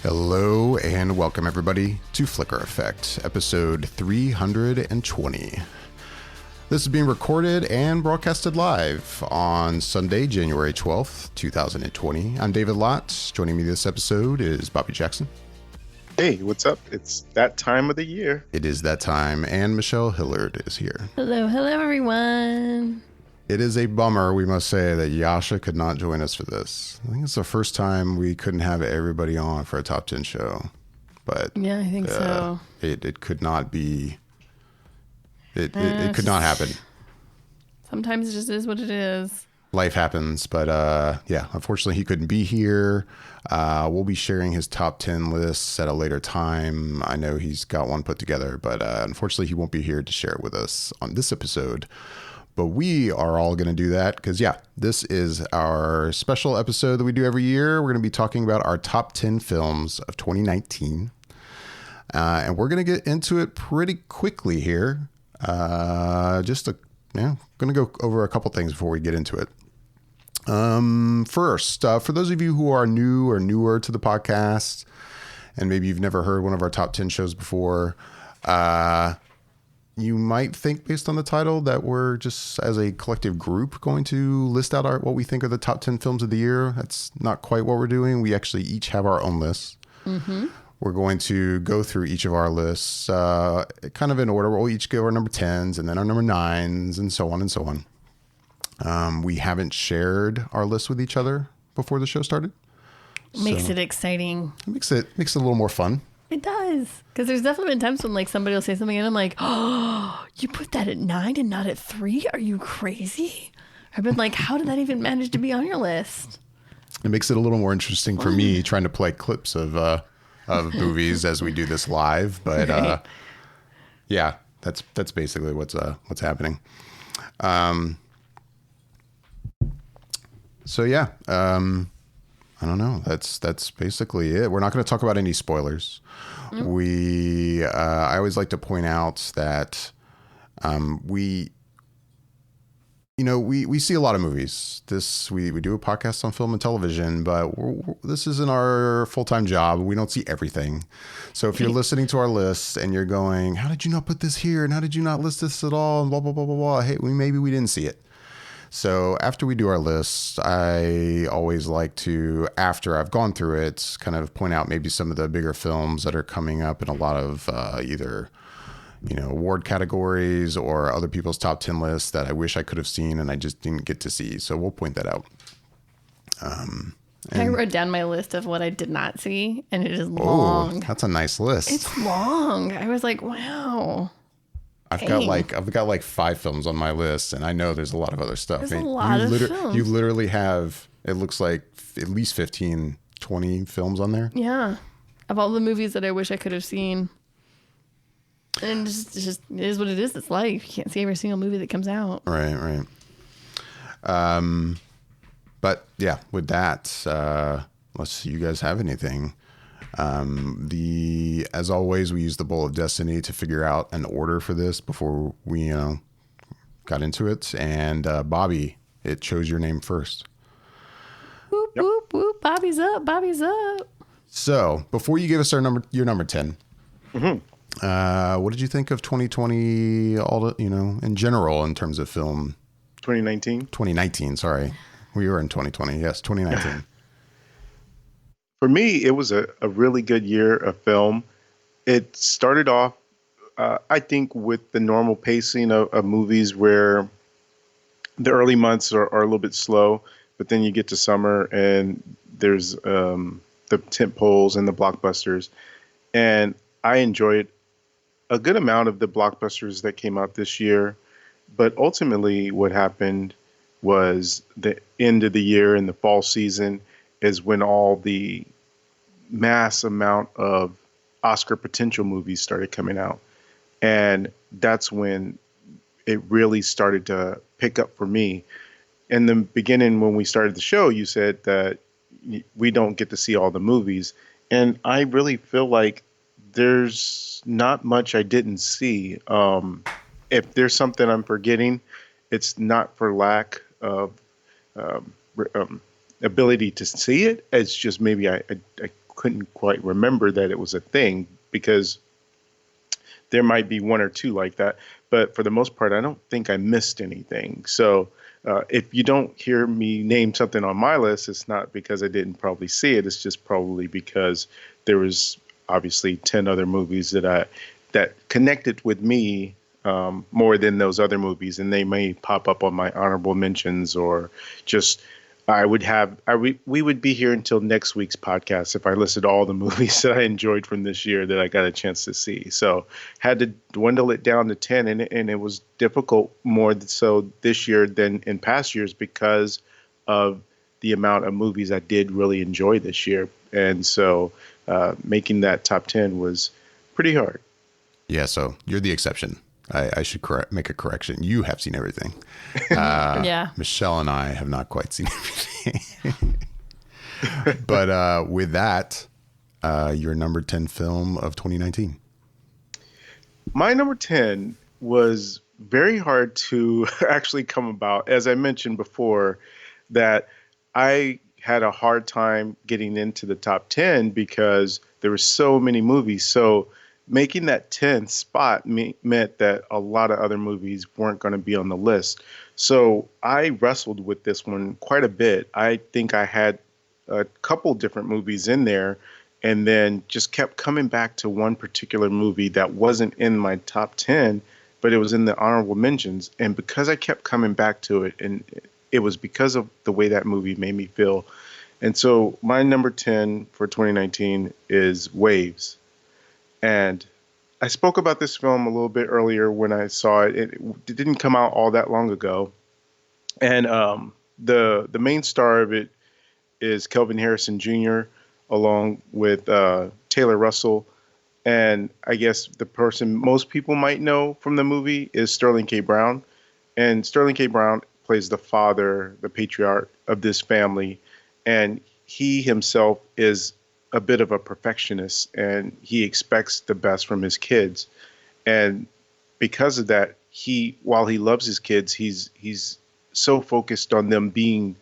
Hello and welcome everybody to Flicker Effect, episode 320. This is being recorded and broadcasted live on Sunday, January 12th, 2020. I'm David Lott. Joining me this episode is Bobby Jackson. Hey, what's up? It's that time of the year. It is that time, and Michelle Hillard is here. Hello everyone. It is a bummer, we must say, that Yasha could not join us for this. I think it's the first time we couldn't have everybody on for a top 10 show. But yeah, I think so. It could not be. It could not happen. Sometimes it just is what it is. Life happens, but yeah, unfortunately he couldn't be here. We'll be sharing his top 10 lists at a later time. I know he's got one put together, but unfortunately he won't be here to share it with us on this episode. But we are all going to do that because, yeah, this is our special episode that we do every year. We're going to be talking about our top 10 films of 2019. And we're going to get into it pretty quickly here. Going to go over a couple things before we get into it. First, for those of you who are new or newer to the podcast, and maybe you've never heard one of our top 10 shows before, you might think based on the title that we're just as a collective group going to list out what we think are the top 10 films of the year. That's not quite what we're doing. We actually each have our own lists. Mm-hmm. We're going to go through each of our lists kind of in order. We'll each give our number 10s and then our number 9s and so on and so on. We haven't shared our list with each other before the show started. Makes it exciting. It makes it a little more fun. It does. Because there's definitely been times when like somebody will say something and I'm like, oh, you put that at 9 and not at 3? Are you crazy? I've been like, how did that even manage to be on your list? It makes it a little more interesting for me trying to play clips of movies as we do this live. But right. Yeah, that's basically what's happening. So yeah, I don't know. That's basically it. We're not going to talk about any spoilers. Nope. I always like to point out that we see a lot of movies. We do a podcast on film and television, but this isn't our full-time job. We don't see everything. So if you're listening to our list and you're going, how did you not put this here? And how did you not list this at all? And blah, blah, blah, blah, blah. Hey, maybe we didn't see it. So after we do our list, I always like to, after I've gone through it, kind of point out maybe some of the bigger films that are coming up in a lot of either, award categories or other people's top 10 lists that I wish I could have seen and I just didn't get to see. So we'll point that out. I wrote down my list of what I did not see, and it is long. Oh, that's a nice list. It's long. I was like, wow. I've got like 5 films on my list, and I know there's a lot of other stuff. There's a lot of films. You literally have, it looks like at least 15, 20 films on there. Yeah. Of all the movies that I wish I could have seen. And it's just it is what it is. It's life. You can't see every single movie that comes out. Right. But yeah, with that, let's see. You guys have anything? As always, we use the Bowl of Destiny to figure out an order for this before we, got into it. And Bobby, it chose your name first. Whoop, whoop, whoop. Bobby's up. Bobby's up. So before you give us your number 10, mm-hmm. What did you think of 2020? In general, in terms of film. 2019. Sorry, we were in 2020. Yes, 2019. For me, it was a really good year of film. It started off, I think, with the normal pacing of movies where the early months are a little bit slow, but then you get to summer and there's the tent poles and the blockbusters. And I enjoyed a good amount of the blockbusters that came out this year. But ultimately, what happened was the end of the year and the fall season is when all the mass amount of Oscar potential movies started coming out. And that's when it really started to pick up for me. In the beginning, when we started the show, you said that we don't get to see all the movies. And I really feel like there's not much I didn't see. If there's something I'm forgetting, it's not for lack of ability to see it. It's just maybe I couldn't quite remember that it was a thing, because there might be one or two like that. But for the most part, I don't think I missed anything. So if you don't hear me name something on my list, it's not because I didn't probably see it. It's just probably because there was obviously 10 other movies that connected with me more than those other movies, and they may pop up on my honorable mentions, or just we would be here until next week's podcast if I listed all the movies that I enjoyed from this year that I got a chance to see. So had to dwindle it down to 10, and it was difficult more so this year than in past years because of the amount of movies I did really enjoy this year. And so making that top 10 was pretty hard. Yeah, so you're the exception. I should make a correction. You have seen everything. Yeah. Michelle and I have not quite seen everything. But with that, your number 10 film of 2019. My number 10 was very hard to actually come about. As I mentioned before, that I had a hard time getting into the top 10 because there were so many movies. So making that 10th spot meant that a lot of other movies weren't going to be on the list. So I wrestled with this one quite a bit. I think I had a couple different movies in there, and then just kept coming back to one particular movie that wasn't in my top 10, but it was in the honorable mentions. And because I kept coming back to it, and it was because of the way that movie made me feel. And so my number 10 for 2019 is Waves. And I spoke about this film a little bit earlier when I saw it. It didn't come out all that long ago. And the main star of it is Kelvin Harrison Jr., along with Taylor Russell. And I guess the person most people might know from the movie is Sterling K. Brown. And Sterling K. Brown plays the father, the patriarch of this family. And he himself is a bit of a perfectionist, and he expects the best from his kids. And because of that, while he loves his kids, he's so focused on them being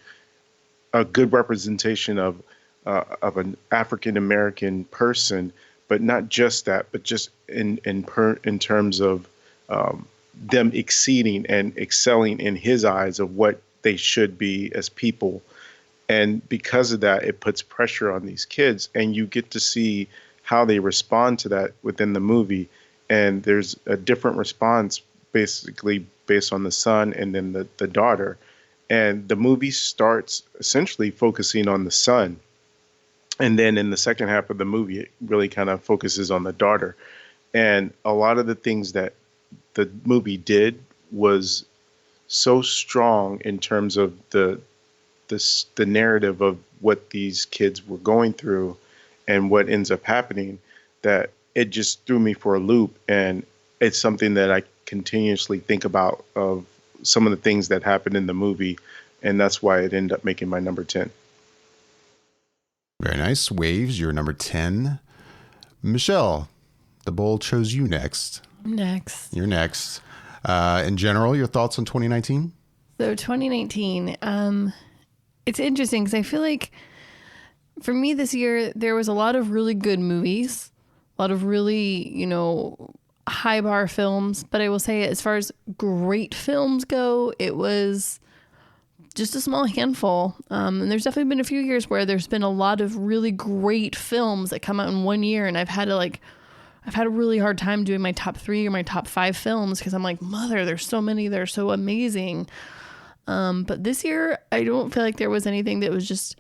a good representation of an African American person, but not just that, but just in terms of them exceeding and excelling in his eyes of what they should be as people. And because of that, it puts pressure on these kids, and you get to see how they respond to that within the movie. And there's a different response basically based on the son and then the daughter. And the movie starts essentially focusing on the son. And then in the second half of the movie, it really kind of focuses on the daughter. And a lot of the things that the movie did was so strong in terms of the narrative of what these kids were going through and what ends up happening, that it just threw me for a loop. And it's something that I continuously think about, of some of the things that happened in the movie. And that's why it ended up making my number 10. Very nice. Waves, your number 10. Michelle, the bowl chose you next. You're next. In general, your thoughts on 2019? So 2019, it's interesting because I feel like for me this year, there was a lot of really good movies, a lot of really, high bar films. But I will say, as far as great films go, it was just a small handful. And there's definitely been a few years where there's been a lot of really great films that come out in one year. And I've had a really hard time doing my top 3 or my top 5 films because I'm like, mother, there's so many that are so amazing. But this year, I don't feel like there was anything that was just,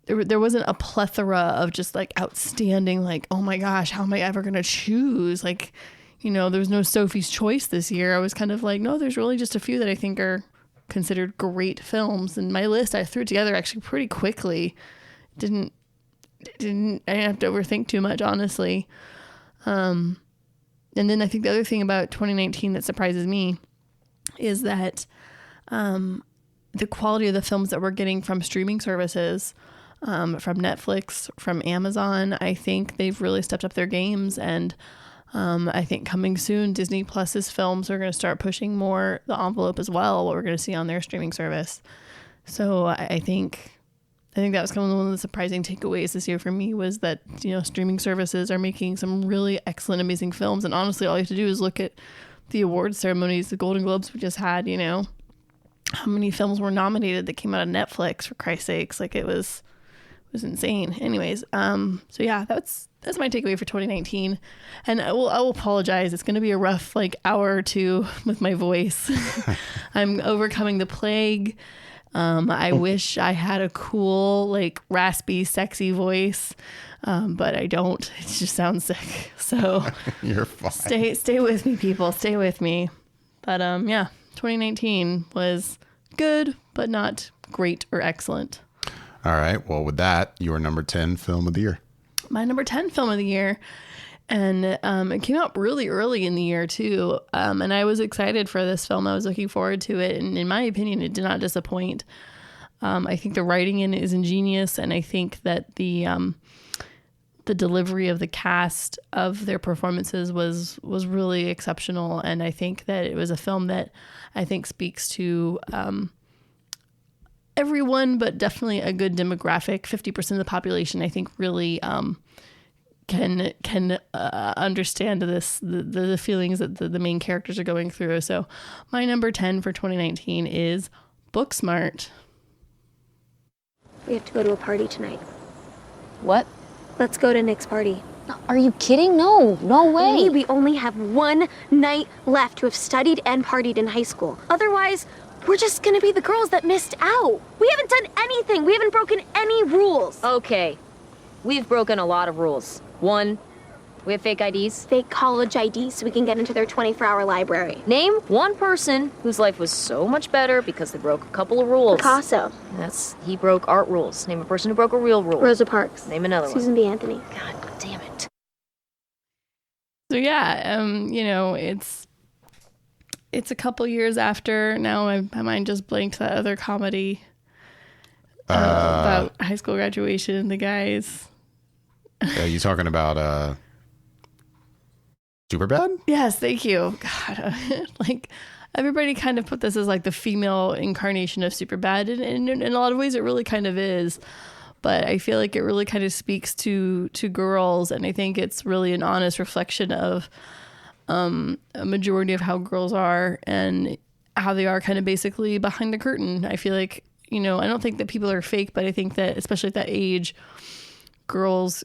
there wasn't a plethora of just like outstanding, like, oh my gosh, how am I ever going to choose? Like, there was no Sophie's Choice this year. I was kind of like, no, there's really just a few that I think are considered great films. And my list, I threw it together actually pretty quickly. I didn't have to overthink too much, honestly. And then I think the other thing about 2019 that surprises me is that the quality of the films that we're getting from streaming services, from Netflix, from Amazon, I think they've really stepped up their games. And I think coming soon, Disney Plus's films are going to start pushing more the envelope as well, what we're going to see on their streaming service. So I think I think that was kind of one of the surprising takeaways this year for me was that, streaming services are making some really excellent, amazing films. And honestly, all you have to do is look at the awards ceremonies, the Golden Globes we just had, how many films were nominated that came out of Netflix, for Christ's sakes. Like it was insane. Anyways, so yeah, that's my takeaway for 2019. And I will apologize. It's going to be a rough hour or two with my voice. I'm overcoming the plague. I wish I had a cool, raspy, sexy voice. But I don't. It just sounds sick. So you're fine. Stay with me, people. Stay with me. But yeah, 2019 was good, but not great or excellent. All right. Well, with that, your number 10 film of the year. My number 10 film of the year. And it came out really early in the year, too. And I was excited for this film. I was looking forward to it. And in my opinion, it did not disappoint. I think the writing in it is ingenious. And I think that the delivery of the cast of their performances was really exceptional. And I think that it was a film that I think speaks to everyone, but definitely a good demographic. 50% of the population, I think, really can understand the feelings that the main characters are going through. So my number 10 for 2019 is Booksmart. We have to go to a party tonight. What? Let's go to Nick's party. Are you kidding? No way. We only have one night left to have studied and partied in high school. Otherwise, we're just gonna be the girls that missed out. We haven't done anything. We haven't broken any rules. Okay. We've broken a lot of rules. One, we have fake IDs. Fake college IDs so we can get into their 24-hour library. Name one person whose life was so much better because they broke a couple of rules. Picasso. He broke art rules. Name a person who broke a real rule. Rosa Parks. Name another one. Susan B. Anthony. God damn it. So yeah, it's a couple years after. Now my mind just blanked that other comedy about high school graduation. The guys. Are you talking about Superbad? Yes, thank you. God, everybody kind of put this as the female incarnation of Superbad, and in a lot of ways it really kind of is. But I feel like it really kind of speaks to girls, and I think it's really an honest reflection of a majority of how girls are and how they are kind of basically behind the curtain. I feel like, I don't think that people are fake, but I think that especially at that age, girls,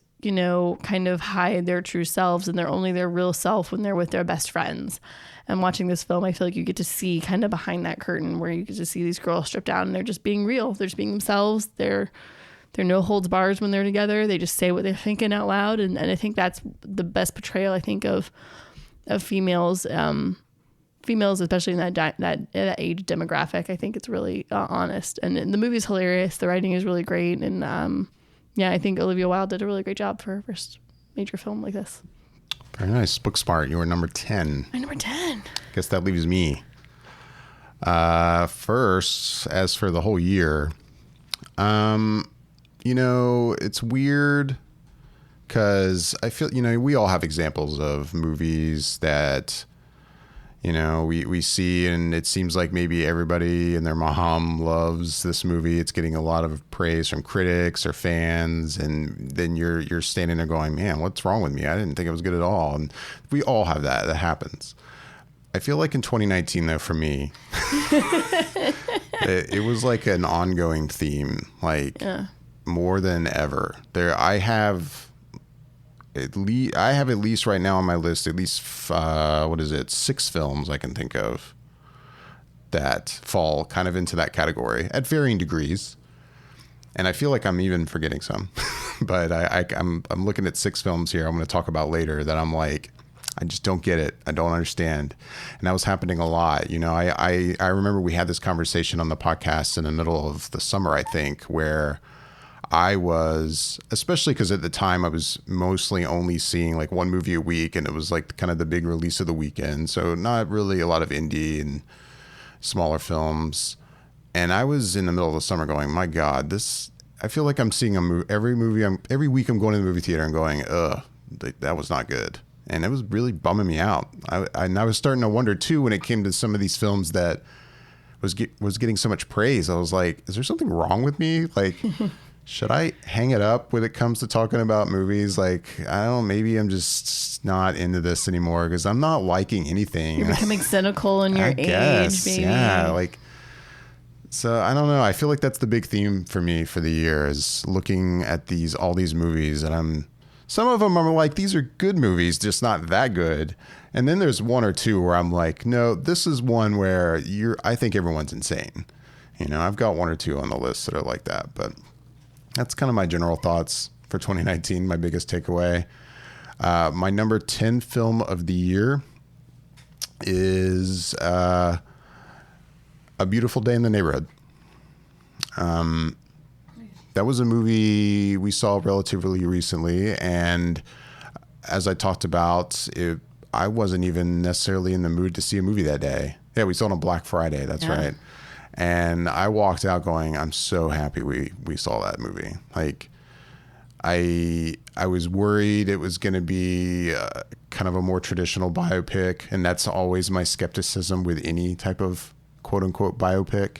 kind of hide their true selves and they're only their real self when they're with their best friends. And watching this film, I feel like you get to see kind of behind that curtain where you get to see these girls stripped down and they're just being real. They're just being themselves. They're no holds bars when they're together. They just say what they're thinking out loud. And I think that's the best portrayal, I think, of females, especially in that age demographic. I think it's really honest. And the movie's hilarious. The writing is really great. And yeah, I think Olivia Wilde did a really great job for her first major film like this. Very nice. Booksmart, you were number 10. My number 10. Guess that leaves me. First, as for the whole year, it's weird because I feel, we all have examples of movies that, we see, and it seems like maybe everybody and their mom loves this movie. It's getting a lot of praise from critics or fans, and then you're standing there going, man, what's wrong with me? I didn't think it was good at all. And we all have that happens. I feel like in 2019, though, for me, it was like an ongoing theme, more than ever. I have at least right now on my list, at least, 6 films I can think of that fall kind of into that category at varying degrees. And I feel like I'm even forgetting some, but I'm looking at 6 films here I'm going to talk about later that I'm like, I just don't get it. I don't understand. And that was happening a lot. I remember we had this conversation on the podcast in the middle of the summer, I think, where I was, especially because at the time I was mostly only seeing one movie a week, and it was kind of the big release of the weekend. So not really a lot of indie and smaller films. And I was in the middle of the summer going, my God, I feel like I'm seeing every week I'm going to the movie theater and going, that was not good. And it was really bumming me out. I was starting to wonder too, when it came to some of these films that was getting so much praise. I was like, is there something wrong with me? should I hang it up when it comes to talking about movies? Like, I don't know, maybe I'm just not into this anymore because I'm not liking anything. You're becoming cynical in your I guess, age, maybe. yeah. Like, so I don't know. I feel like that's the big theme for me for the year is looking at all these movies, and some of them I'm like, these are good movies, just not that good. And then there's one or two where I'm like, no, this is one where I think everyone's insane. You know, I've got one or two on the list that are like that, but that's kind of my general thoughts for 2019. My biggest takeaway. My number 10 film of the year is A Beautiful Day in the Neighborhood. That was a movie we saw relatively recently, and as I talked about, I wasn't even necessarily in the mood to see a movie that day. Yeah, we saw it on Black Friday. That's right. And I walked out going, I'm so happy we saw that movie. Like, I was worried it was going to be kind of a more traditional biopic, and that's always my skepticism with any type of quote unquote biopic.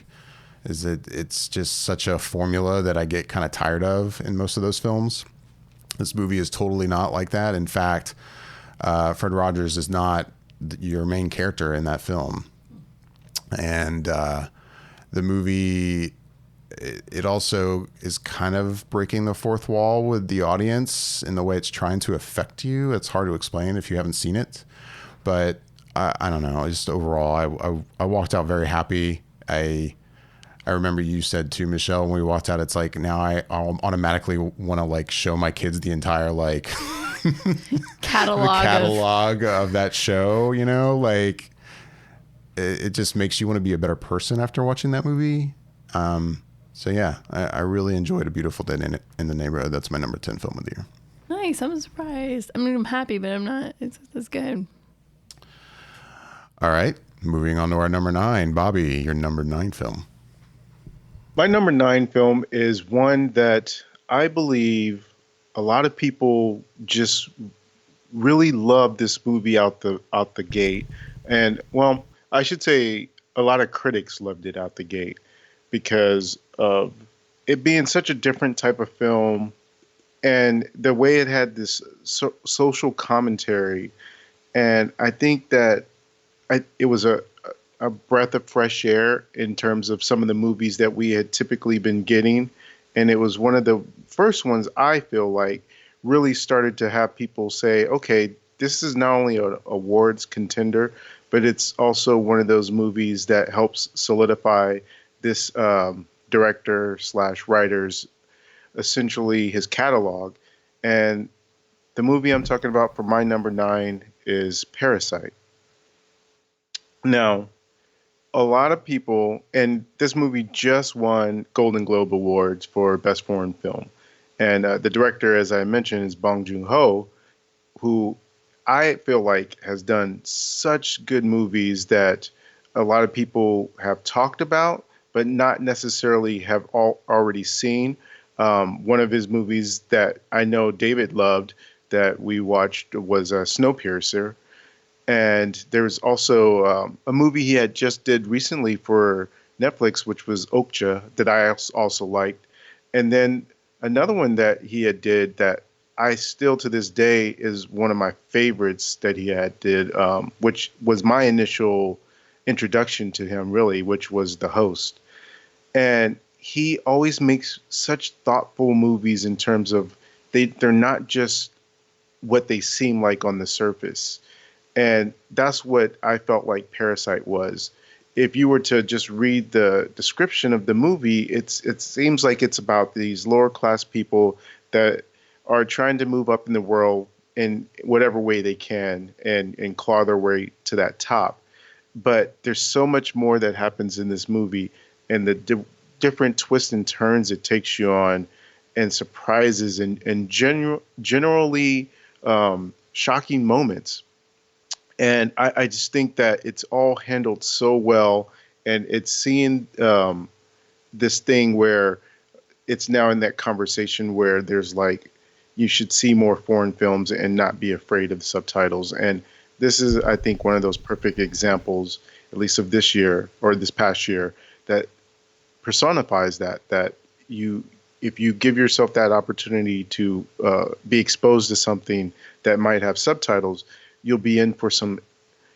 Is that it's just such a formula that I get kind of tired of in most of those films. This movie is totally not like that. In fact, Fred Rogers is not your main character in that film. And the movie, it also is kind of breaking the fourth wall with the audience in the way it's trying to affect you. It's hard to explain if you haven't seen it. But I don't know. Just overall, I walked out very happy. I remember you said to Michelle when we walked out, it's like now I'll automatically want to like show my kids the entire like catalog of that show, you know, like it just makes you want to be a better person after watching that movie. So yeah, I really enjoyed A Beautiful Day in the Neighborhood. That's my number 10 film of the year. Nice. I'm surprised. I mean, I'm happy, but I'm not. It's good. All right. Moving on to our number 9. Bobby, your number 9 film. My number 9 film is one that I believe a lot of people just really love this movie out the gate. And well, I should say a lot of critics loved it out the gate because of it being such a different type of film and the way it had this social commentary. And I think that it was a breath of fresh air in terms of some of the movies that we had typically been getting. And it was one of the first ones I feel like really started to have people say, okay, this is not only an awards contender, but it's also one of those movies that helps solidify this director / writer's essentially his catalog. And the movie I'm talking about for my number 9 is Parasite. Now, a lot of people, and this movie just won Golden Globe Awards for Best Foreign Film. And the director, as I mentioned, is Bong Joon-ho, who I feel like has done such good movies that a lot of people have talked about, but not necessarily have already seen. One of his movies that I know David loved that we watched was Snowpiercer. And there's also a movie he had just did recently for Netflix, which was Okja, that I also liked. And then another one that he had did that I still to this day is one of my favorites that he had did, which was my initial introduction to him, really, which was The Host. And he always makes such thoughtful movies in terms of they're not just what they seem like on the surface. And that's what I felt like Parasite was. If you were to just read the description of the movie, it seems like it's about these lower class people that are trying to move up in the world in whatever way they can and claw their way to that top. But there's so much more that happens in this movie and the different twists and turns it takes you on and surprises and generally shocking moments. And I just think that it's all handled so well. And it's seeing this thing where it's now in that conversation where there's like, you should see more foreign films and not be afraid of the subtitles. And this is, I think, one of those perfect examples, at least of this year or this past year, that personifies that you if you give yourself that opportunity to be exposed to something that might have subtitles, you'll be in for some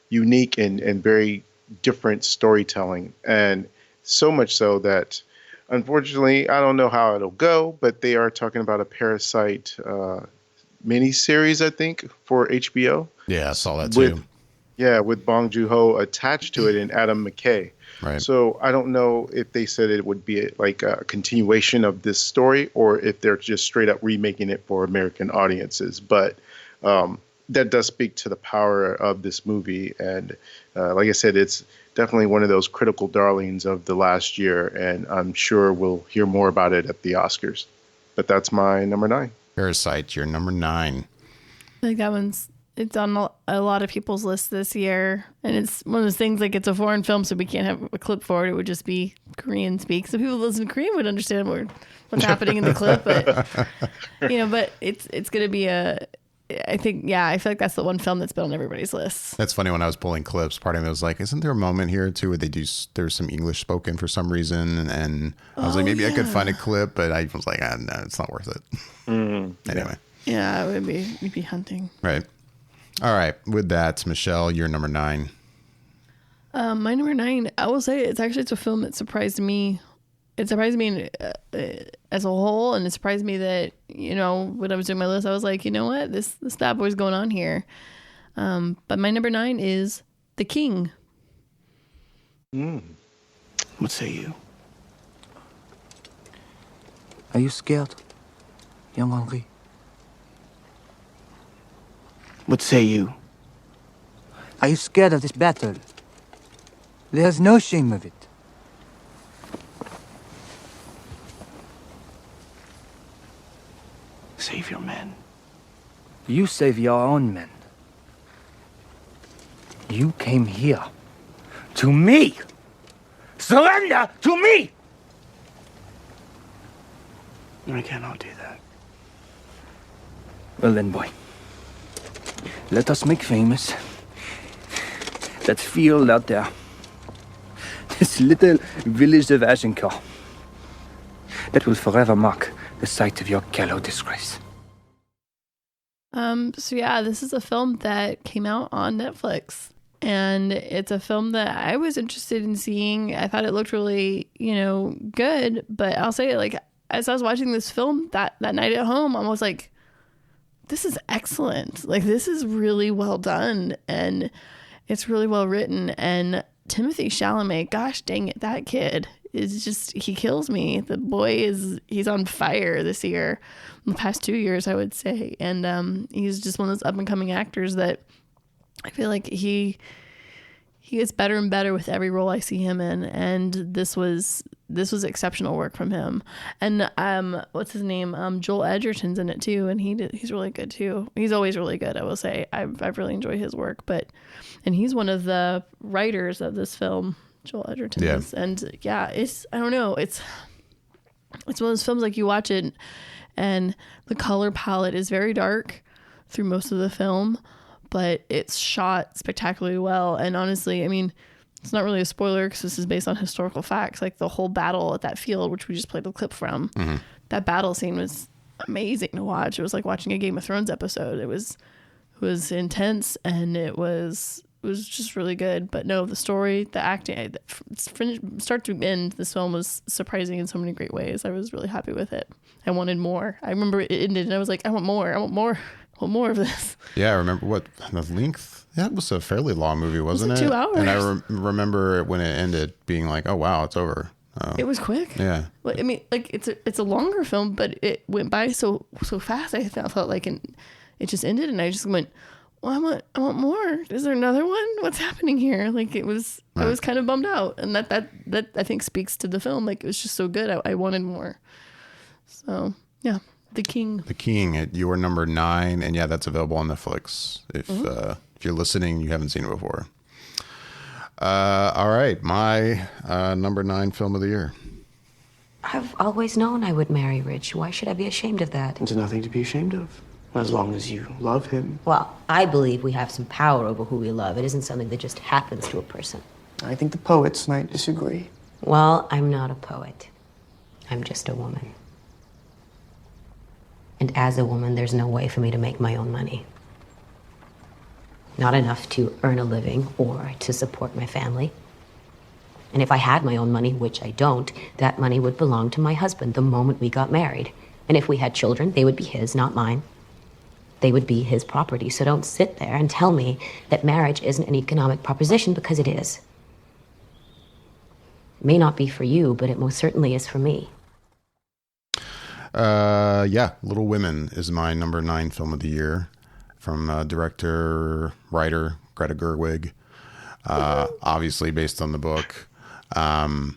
unique and very different storytelling. And so much so that, unfortunately, I don't know how it'll go, but they are talking about a Parasite miniseries, I think, for HBO. Yeah, I saw that too. With Bong Joon-ho attached to it and Adam McKay. Right. So I don't know if they said it would be like a continuation of this story or if they're just straight up remaking it for American audiences. But that does speak to the power of this movie. And like I said, it's definitely one of those critical darlings of the last year. And I'm sure we'll hear more about it at the Oscars. But that's my number 9. Parasite, your number 9. I think that it's on a lot of people's lists this year. And it's one of those things, like, it's a foreign film, so we can't have a clip for it. It would just be Korean speak. So people who listen to Korean would understand what's happening in the clip. But, but it's going to be I think, I feel like that's the one film that's been on everybody's list. That's funny. When I was pulling clips, part of me was like, isn't there a moment here too where there's some English spoken for some reason? And I was like, maybe I could find a clip, but I was like, no, it's not worth it. Anyway. Yeah, it would be, you'd be hunting. Right. All right. With that, Michelle, you're number 9. My number 9, I will say it's a film that surprised me. It surprised me as a whole, and it surprised me that, when I was doing my list, I was like, you know what, this bad boy's going on here. But my number 9 is The King. What say you? Are you scared, young Henri? What say you? Are you scared of this battle? There's no shame of it. Save your men. You save your own men. You came here. To me! Surrender to me! I cannot do that. Well then, boy. Let us make famous that field out there. This little village of Agincourt. That will forever mark the site of your callow disgrace. This is a film that came out on Netflix, and it's a film that I was interested in seeing. I thought it looked really, good, but I'll say, like, as I was watching this film that night at home, I was like, this is excellent. Like, this is really well done, and it's really well written. And Timothée Chalamet, gosh dang it, that kid is just, he kills me. The boy he's on fire this year, the past 2 years, I would say. And he's just one of those up and coming actors that I feel like he gets better and better with every role I see him in. And this was exceptional work from him. And what's his name? Joel Edgerton's in it too, and he's really good too. He's always really good, I will say. I've really enjoyed his work, and he's one of the writers of this film. Joel Edgerton is. And it's, I don't know, it's one of those films, like, you watch it and the color palette is very dark through most of the film, but it's shot spectacularly well. And honestly, I mean, it's not really a spoiler because this is based on historical facts. Like, the whole battle at that field, which we just played a clip from, that battle scene was amazing to watch. It was like watching a Game of Thrones episode. It was intense, and it was just really good. But no, the story, the acting, start to end, this film was surprising in so many great ways. I was really happy with it. I wanted more. I remember it ended and I was like, I want more of this. Yeah, I remember what the length. That was a fairly long movie, wasn't it? 2 hours. And I remember when it ended being like, oh wow, it's over. It was quick. Yeah. Well, I mean, like, it's a longer film, but it went by so fast. I felt like it just ended, and I just went, well, I want more. Is there another one? What's happening here? Like, I was kind of bummed out, and that I think speaks to the film. Like, it was just so good. I wanted more. So yeah, The King. You were number 9, and that's available on Netflix. If you're listening, you haven't seen it before. All right, my number 9 film of the year. I've always known I would marry Rich. Why should I be ashamed of that? There's nothing to be ashamed of, as long as you love him. Well, I believe we have some power over who we love. It isn't something that just happens to a person. I think the poets might disagree. Well, I'm not a poet. I'm just a woman. And as a woman, there's no way for me to make my own money. Not enough to earn a living or to support my family. And if I had my own money, which I don't, that money would belong to my husband the moment we got married. And if we had children, they would be his, not mine. They would be his property. So don't sit there and tell me that marriage isn't an economic proposition, because it is. It may not be for you, but it most certainly is for me. Yeah, Little Women is my number 9 film of the year, from director, writer Greta Gerwig, obviously based on the book. I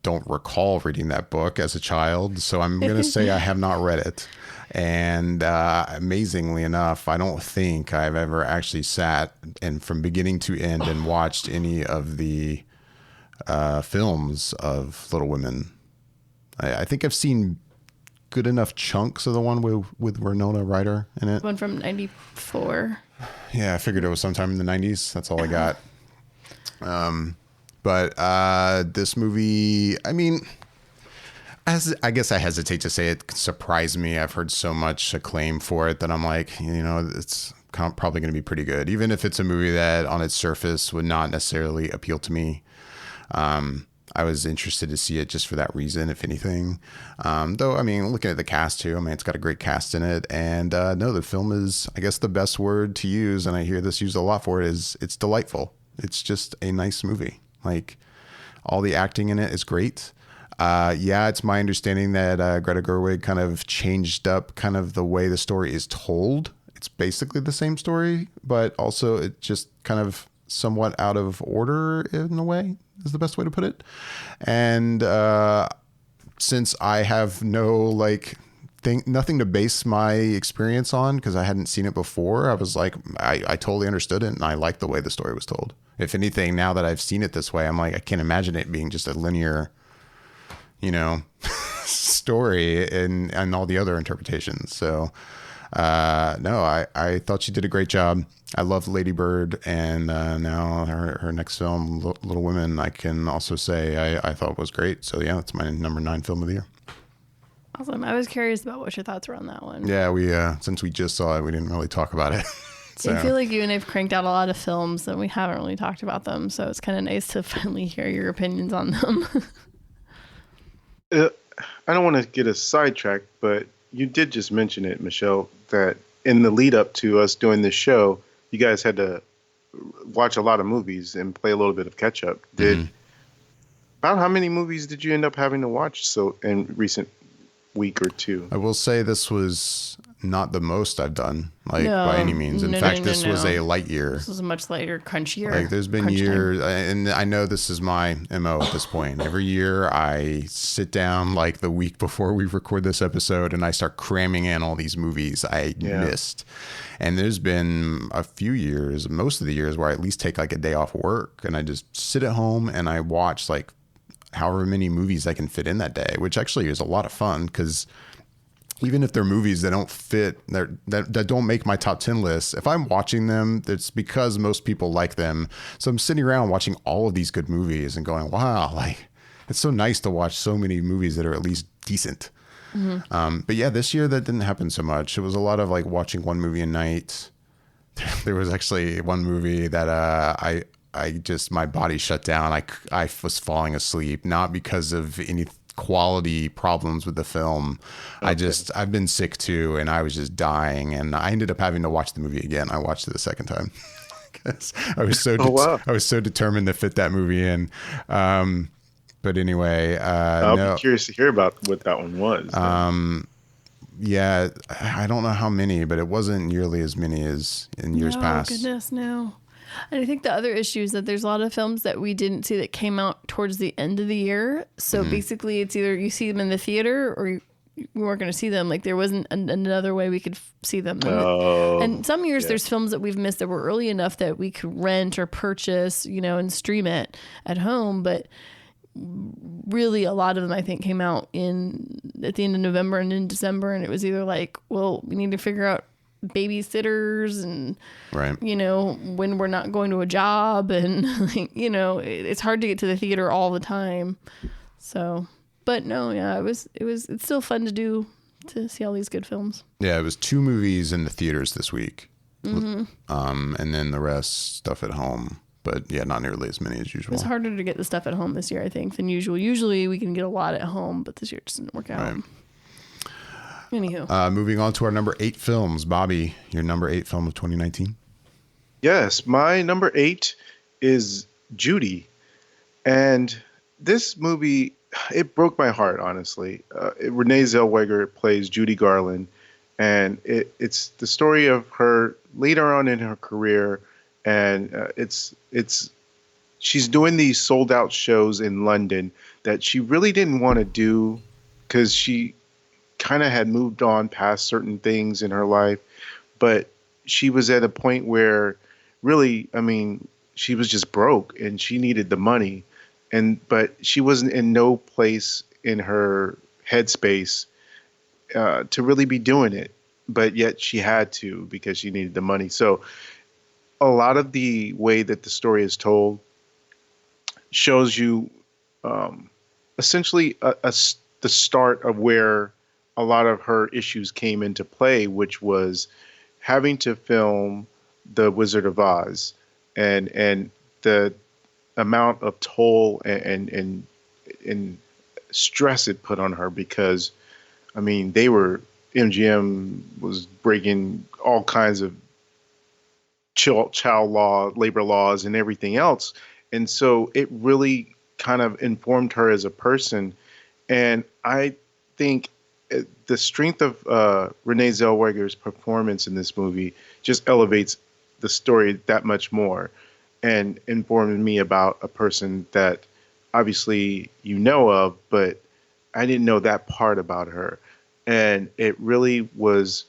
don't recall reading that book as a child, so I'm going to say I have not read it. And amazingly enough, I don't think I've ever actually sat and from beginning to end and watched any of the films of Little Women. I think I've seen good enough chunks of the one with Winona Ryder in it. One from 94. Yeah, I figured it was sometime in the 90s. That's all I got. But this movie, I mean, I guess I hesitate to say it surprised me. I've heard so much acclaim for it that I'm like, it's probably going to be pretty good, even if it's a movie that on its surface would not necessarily appeal to me. I was interested to see it just for that reason, if anything. Though, I mean, looking at the cast too, I mean, it's got a great cast in it. And no, the film is, I guess the best word to use, and I hear this used a lot for it, is it's delightful. It's just a nice movie. Like, all the acting in it is great. Yeah, it's my understanding that Greta Gerwig kind of changed up kind of the way the story is told. It's basically the same story, but also it just kind of somewhat out of order in a way is the best way to put it. And since I have nothing to base my experience on, because I hadn't seen it before, I was like, I totally understood it, and I liked the way the story was told. If anything, now that I've seen it this way, I'm like, I can't imagine it being just a linear, story and all the other interpretations. So no, I thought she did a great job. I love Lady Bird, and now her next film, Little Women, I can also say I thought was great. So yeah, it's my number 9 film of the year. Awesome. I was curious about what your thoughts were on that one. Yeah, we since we just saw it, we didn't really talk about it. So. I feel like you and I've cranked out a lot of films and we haven't really talked about them, so it's kind of nice to finally hear your opinions on them. I don't want to get us sidetracked, but you did just mention it, Michelle, that in the lead up to us doing this show, you guys had to watch a lot of movies and play a little bit of catch up. About how many movies did you end up having to watch in recent week or two? I will say this was not the most I've done, by any means. In fact, this was a light year. This was a much lighter, crunch year. Like, there's been years, and I know this is my MO at this point. Every year I sit down like the week before we record this episode and I start cramming in all these movies I missed. And there's been a few years, most of the years, where I at least take like a day off work and I just sit at home and I watch like however many movies I can fit in that day, which actually is a lot of fun, because even if they're movies that don't fit, that don't make my top 10 list, if I'm watching them, it's because most people like them. So I'm sitting around watching all of these good movies and going, wow, like, it's so nice to watch so many movies that are at least decent. Mm-hmm. But yeah, this year that didn't happen so much. It was a lot of like watching one movie a night. There was actually one movie that I just, my body shut down. I was falling asleep, not because of any quality problems with the film. Okay. I've been sick too, and I was just dying, and I ended up having to watch the movie again. I watched it a second time because I was so I was so determined to fit that movie in. But anyway, I'll be curious to hear about what that one was. Yeah, I don't know how many, but it wasn't nearly as many as in years past. Oh goodness, no. And I think the other issue is that there's a lot of films that we didn't see that came out towards the end of the year. So basically it's either you see them in the theater or you weren't going to see them. Like, there wasn't another way we could see them. And some years there's films that we've missed that were early enough that we could rent or purchase, and stream it at home. But really a lot of them I think came out at the end of November and in December. And it was either like, well, we need to figure out babysitters and when we're not going to a job, and it's hard to get to the theater all the time. So But no, yeah, it's still fun to see all these good films. Yeah, it was 2 movies in the theaters this week. Mm-hmm. And then the rest stuff at home. But yeah, not nearly as many as usual. It's harder to get the stuff at home this year, I think, than usual. Usually we can get a lot at home, but this year it just didn't work out. Right. Anywho. Moving on to our number 8 films. Bobby, your number 8 film of 2019? Yes, my number 8 is Judy. And this movie, it broke my heart, honestly. Renee Zellweger plays Judy Garland. And it's the story of her later on in her career. And she's doing these sold out shows in London that she really didn't want to do because she kind of had moved on past certain things in her life. But she was at a point where really, I mean, she was just broke and she needed the money. But she wasn't in no place in her headspace to really be doing it. But yet she had to because she needed the money. So a lot of the way that the story is told shows you essentially the start of where a lot of her issues came into play, which was having to film The Wizard of Oz and the amount of toll and stress it put on her because, I mean, MGM was breaking all kinds of child law, labor laws, and everything else. And so it really kind of informed her as a person. And I think the strength of Renee Zellweger's performance in this movie just elevates the story that much more and informed me about a person that obviously you know of, but I didn't know that part about her. And it really was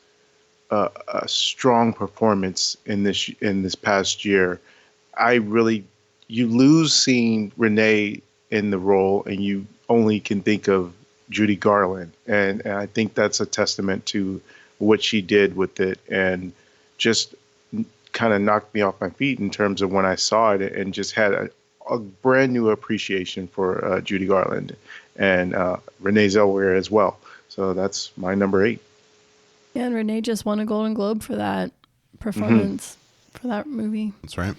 a strong performance in this past year. You lose seeing Renee in the role and you only can think of Judy Garland. And I think that's a testament to what she did with it and just kind of knocked me off my feet in terms of when I saw it and just had a brand new appreciation for Judy Garland and Renee Zellweger as well. So that's my number 8. Yeah, and Renee just won a Golden Globe for that performance for that movie. That's right.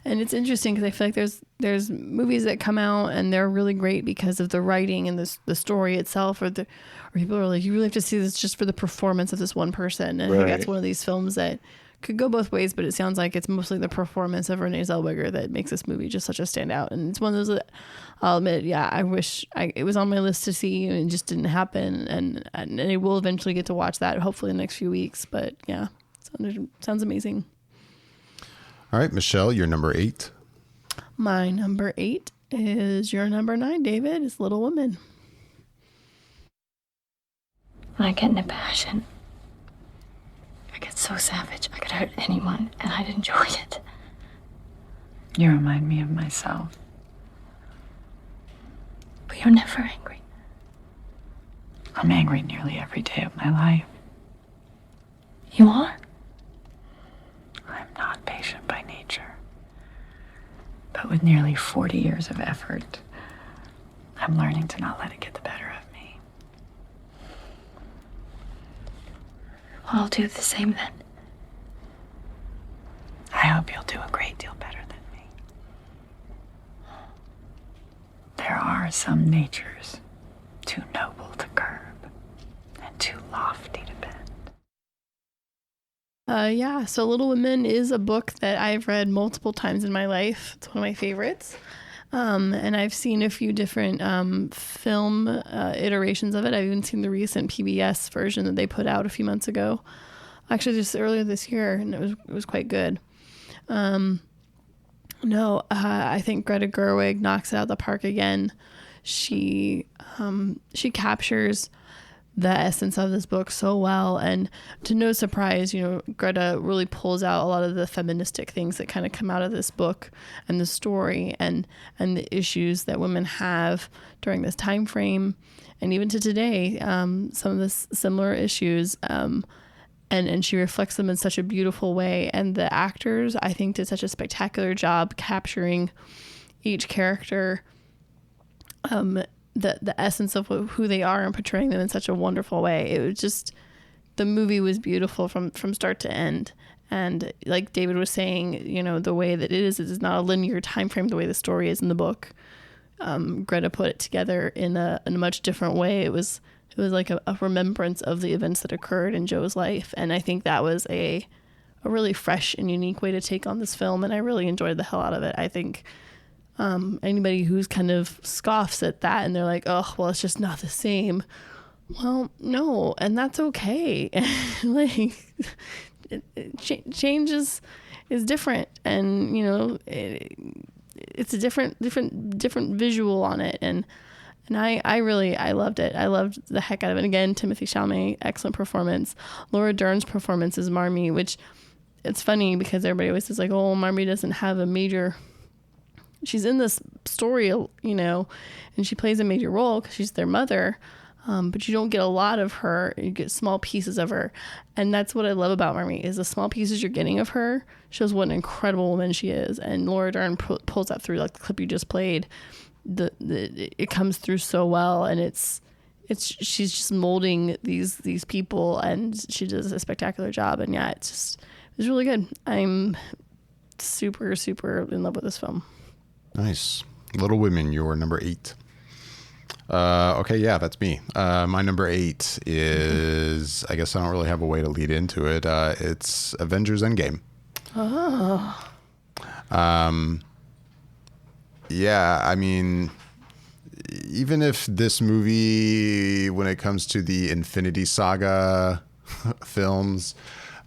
And it's interesting because I feel like there's movies that come out and they're really great because of the writing and the story itself, or people are like, you really have to see this just for the performance of this one person. And I think that's one of these films that could go both ways, but it sounds like it's mostly the performance of Renee Zellweger that makes this movie just such a standout. And it's one of those that I'll admit, yeah, I wish it was on my list to see and it just didn't happen. And I will eventually get to watch that, hopefully in the next few weeks. But yeah, sounds amazing. All right, Michelle, your number 8. My number 8 is your number 9, David. It's Little Women. When I get in a passion, I get so savage. I could hurt anyone, and I'd enjoy it. You remind me of myself. But you're never angry. I'm angry nearly every day of my life. You are? I'm not patient by nature. But with nearly 40 years of effort, I'm learning to not let it get the better of me. Well, I'll do the same then. I hope you'll do a great deal better than me. There are some natures too noble to curb and too lofty to bend. So Little Women is a book that I've read multiple times in my life. It's one of my favorites. And I've seen a few different film iterations of it. I've even seen the recent PBS version that they put out a few months ago. Actually, just earlier this year, and it was quite good. I think Greta Gerwig knocks it out of the park again. She captures the essence of this book so well, and to no surprise, Greta really pulls out a lot of the feministic things that kind of come out of this book and the story and the issues that women have during this time frame and even to today, some of the similar issues, and she reflects them in such a beautiful way. And the actors, I think, did such a spectacular job capturing each character the essence of who they are and portraying them in such a wonderful way. It was just, the movie was beautiful from start to end. And like David was saying, you know, the way that it is not a linear time frame the way the story is in the book. Greta put it together in a much different way. It was like a remembrance of the events that occurred in Joe's life. And I think that was a really fresh and unique way to take on this film. And I really enjoyed the hell out of it. I think anybody who's kind of scoffs at that and they're like, oh, well, it's just not the same. Well, no, and that's okay. Like, change is different, and you know, it's a different visual on it, and I loved it. I loved the heck out of it. Again, Timothée Chalamet, excellent performance. Laura Dern's performance as Marmee, which it's funny because everybody always says like, oh, Marmee doesn't have a major. She's in this story, you know, and she plays a major role because she's their mother. But you don't get a lot of her. You get small pieces of her. And that's what I love about Marmee, is the small pieces you're getting of her shows what an incredible woman she is. And Laura Dern pulls that through, like the clip you just played. It comes through so well, and she's just molding these people, and she does a spectacular job. And yeah, it was really good. I'm super, super in love with this film. Nice. Little Women, your number 8. Okay, yeah, that's me. My number 8 is, I guess I don't really have a way to lead into it. It's Avengers Endgame. Oh. Yeah, I mean, even if this movie, when it comes to the Infinity Saga films,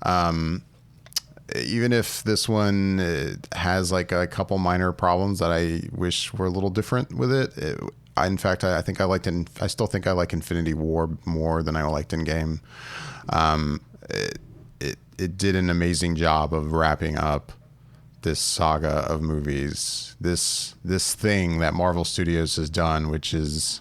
even if this one has like a couple minor problems that I wish were a little different with it, in fact, I still think I like Infinity War more than I liked Endgame. It did an amazing job of wrapping up this saga of movies, this thing that Marvel Studios has done, which is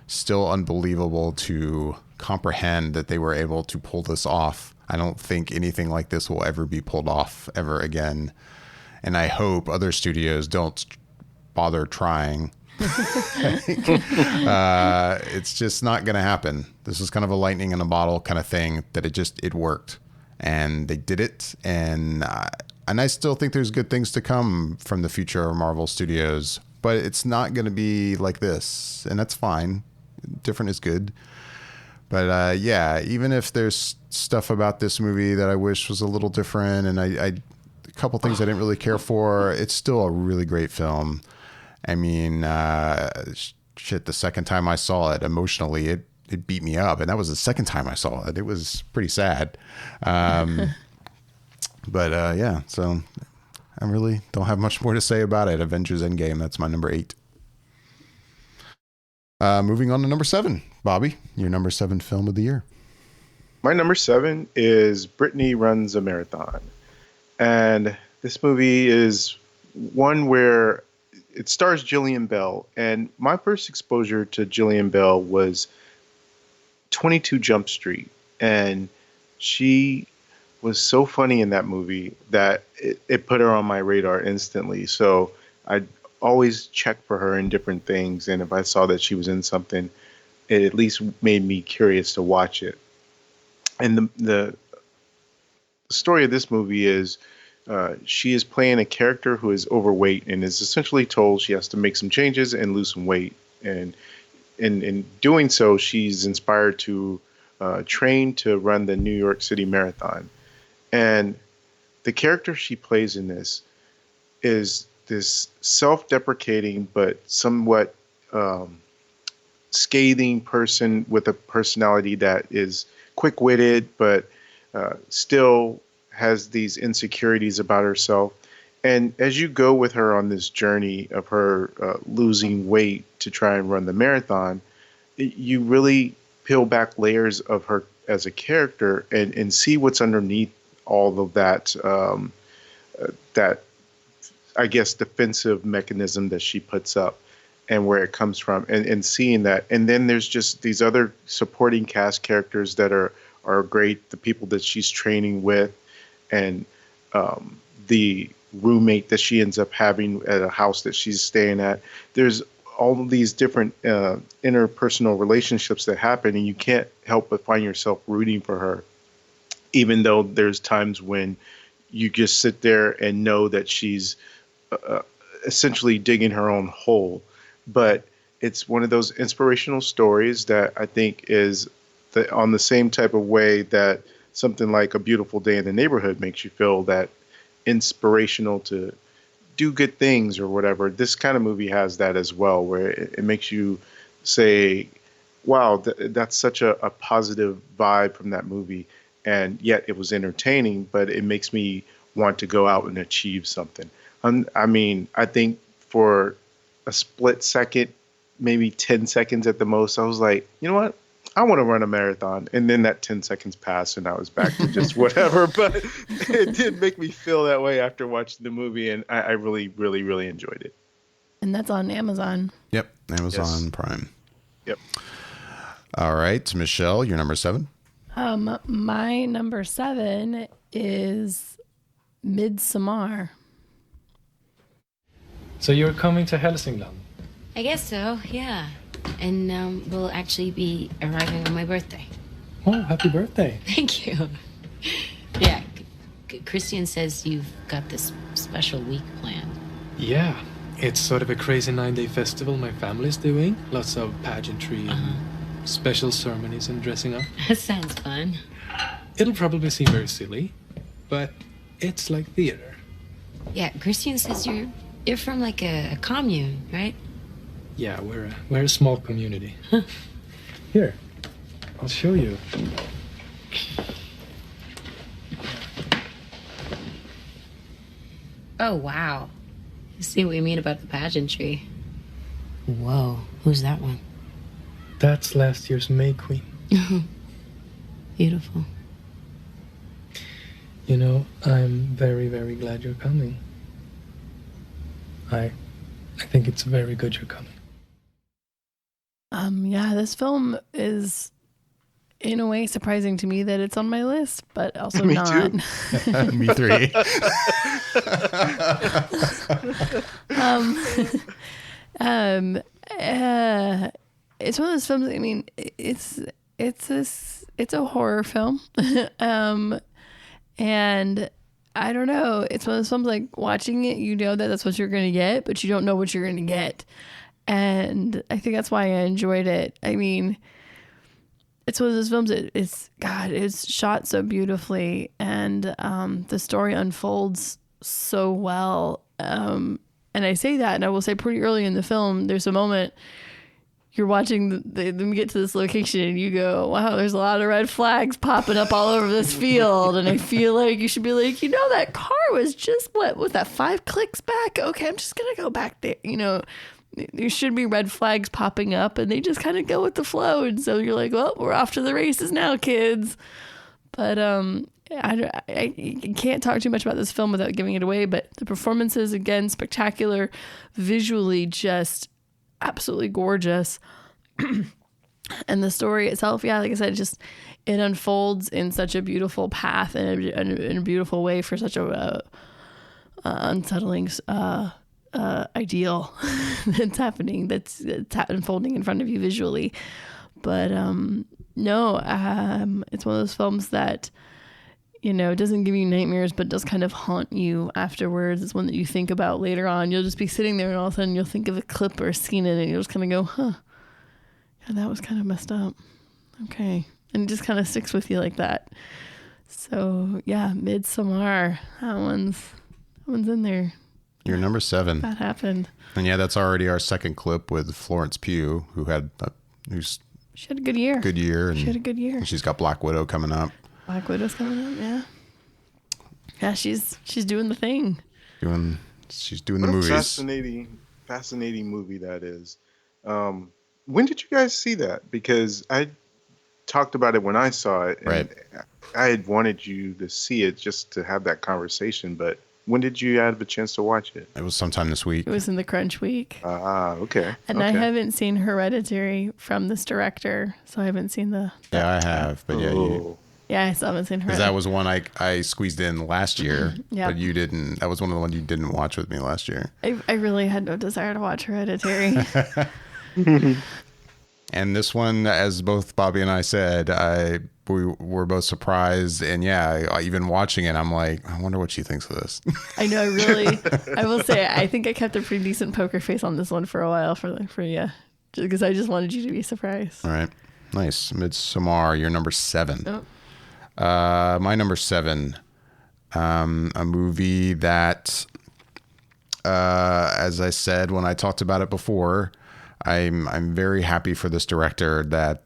still unbelievable to comprehend that they were able to pull this off. I don't think anything like this will ever be pulled off ever again. And I hope other studios don't bother trying. It's just not going to happen. This is kind of a lightning in a bottle kind of thing that it worked, and they did it. And I still think there's good things to come from the future of Marvel Studios, but it's not going to be like this, and that's fine. Different is good. But yeah, even if there's stuff about this movie that I wish was a little different, and a couple things I didn't really care for, it's still a really great film. I mean, shit, the second time I saw it, emotionally, it beat me up. And that was the second time I saw it. It was pretty sad. But yeah, so I really don't have much more to say about it. Avengers Endgame, that's my number 8. Moving on to number 7. Bobby, your number 7 film of the year. My number 7 is Britney Runs a Marathon. And this movie is one where it stars Jillian Bell. And my first exposure to Jillian Bell was 22 Jump Street. And she was so funny in that movie that it put her on my radar instantly. So I'd always check for her in different things. And if I saw that she was in something, it at least made me curious to watch it. And the story of this movie is she is playing a character who is overweight and is essentially told she has to make some changes and lose some weight. And in doing so, she's inspired to train to run the New York City Marathon. And the character she plays in this is this self-deprecating but somewhat scathing person with a personality that is quick-witted but still has these insecurities about herself. And as you go with her on this journey of her losing weight to try and run the marathon, you really peel back layers of her as a character and see what's underneath all of that, that I guess defensive mechanism that she puts up and where it comes from, and seeing that. And then there's just these other supporting cast characters that are great, the people that she's training with, and the roommate that she ends up having at a house that she's staying at. There's all of these different interpersonal relationships that happen, and you can't help but find yourself rooting for her, even though there's times when you just sit there and know that she's essentially digging her own hole. But it's one of those inspirational stories that I think is on the same type of way that something like A Beautiful Day in the Neighborhood makes you feel that inspirational to do good things or whatever. This kind of movie has that as well, where it makes you say, wow, that's such a positive vibe from that movie. And yet it was entertaining, but it makes me want to go out and achieve something. I mean, I think for a split second, maybe 10 seconds at the most, I was like, you know what? I want to run a marathon. And then that 10 seconds passed and I was back to just whatever. But it did make me feel that way after watching the movie. And I really, really, really enjoyed it. And that's on Amazon. Yep. Amazon Prime. Yep. All right. Michelle, your number 7. My number 7 is Midsummer. So you're coming to Hälsingland? I guess so, yeah. And we'll actually be arriving on my birthday. Oh, happy birthday. Thank you. Yeah, Christian says you've got this special week planned. Yeah, it's sort of a crazy 9-day festival my family's doing. Lots of pageantry and special ceremonies and dressing up. That sounds fun. It'll probably seem very silly, but it's like theater. Yeah, Christian says you're from like a commune, right? Yeah, we're a small community. Here, I'll show you. Oh, wow. You see what we mean about the pageantry. Whoa, who's that one? That's last year's May Queen. Beautiful. You know, I'm very, very glad you're coming. I think it's very good you're coming. Yeah, this film is in a way surprising to me that it's on my list, but also Me not. too. Me 3. It's one of those films. I mean, it's a horror film, and I don't know. It's one of those films like watching it, you know that that's what you're going to get, but you don't know what you're going to get. And I think that's why I enjoyed it. I mean, it's one of those films. It's shot so beautifully, and the story unfolds so well. And I say that, and I will say pretty early in the film, there's a moment you're watching them get to this location, and you go, "Wow, there's a lot of red flags popping up all over this field." And I feel like you should be like, that car was just what was that 5 clicks back? Okay, I'm just gonna go back there. There should be red flags popping up, and they just kind of go with the flow. And so you're like, well, we're off to the races now, kids. But I can't talk too much about this film without giving it away. But the performances, again, spectacular, visually just absolutely gorgeous. And the story itself, yeah, like I said, it unfolds in such a beautiful path and in a beautiful way for such a unsettling ideal that's happening, that's unfolding in front of you visually. But it's one of those films that doesn't give you nightmares, but does kind of haunt you afterwards. It's one that you think about later on. You'll just be sitting there and all of a sudden you'll think of a clip or a scene in it, and you'll just kind of go, huh, yeah, that was kind of messed up. Okay. And it just kind of sticks with you like that. So yeah, Midsummer, that one's in there. You're number 7. That happened. And yeah, that's already our second clip with Florence Pugh, she had a good year. She had a good year. And she's got Black Widow coming up. Black Widow's coming up, yeah. Yeah, she's doing the thing. She's doing the movies. Fascinating movie that is. When did you guys see that? Because I talked about it when I saw it, and right. I had wanted you to see it just to have that conversation, but when did you have a chance to watch it? It was sometime this week. It was in the crunch week. Okay. And I haven't seen Hereditary from this director, so I haven't seen the... Yeah, I have, but yeah, Yeah, I saw Miss Because that was one I squeezed in last year, Yeah. but you didn't. That was one of the ones you didn't watch with me last year. I really had no desire to watch Hereditary. And this one, as both Bobby and I said, we were both surprised. And yeah, even watching it, I'm like, I wonder what she thinks of this. I know. I will say, I think I kept a pretty decent poker face on this one for a while for you, because I just wanted you to be surprised. All right. Nice. Midsummer, you're number 7. Oh. My number 7, a movie that, as I said when I talked about it before, I'm very happy for this director that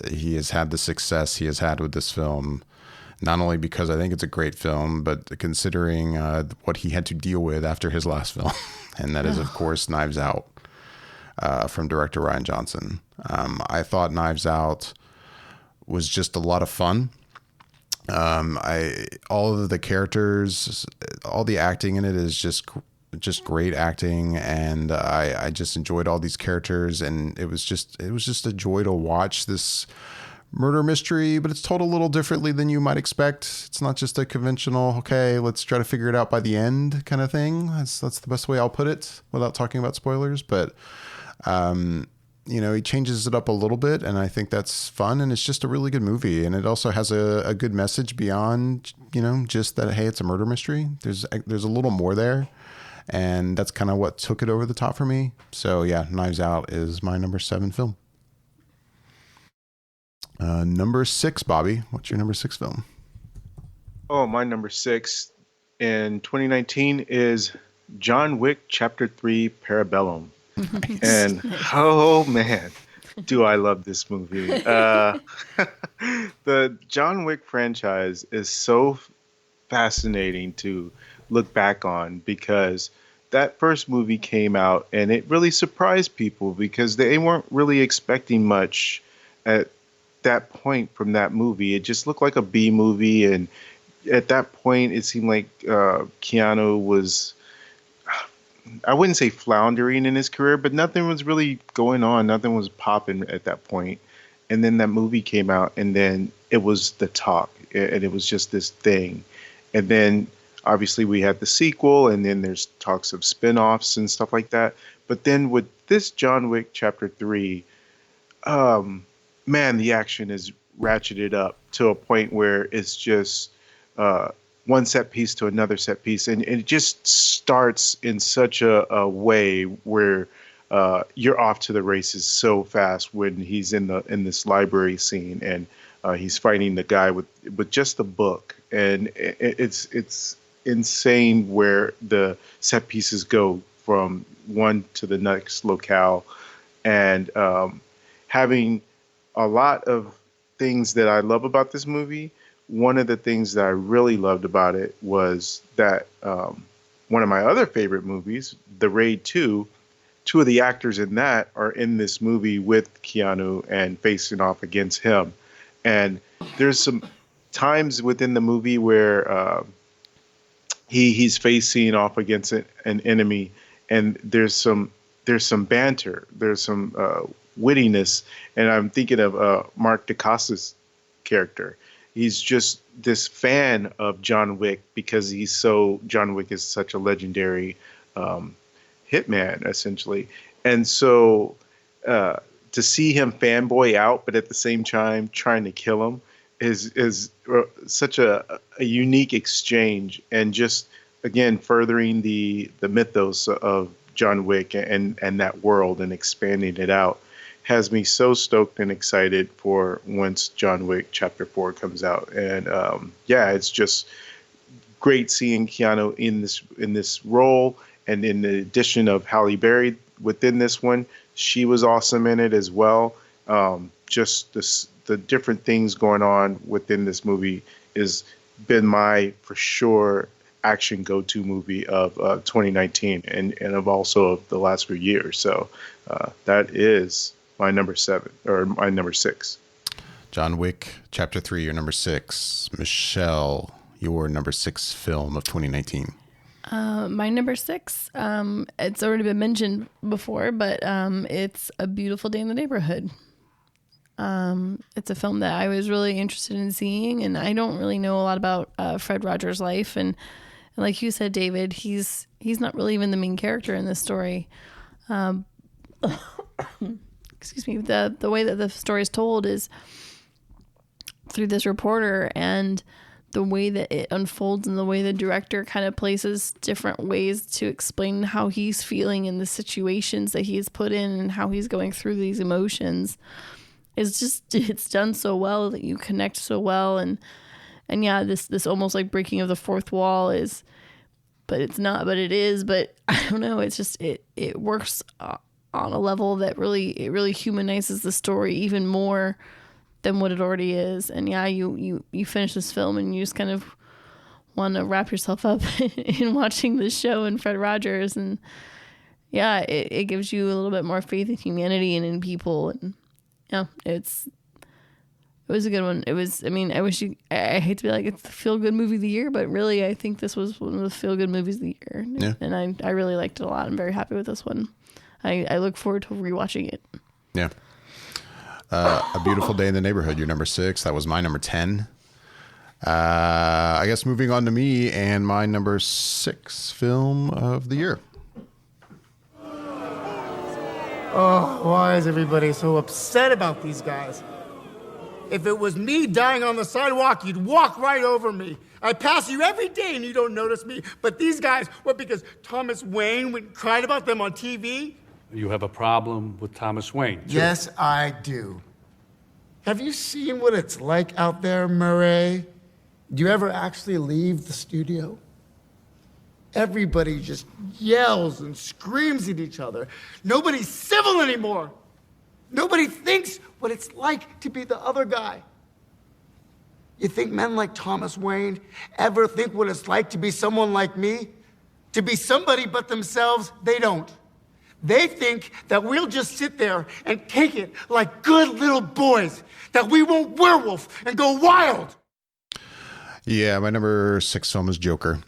he has had the success he has had with this film. Not only because I think it's a great film, but considering what he had to deal with after his last film, and that is of course Knives Out, from director Rian Johnson. I thought Knives Out was just a lot of fun. All of the characters, all the acting in it is just great acting, and I just enjoyed all these characters, and it was just a joy to watch this murder mystery, but it's told a little differently than you might expect. It's not just a conventional, okay, let's try to figure it out by the end kind of thing. That's the best way I'll put it without talking about spoilers, but he changes it up a little bit, and I think that's fun, and it's just a really good movie. And it also has a good message beyond, just that, hey, it's a murder mystery. There's a little more there, and that's kind of what took it over the top for me. So yeah, Knives Out is my number 7 film. Number 6, Bobby, what's your number 6 film? Oh, my number 6 in 2019 is John Wick Chapter 3 Parabellum. And oh man, do I love this movie. The John Wick franchise is so fascinating to look back on, because that first movie came out and it really surprised people because they weren't really expecting much at that point from that movie. It just looked like a B movie, and at that point it seemed like Keanu was, I wouldn't say floundering in his career, but nothing was really going on. Nothing was popping at that point. And then that movie came out, and then it was the talk, and it was just this thing. And then obviously we had the sequel, and then there's talks of spin-offs and stuff like that. But then with this John Wick Chapter 3, man, the action is ratcheted up to a point where it's just one set piece to another set piece, and it just starts in such a way where you're off to the races so fast when he's in this library scene, and he's fighting the guy with just the book, and it's insane where the set pieces go from one to the next locale, and having a lot of things that I love about this movie. One of the things that I really loved about it was that one of my other favorite movies, The Raid 2, 2 of the actors in that are in this movie with Keanu and facing off against him. And there's some times within the movie where he's facing off against an enemy, and there's some banter, there's some wittiness, and I'm thinking of Mark DeCosta's character. He's just this fan of John Wick because John Wick is such a legendary hitman, essentially. And so to see him fanboy out, but at the same time trying to kill him is such a unique exchange, and just, again, furthering the mythos of John Wick and that world and expanding it out has me so stoked and excited for once John Wick Chapter 4 comes out. And it's just great seeing Keanu in this role, and in the addition of Halle Berry within this one, she was awesome in it as well. Just the different things going on within this movie has been my, for sure, action go-to movie of 2019 and of also of the last few years. So that is my number 7, or my number 6. John Wick Chapter 3, your number 6. Michelle, your number 6 film of 2019. My number 6, it's already been mentioned before, but it's A Beautiful Day in the Neighborhood. It's a film that I was really interested in seeing, and I don't really know a lot about Fred Rogers' life. And like you said, David, he's not really even the main character in this story. Excuse me. The way that the story is told is through this reporter, and the way that it unfolds and the way the director kind of places different ways to explain how he's feeling in the situations that he's put in and how he's going through these emotions. It's done so well that you connect so well. And yeah, this almost like breaking of the fourth wall is, but it's not, but it is, but I don't know. It's just, it works on a level that really humanizes the story even more than what it already is. And yeah, you finish this film and you just kind of want to wrap yourself up in watching this show and Fred Rogers. And yeah, it gives you a little bit more faith in humanity and in people. And yeah, it was a good one. It was, I mean, I hate to be like, it's the feel-good movie of the year, but really I think this was one of the feel-good movies of the year. Yeah. And I really liked it a lot. I'm very happy with this one. I look forward to rewatching it. Yeah. A Beautiful Day in the Neighborhood, your number 6. That was my number 10. I guess moving on to me and my number 6 film of the year. Oh, why is everybody so upset about these guys? If it was me dying on the sidewalk, you'd walk right over me. I pass you every day and you don't notice me. But these guys, what, because Thomas Wayne went and cried about them on TV? You have a problem with Thomas Wayne, too. Yes, I do. Have you seen what it's like out there, Murray? Do you ever actually leave the studio? Everybody just yells and screams at each other. Nobody's civil anymore. Nobody thinks what it's like to be the other guy. You think men like Thomas Wayne ever think what it's like to be someone like me? To be somebody but themselves? They don't. They think that we'll just sit there and take it like good little boys, that we won't werewolf and go wild. Yeah, my number 6 film is Joker.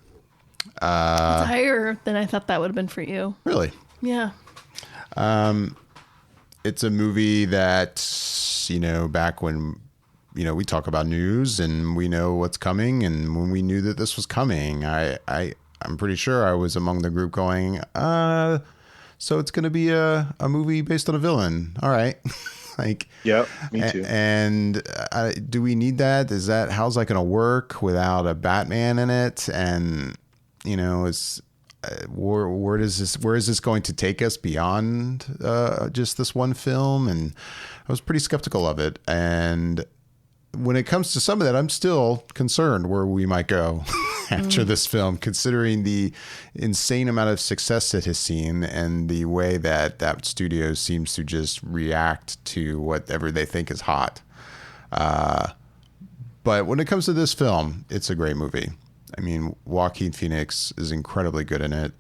It's higher than I thought that would have been for you. Really? Yeah. It's a movie that, back when, we talk about news and we know what's coming, and when we knew that this was coming, I'm pretty sure I was among the group going, so it's going to be a movie based on a villain. All right. Yep, me too. And do we need that? How's that going to work without a Batman in it? And, where is this going to take us beyond just this one film? And I was pretty skeptical of it. And when it comes to some of that, I'm still concerned where we might go after this film, considering the insane amount of success it has seen and the way that studio seems to just react to whatever they think is hot. But when it comes to this film, it's a great movie. I mean, Joaquin Phoenix is incredibly good in it.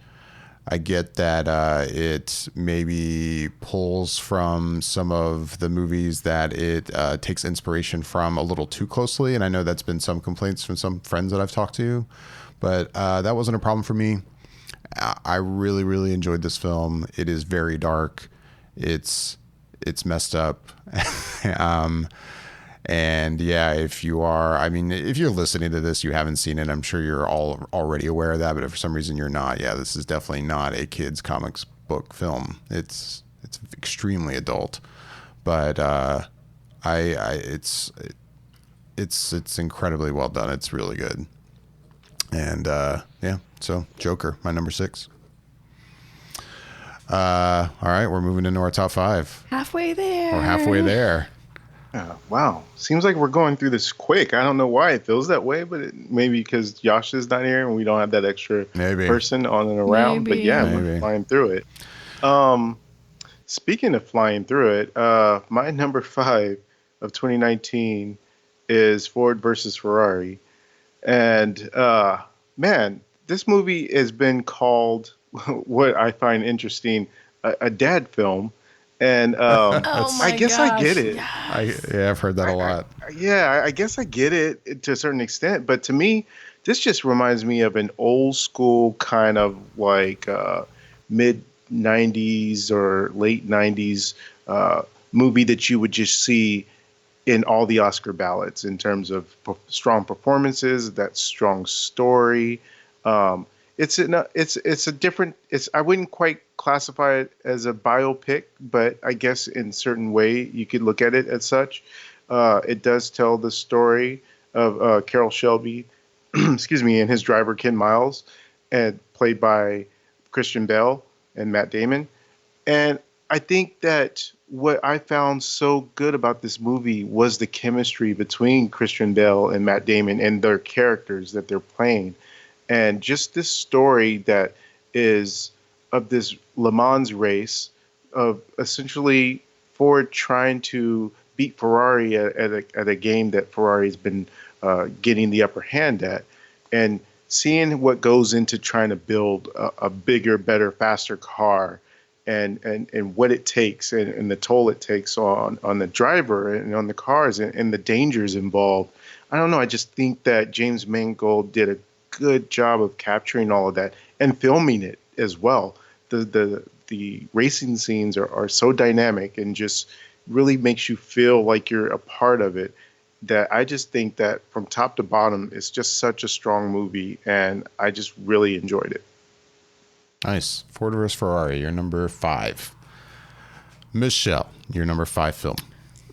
I get that it maybe pulls from some of the movies that it takes inspiration from a little too closely. And I know that's been some complaints from some friends that I've talked to, but that wasn't a problem for me. I really, really enjoyed this film. It is very dark. It's messed up. And yeah, if you're listening to this, you haven't seen it, I'm sure you're all already aware of that, but if for some reason you're not, yeah, this is definitely not a kid's comics book film. It's extremely adult, but it's incredibly well done. It's really good. And yeah, so Joker, my number 6. All right, we're moving into our top 5. Halfway there. We're halfway there. Wow. Seems like we're going through this quick. I don't know why it feels that way, but maybe because Josh is not here and we don't have that extra person on and around. But yeah, we're flying through it. Speaking of flying through it, my number 5 of 2019 is Ford versus Ferrari. And man, this movie has been called what I find interesting, a dad film. And I guess I get it. Yes. I've heard that a lot. I guess I get it to a certain extent. But to me, this just reminds me of an old school kind of like mid 90s or late 90s movie that you would just see in all the Oscar ballots in terms of strong performances, that strong story. It's a different. I wouldn't quite classify it as a biopic, but I guess in certain way you could look at it as such. It does tell the story of Carroll Shelby, excuse me, and his driver Ken Miles, and played by Christian Bale and Matt Damon. And I think that what I found so good about this movie was the chemistry between Christian Bale and Matt Damon and their characters that they're playing. And just this story that is of this Le Mans race of essentially Ford trying to beat Ferrari at a game that Ferrari's been getting the upper hand at, and seeing what goes into trying to build a bigger, better, faster car, and what it takes and the toll it takes on the driver and on the cars and the dangers involved. I don't know. I just think that James Mangold did a good job of capturing all of that and filming it as well. The racing scenes are so dynamic and just really makes you feel like you're a part of it, that I just think that from top to bottom, it's just such a strong movie, and I just really enjoyed it. Nice. Ford vs. Ferrari, your number 5. Michelle, your number 5 film.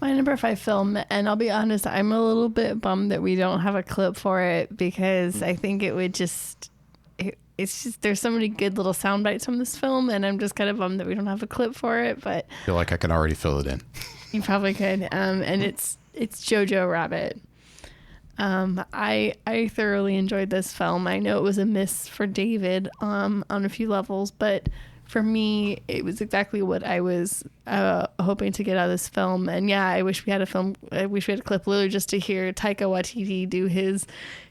My number 5 film, and I'll be honest, I'm a little bit bummed that we don't have a clip for it, because I think it would just, it's just, there's so many good little sound bites from this film, and I'm just kind of bummed that we don't have a clip for it, but I feel like I can already fill it in. You probably could. And it's Jojo Rabbit. I thoroughly enjoyed this film. I know it was a miss for David on a few levels, but for me, it was exactly what I was hoping to get out of this film. And yeah, I wish we had a film. I wish we had a clip literally just to hear Taika Waititi do his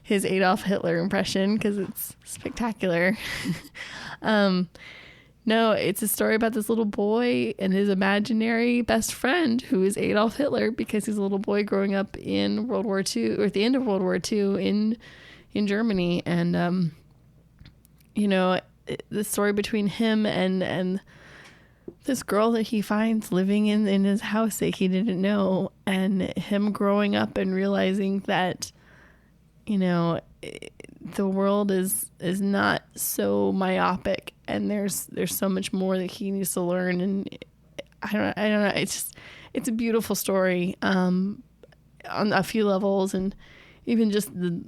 Adolf Hitler impression, because it's spectacular. No, it's a story about this little boy and his imaginary best friend, who is Adolf Hitler, because he's a little boy growing up in World War II, or at the end of World War II in Germany. And, the story between him and this girl that he finds living in his house that he didn't know, and him growing up and realizing that, the world is not so myopic, and there's so much more that he needs to learn. And I don't know. It's a beautiful story on a few levels, and even just the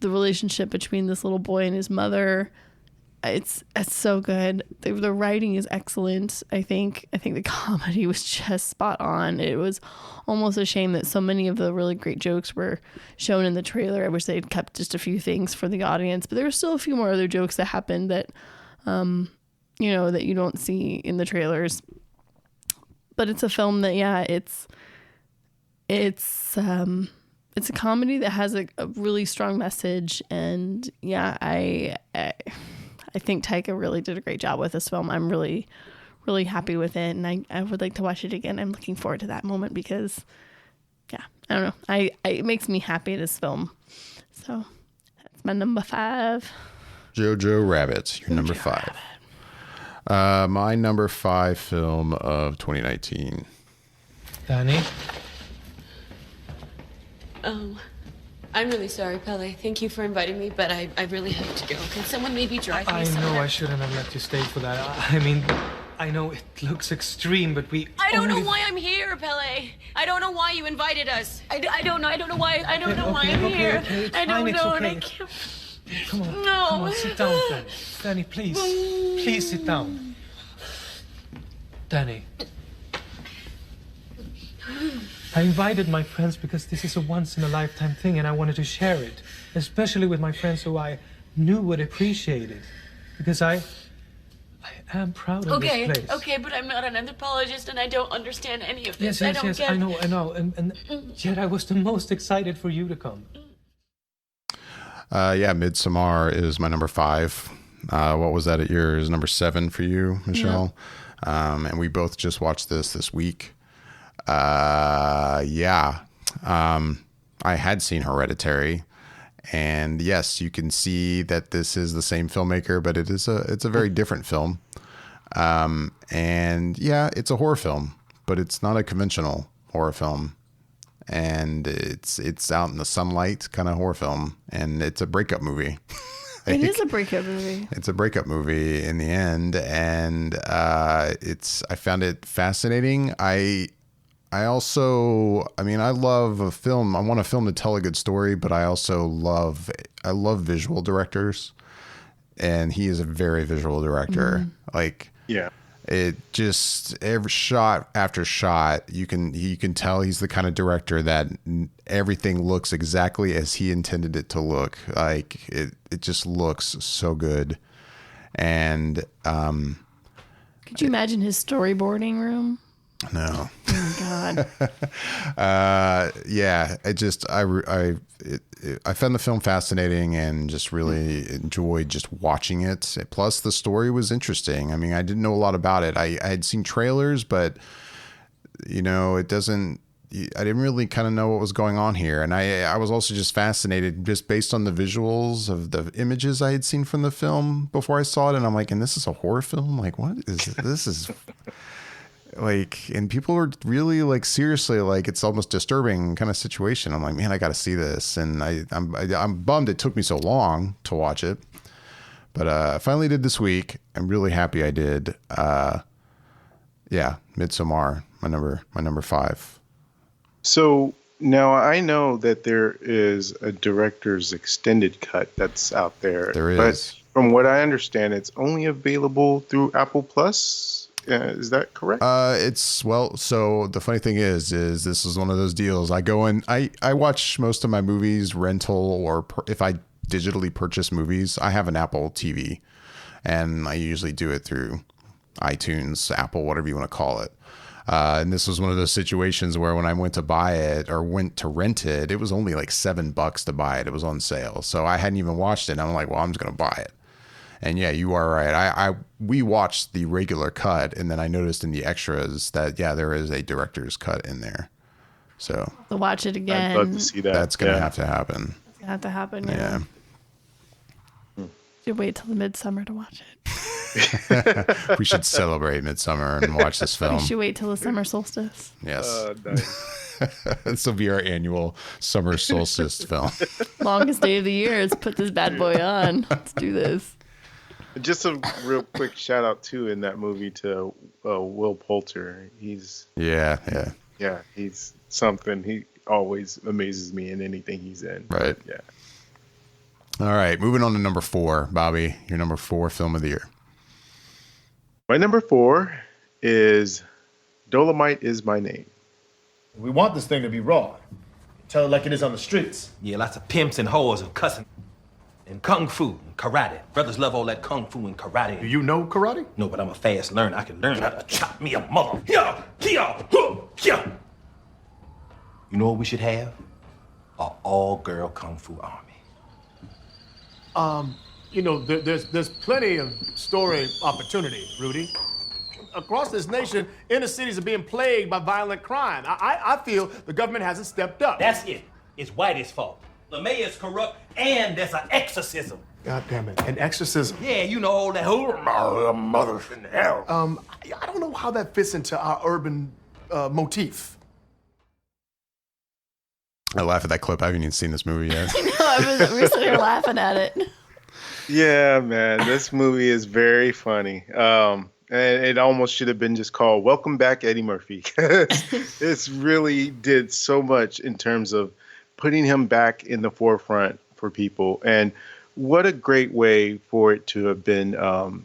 relationship between this little boy and his mother. It's so good. The writing is excellent. I think the comedy was just spot on. It was almost a shame that so many of the really great jokes were shown in the trailer. I wish they'd kept just a few things for the audience, but there were still a few more other jokes that happened that, that you don't see in the trailers. But it's a film that, yeah, it's a comedy that has a really strong message, and yeah, I think Taika really did a great job with this film. I'm really, really happy with it, and I would like to watch it again. I'm looking forward to that moment because, yeah, I don't know. It makes me happy, this film. So that's my number 5. Jojo Rabbit, your number 5. My number 5 film of 2019. Danny? I'm really sorry, Pele. Thank you for inviting me, but I really have to go. Can someone maybe drive me I somewhere? know I shouldn't have let you stay for that. I mean, I know it looks extreme, but I don't know why I'm here, Pele. I don't know why you invited us. I don't know. I don't know why. I don't know why I'm here. It's I don't fine, know, it's and I okay. can't. Come on, No. come on, sit down, Danny. Danny, please. Please sit down. Danny. I invited my friends because this is a once-in-a-lifetime thing, and I wanted to share it, especially with my friends who I knew would appreciate it, because I am proud of this place. Okay, but I'm not an anthropologist, and I don't understand any of this. Yes, I know, and yet I was the most excited for you to come. Midsummer is my number 5. What was that at yours? Number 7 for you, Michelle? Yeah. And we both just watched this week. I had seen Hereditary, and yes, you can see that this is the same filmmaker, but it's a very different film. And yeah, it's a horror film, but it's not a conventional horror film. and it's out in the sunlight kind of horror film, and it's a breakup movie. It is a breakup movie. It's a breakup movie in the end, and I found it fascinating. I love a film. I want a film to tell a good story, but I also love visual directors, and he is a very visual director. Like, yeah, it just every shot after shot, you can tell he's the kind of director that everything looks exactly as he intended it to look. Like it just looks so good. And could you imagine his storyboarding room? No. Oh God. Yeah. I found the film fascinating and just really enjoyed just watching it. Plus, the story was interesting. I mean, I didn't know a lot about it. I had seen trailers, but I didn't really kind of know what was going on here. And I was also just fascinated just based on the visuals of the images I had seen from the film before I saw it. And I'm like, and this is a horror film? Like, what is this? Is like, and people were really like, seriously, like it's almost disturbing kind of situation. I'm like, man, I got to see this. And I'm bummed it took me so long to watch it, but I finally did this week. I'm really happy I did. Yeah. Midsummer, my number 5. So now I know that there is a director's extended cut that's out there. There is. But from what I understand, it's only available through Apple Plus. Is that correct? So the funny thing is this is one of those deals. I go in, I watch most of my movies rental, or if I digitally purchase movies, I have an Apple TV, and I usually do it through iTunes, Apple, whatever you want to call it. And this was one of those situations where when I went to buy it or went to rent it, it was only like $7 to buy it. It was on sale. So I hadn't even watched it. And I'm like, well, I'm just going to buy it. And yeah, you are right. We watched the regular cut, and then I noticed in the extras that, yeah, there is a director's cut in there. So to watch it again. I'd love to see that. That's going to have to happen. It's going to have to happen. Yeah. Should wait till the midsummer to watch it. We should celebrate midsummer and watch this film. We should wait till the summer solstice. Yes. Nice. This will be our annual summer solstice film. Longest day of the year. Let's put this bad boy on. Let's do this. Just a real quick shout out too in that movie to Will Poulter. He's something. He always amazes me in anything he's in. Right. Yeah. All right, moving on to number 4, Bobby. Your number 4 film of the year. My number 4 is Dolomite Is My Name. We want this thing to be raw. Tell it like it is on the streets. Yeah, lots of pimps and whores and cussing. And kung fu and karate. Brothers love all that kung fu and karate. Do you know karate? No, but I'm a fast learner. I can learn how to chop me a mother. Yeah, yeah, yeah. You know what we should have? An all-girl kung fu army. There's plenty of story opportunity, Rudy. Across this nation, inner cities are being plagued by violent crime. I feel the government hasn't stepped up. That's it. It's Whitey's fault. The mayor's corrupt, and there's an exorcism. God damn it, an exorcism. Yeah, you know all that whole mother in hell. I don't know how that fits into our urban motif. I laugh at that clip. I haven't even seen this movie yet. We're sitting here laughing at it. Yeah, man, this movie is very funny. And it almost should have been just called Welcome Back, Eddie Murphy. It's really did so much in terms of putting him back in the forefront for people. And what a great way for it to have been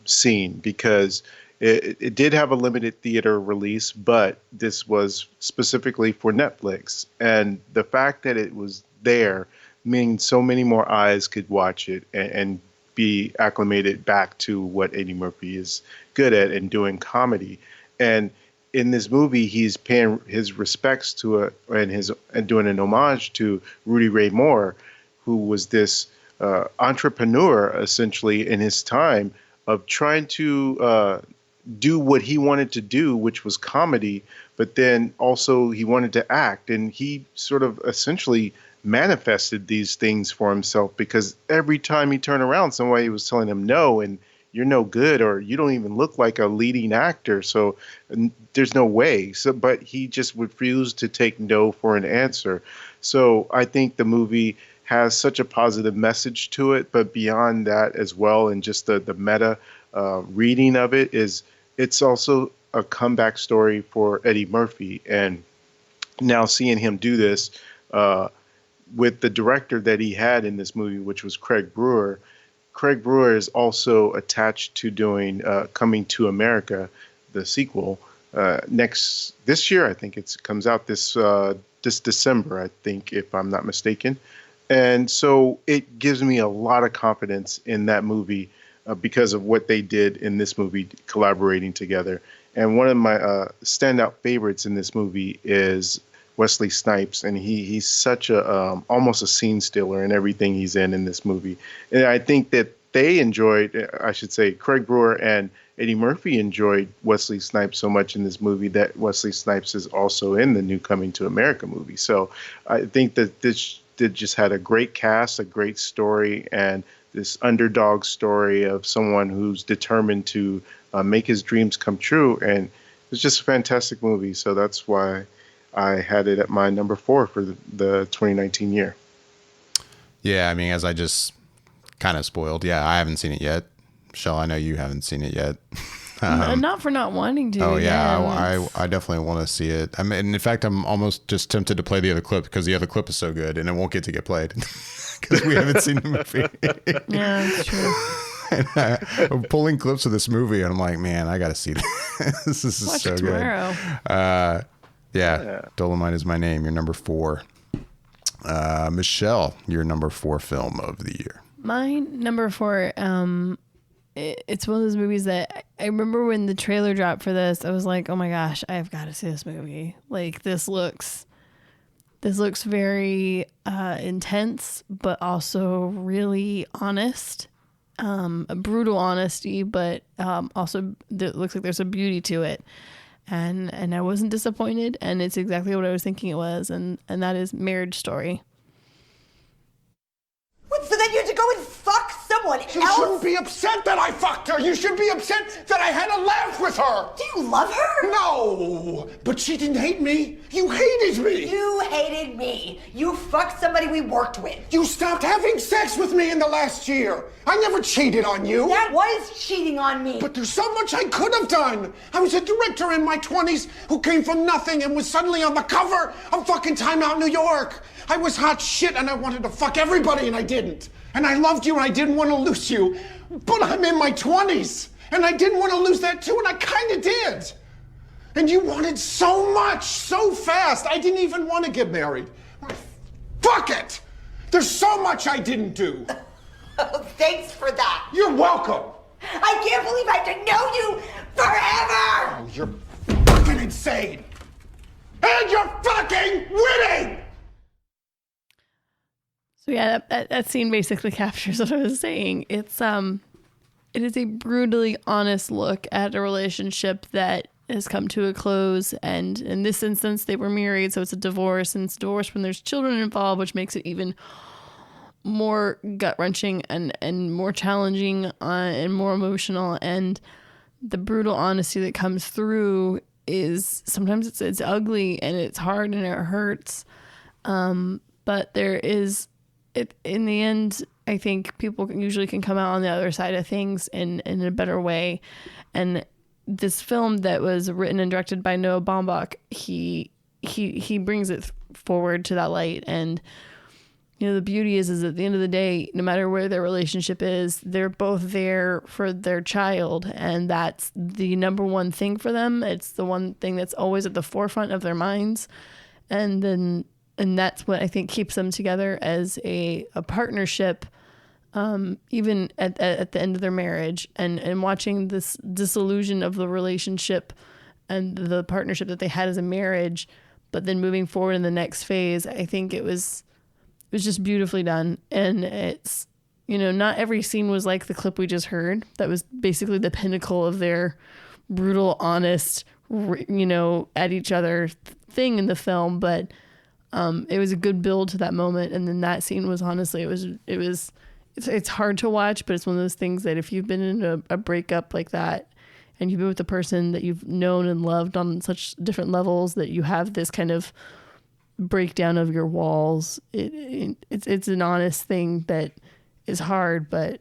seen, because it did have a limited theater release, but this was specifically for Netflix. And the fact that it was there means so many more eyes could watch it and be acclimated back to what Eddie Murphy is good at and doing comedy. And in this movie, he's paying his respects to and doing an homage to Rudy Ray Moore, who was this entrepreneur essentially in his time of trying to do what he wanted to do, which was comedy, but then also he wanted to act, and he sort of essentially manifested these things for himself, because every time he turned around, somebody was telling him no, and you're no good, or you don't even look like a leading actor. So there's no way. So, but he just refused to take no for an answer. So I think the movie has such a positive message to it, but beyond that as well, and just the meta reading of it it's also a comeback story for Eddie Murphy. And now seeing him do this with the director that he had in this movie, which was Craig Brewer. Craig Brewer is also attached to doing Coming to America, the sequel, this year. I think it comes out this December, I think, if I'm not mistaken. And so it gives me a lot of confidence in that movie because of what they did in this movie, collaborating together. And one of my standout favorites in this movie is Wesley Snipes, and he's such a almost a scene stealer in everything he's in this movie. And I think that they enjoyed, I should say, Craig Brewer and Eddie Murphy enjoyed Wesley Snipes so much in this movie that Wesley Snipes is also in the new Coming to America movie. So I think that this just had a great cast, a great story, and this underdog story of someone who's determined to make his dreams come true. And it's just a fantastic movie. So that's why I had it at my number 4 for the 2019 year. Yeah, I mean, as I just kind of spoiled, I haven't seen it yet. Michelle, I know you haven't seen it yet. Not for not wanting to. Oh, yeah, I definitely want to see it. I mean, in fact, I'm almost just tempted to play the other clip because the other clip is so good and it won't get played because we haven't seen the movie. Yeah, that's true. And I'm pulling clips of this movie and I'm like, man, I got to see this. This is Watch so it tomorrow. good. Dolomite is my name. You're number 4. Michelle, your number 4 film of the year. My number 4, it's one of those movies that I remember when the trailer dropped for this, I was like, oh my gosh, I've got to see this movie. Like, this looks very intense, but also really honest. A brutal honesty, but also it looks like there's a beauty to it. And I wasn't disappointed, and it's exactly what I was thinking it was, and that is Marriage Story. What, so then you had to go and fuck someone else? You shouldn't be upset that I fucked her. You should be upset that I had a laugh with her. Do you love her? No, but she didn't hate me. You hated me. You hated me. You fucked somebody we worked with. You stopped having sex with me in the last year. I never cheated on you. That was cheating on me. But there's so much I could have done. I was a director in my 20s who came from nothing and was suddenly on the cover of fucking Time Out New York. I was hot shit and I wanted to fuck everybody and I didn't. And I loved you and I didn't want to lose you. But I'm in my 20s and I didn't want to lose that too, and I kind of did. And you wanted so much, so fast. I didn't even want to get married. Fuck it! There's so much I didn't do. Thanks for that. You're welcome. I can't believe I have to know you forever! Oh, you're fucking insane. And you're fucking winning! So yeah, that scene basically captures what I was saying. It is a brutally honest look at a relationship that has come to a close, and in this instance they were married, so it's a divorce, and it's divorce when there's children involved, which makes it even more gut-wrenching and more challenging and more emotional. And the brutal honesty that comes through is sometimes it's ugly and it's hard and it hurts, but there is it in the end. I think people usually can come out on the other side of things in a better way. And this film that was written and directed by Noah Baumbach, he brings it forward to that light. And you know, the beauty is at the end of the day, no matter where their relationship is, they're both there for their child, and that's the number one thing for them. It's the one thing that's always at the forefront of their minds, and that's what I think keeps them together as a partnership, even at the end of their marriage, and watching this disillusion of the relationship and the partnership that they had as a marriage, but then moving forward in the next phase. I think it was just beautifully done. And it's, you know, not every scene was like the clip we just heard. That was basically the pinnacle of their brutal, honest, you know, at each other thing in the film. But it was a good build to that moment. And then that scene was honestly, it was it's hard to watch, but it's one of those things that if you've been in a breakup like that and you've been with the person that you've known and loved on such different levels that you have this kind of breakdown of your walls, it's an honest thing that is hard, but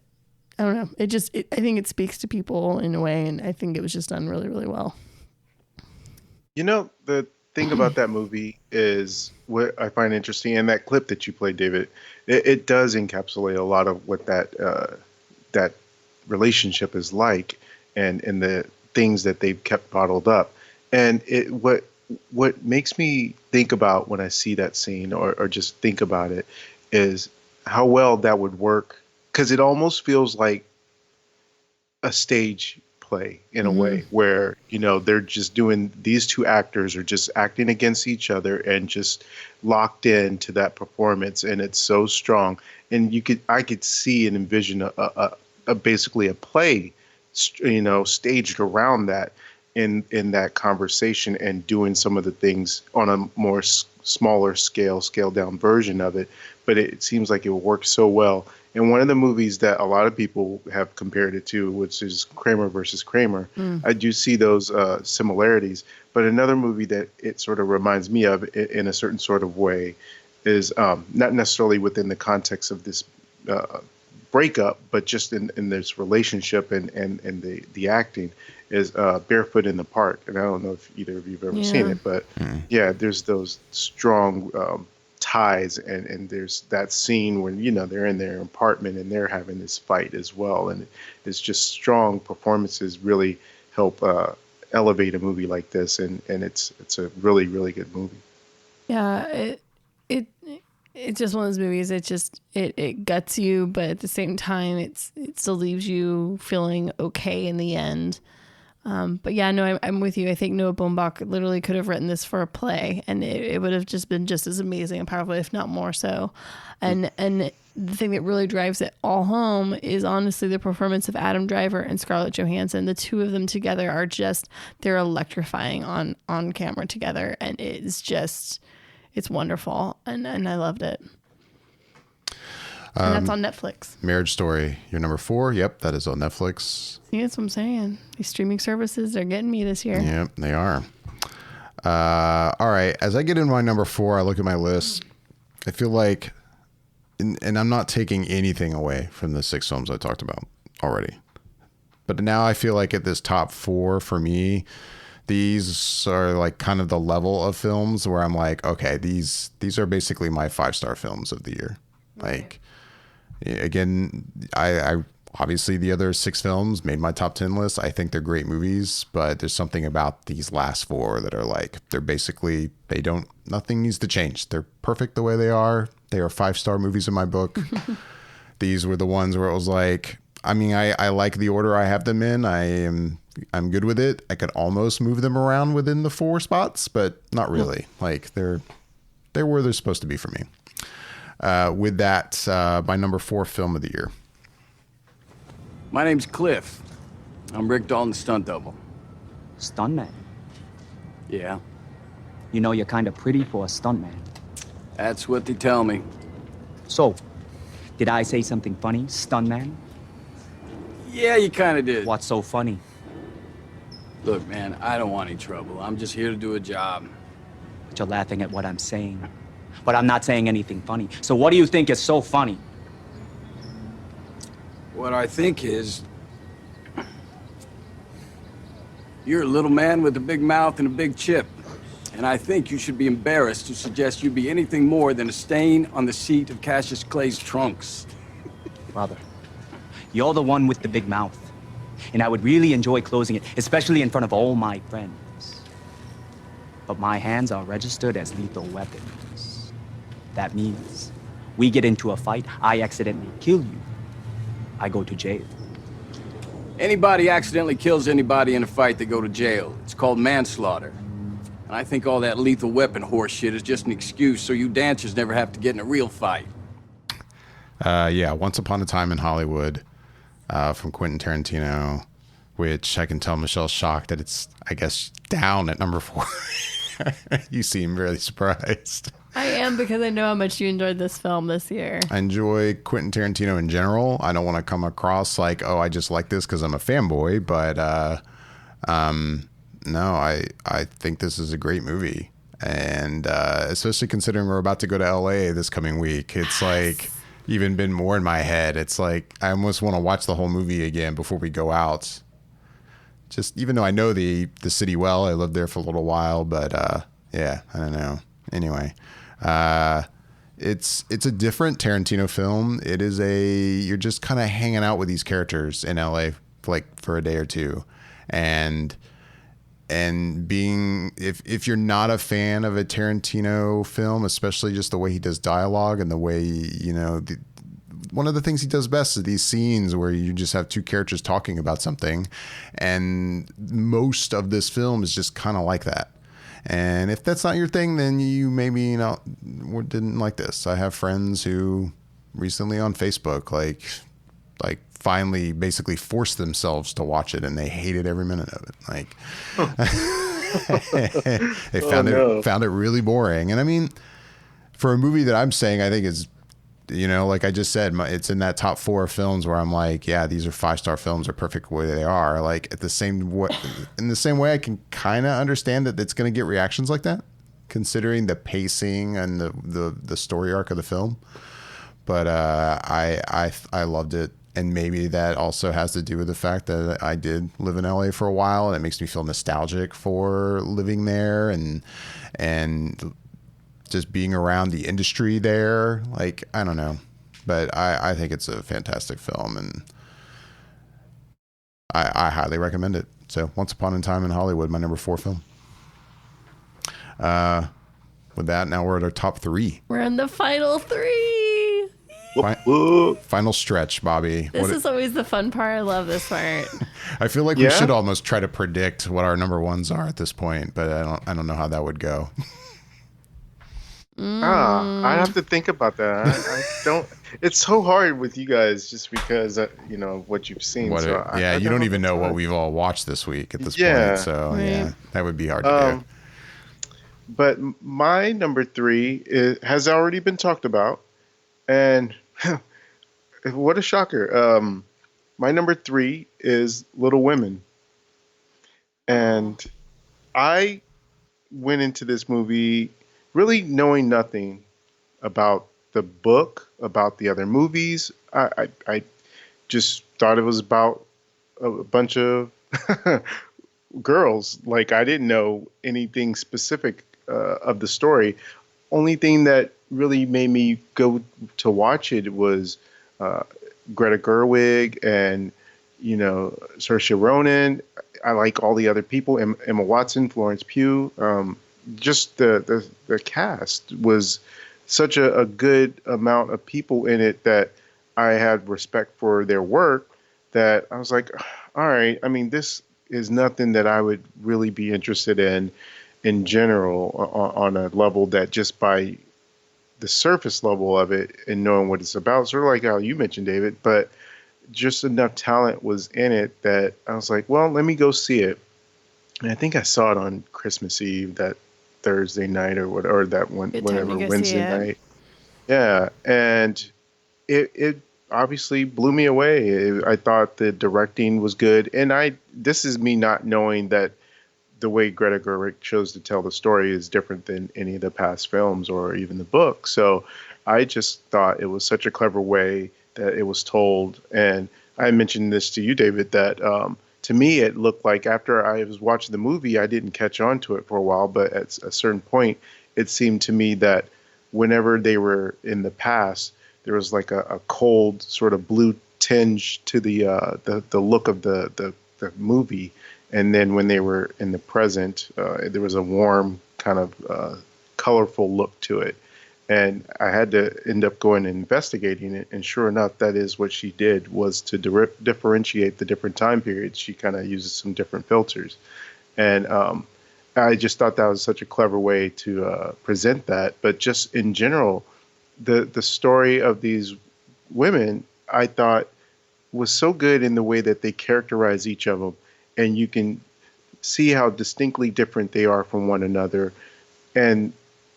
I don't know. I think it speaks to people in a way, and I think it was just done really, really well. You know, the thing about that movie is what I find interesting, and that clip that you played, David, it does encapsulate a lot of what that relationship is like, and the things that they've kept bottled up. And what makes me think about when I see that scene or just think about it is how well that would work, because it almost feels like a stage play in a way where, you know, they're just doing, these two actors are just acting against each other and just locked into that performance, and it's so strong. And I could see and envision a basically a play, you know, staged around that in that conversation, and doing some of the things on a more smaller scaled down version of it. But it seems like it will work so well. And one of the movies that a lot of people have compared it to, which is Kramer versus Kramer, I do see those similarities. But another movie that it sort of reminds me of in a certain sort of way is not necessarily within the context of this breakup, but just in this relationship and the acting, is Barefoot in the Park. And I don't know if either of you have ever seen it, but yeah, there's those strong ties, and there's that scene when, you know, they're in their apartment and they're having this fight as well, and it's just strong performances really help elevate a movie like this, and it's a really, really good movie. Yeah, it's just one of those movies. It guts you, but at the same time, it still leaves you feeling okay in the end. But yeah, no, I'm with you. I think Noah Baumbach literally could have written this for a play, and it would have just been just as amazing and powerful, if not more so. And the thing that really drives it all home is honestly the performance of Adam Driver and Scarlett Johansson. The two of them together are they're electrifying on camera together, and it's wonderful, and I loved it. And that's on Netflix. Marriage Story, your number 4. Yep, that is on Netflix. See, that's what I'm saying. These streaming services, they're getting me this year. Yep, they are. All right, as I get into my number 4, I look at my list. I feel like, and I'm not taking anything away from the 6 films I talked about already. But now I feel like at this top 4 for me, these are like kind of the level of films where I'm like, okay, these are basically my 5-star films of the year. Like, again, I obviously the other 6 films made my top 10 list. I think they're great movies, but there's something about these last 4 that are like, they're basically, nothing needs to change. They're perfect the way they are. They are 5-star movies in my book. These were the ones where it was like, I mean, I like the order I have them in. I'm good with it. I could almost move them around within the 4 spots, but not really. Like they're where they're supposed to be for me. With that, my number 4 film of the year. My name's Cliff. I'm Rick Dalton's stunt double. Stuntman? Yeah. You know, you're kind of pretty for a stuntman. That's what they tell me. So, did I say something funny, stuntman? Yeah, you kind of did. What's so funny? Look, man, I don't want any trouble. I'm just here to do a job. But you're laughing at what I'm saying. But I'm not saying anything funny. So what do you think is so funny? What I think is, you're a little man with a big mouth and a big chip. And I think you should be embarrassed to suggest you be anything more than a stain on the seat of Cassius Clay's trunks. Brother, you're the one with the big mouth. And I would really enjoy closing it, especially in front of all my friends. But my hands are registered as lethal weapons. That means we get into a fight, I accidentally kill you. I go to jail. Anybody accidentally kills anybody in a fight, they go to jail. It's called manslaughter. And I think all that lethal weapon horse shit is just an excuse so you dancers never have to get in a real fight. Yeah, Once Upon a Time in Hollywood from Quentin Tarantino, which I can tell Michelle's shocked that it's, I guess, down at number 4. You seem really surprised. I am, because I know how much you enjoyed this film this year. I enjoy Quentin Tarantino in general. I don't want to come across like, oh, I just like this because I'm a fanboy. But no, I think this is a great movie. And especially considering we're about to go to LA this coming week, it's like even been more in my head. It's like I almost want to watch the whole movie again before we go out. Just even though I know the city well, I lived there for a little while, but yeah, I don't know. Anyway, it's a different Tarantino film. It is you're just kind of hanging out with these characters in LA like for a day or two, and being if you're not a fan of a Tarantino film, especially just the way he does dialogue and the way one of the things he does best is these scenes where you just have two characters talking about something, and most of this film is just kind of like that. And if that's not your thing, then you maybe didn't like this. I have friends who recently on Facebook like finally basically forced themselves to watch it, and they hated every minute of it. Like they found it really boring. And I mean, for a movie that I'm saying I think is, like I just said, it's in that top 4 films where I'm like, yeah, these are 5-star films, are perfect the way they are. Like in the same way, I can kind of understand that it's going to get reactions like that, considering the pacing and the story arc of the film. But I loved it, and maybe that also has to do with the fact that I did live in LA for a while, and it makes me feel nostalgic for living there and just being around the industry there. Like, I don't know, but I think it's a fantastic film, and I highly recommend it. So Once Upon a Time in Hollywood, my number 4 film. With that, now we're at our top 3. We're in the final 3. Final stretch, Bobby. This is always the fun part. I love this part. I feel like we should almost try to predict what our number 1s are at this point, but I don't know how that would go. I have to think about that. I don't. It's so hard with you guys, just because what you've seen. You don't even know what we've all watched this week at this point. So yeah, that would be hard to do. But my number 3 has already been talked about, and what a shocker! My number 3 is Little Women, and I went into this movie really knowing nothing about the book, about the other movies. I just thought it was about a bunch of girls. Like, I didn't know anything specific of the story. Only thing that really made me go to watch it was Greta Gerwig and Saoirse Ronan. I like all the other people, Emma Watson, Florence Pugh. Just the cast was such a good amount of people in it that I had respect for their work, that I was like, all right, I mean, this is nothing that I would really be interested in general on a level that just by the surface level of it and knowing what it's about, sort of like how you mentioned, David, but just enough talent was in it that I was like, well, let me go see it. And I think I saw it on Christmas Eve, that Thursday night or that one, whatever, Wednesday night. Yeah. And it obviously blew me away. I thought the directing was good. And this is me not knowing that the way Greta Gerwig chose to tell the story is different than any of the past films or even the book. So I just thought it was such a clever way that it was told. And I mentioned this to you, David, that to me, it looked like after I was watching the movie, I didn't catch on to it for a while, but at a certain point, it seemed to me that whenever they were in the past, there was like a cold sort of blue tinge to the look of the movie. And then when they were in the present, there was a warm kind of colorful look to it. And I had to end up going and investigating it. And sure enough, that is what she did, was to differentiate the different time periods. She kind of uses some different filters. And I just thought that was such a clever way to present that. But just in general, the story of these women, I thought, was so good in the way that they characterize each of them. And you can see how distinctly different they are from one another. And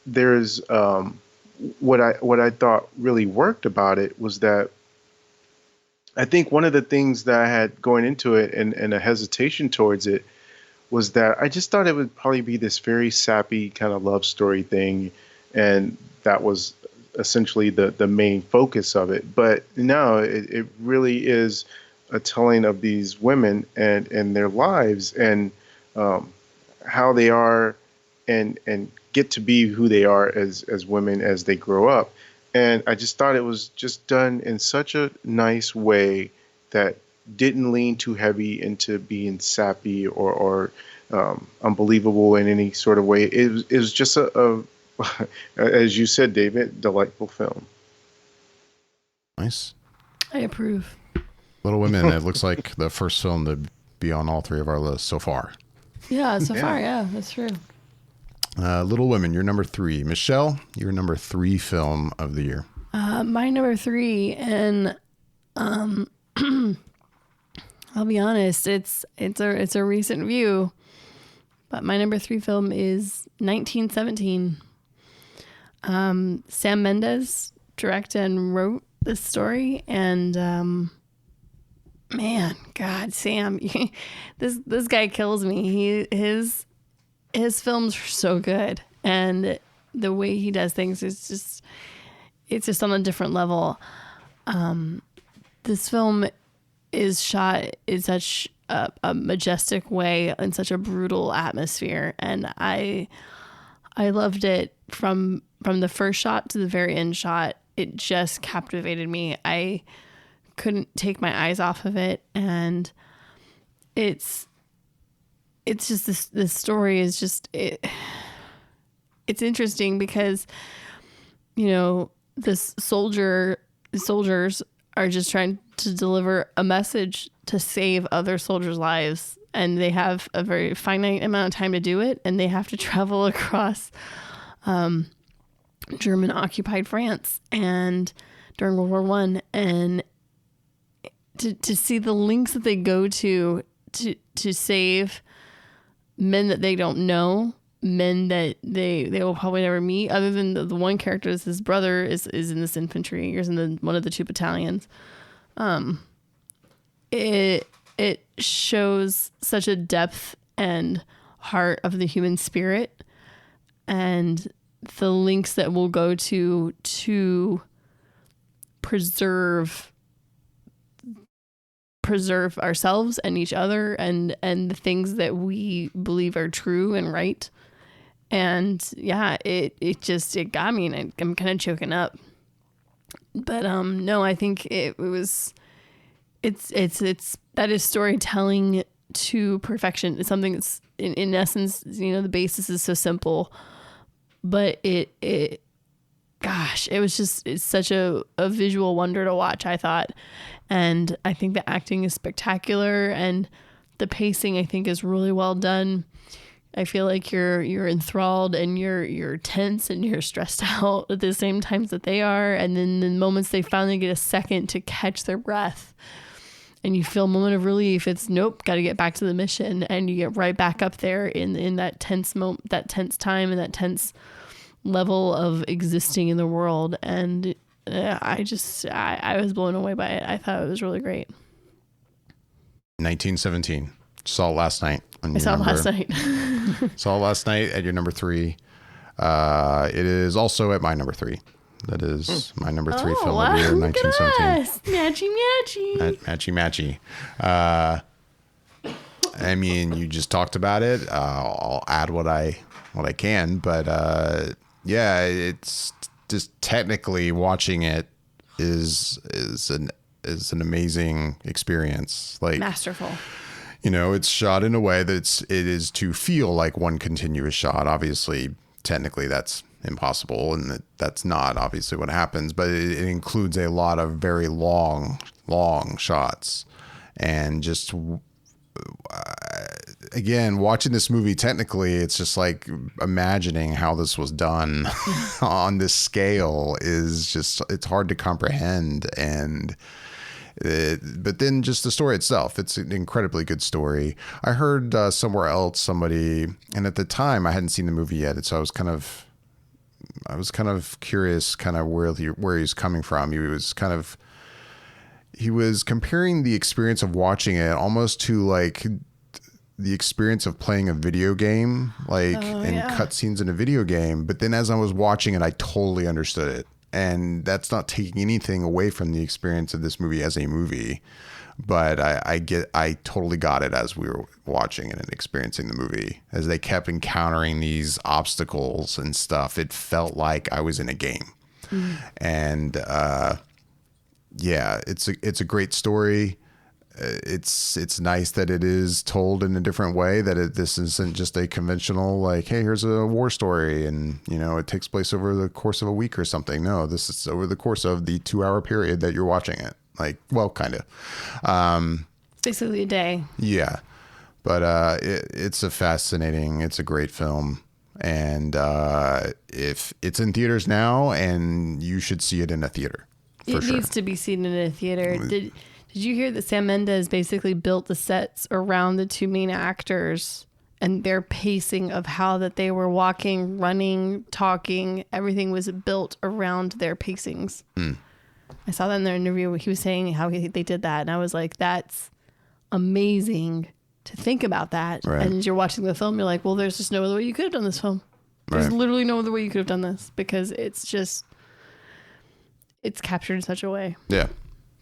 there's what I thought really worked about it was that I think one of the things that I had going into it and a hesitation towards it was that I just thought it would probably be this very sappy kind of love story thing, and that was essentially the main focus of it. But no, it really is a telling of these women and their lives and how they are and get to be who they are as women as they grow up. And I just thought it was just done in such a nice way that didn't lean too heavy into being sappy or unbelievable in any sort of way. It was just a as you said, David, delightful film. Nice. I approve. Little Women, it looks like the first film to be on all three of our lists so far. Yeah, so far, yeah, that's true. Little Women, you're number 3. Michelle, your number 3 film of the year. My number 3, and I'll be honest, it's a recent view, but my number 3 film is 1917. Sam Mendes directed and wrote this story, and man, God, Sam, this guy kills me. His films are so good, and the way he does things is just on a different level. This film is shot in such a majestic way, in such a brutal atmosphere, and I loved it from the first shot to the very end shot. It just captivated me. I couldn't take my eyes off of it, and it's just this story is just it's interesting because, you know, soldiers are just trying to deliver a message to save other soldiers' lives, and they have a very finite amount of time to do it, and they have to travel across German occupied France and during World War I, and to see the lengths that they go to save men that they don't know, men that they will probably never meet, other than the one character is his brother is in this infantry, he's in one of the 2 battalions. It shows such a depth and heart of the human spirit, and the lengths that we'll go to preserve ourselves and each other and the things that we believe are true and right. And yeah, it got me, and I'm kind of choking up. But no, I think it's that is storytelling to perfection. It's something that's in essence, you know, the basis is so simple, but it's such a visual wonder to watch, I thought. And I think the acting is spectacular, and the pacing, I think, is really well done. I feel like you're enthralled, and you're tense, and you're stressed out at the same times that they are. And then the moments they finally get a second to catch their breath, and you feel a moment of relief, it's nope, got to get back to the mission, and you get right back up there in that tense moment, that tense time, and that tense level of existing in the world. And I was blown away by it. I thought it was really great. 1917. Saw it last night. Saw it last night. Saw it last night at your number 3. It is also at my number 3. That is my number 3 film of the year, 1917. Matchy. I mean, you just talked about it. I'll add what I can, but yeah, it's just technically watching it is an amazing experience. Like, masterful. You know, it's shot in a way that it is to feel like one continuous shot. Obviously, technically that's impossible, and that's not obviously what happens, but it includes a lot of very long shots. And just again, watching this movie, technically, it's just like imagining how this was done on this scale is just, it's hard to comprehend. And but then just the story itself, it's an incredibly good story. I heard somewhere else somebody, and at the time I hadn't seen the movie yet, so I was kind of was kind of curious, kind of where he's coming from. He was comparing the experience of watching it almost to like the experience of playing a video game, like cutscenes in a video game. But then as I was watching it, I totally understood it. And that's not taking anything away from the experience of this movie as a movie. But I totally got it as we were watching it and experiencing the movie. As they kept encountering these obstacles and stuff, it felt like I was in a game. And it's a great story. It's nice that it is told in a different way, that this isn't just a conventional like, hey, here's a war story and it takes place over the course of a week or something. No, this is over the course of the 2-hour period that you're watching it. Like, well, kind of. Basically a day. Yeah. But it's a great film. And if it's in theaters now, and you should see it in a theater. It needs to be seen in a theater. Did you hear that Sam Mendes basically built the sets around the two main actors and their pacing of how that they were walking, running, talking, everything was built around their pacings. I saw that in their interview where he was saying how they did that. And I was like, that's amazing to think about that. Right. And as you're watching the film, you're like, well, there's just no other way you could have done this film. There's literally no other way you could have done this because it's captured in such a way. Yeah.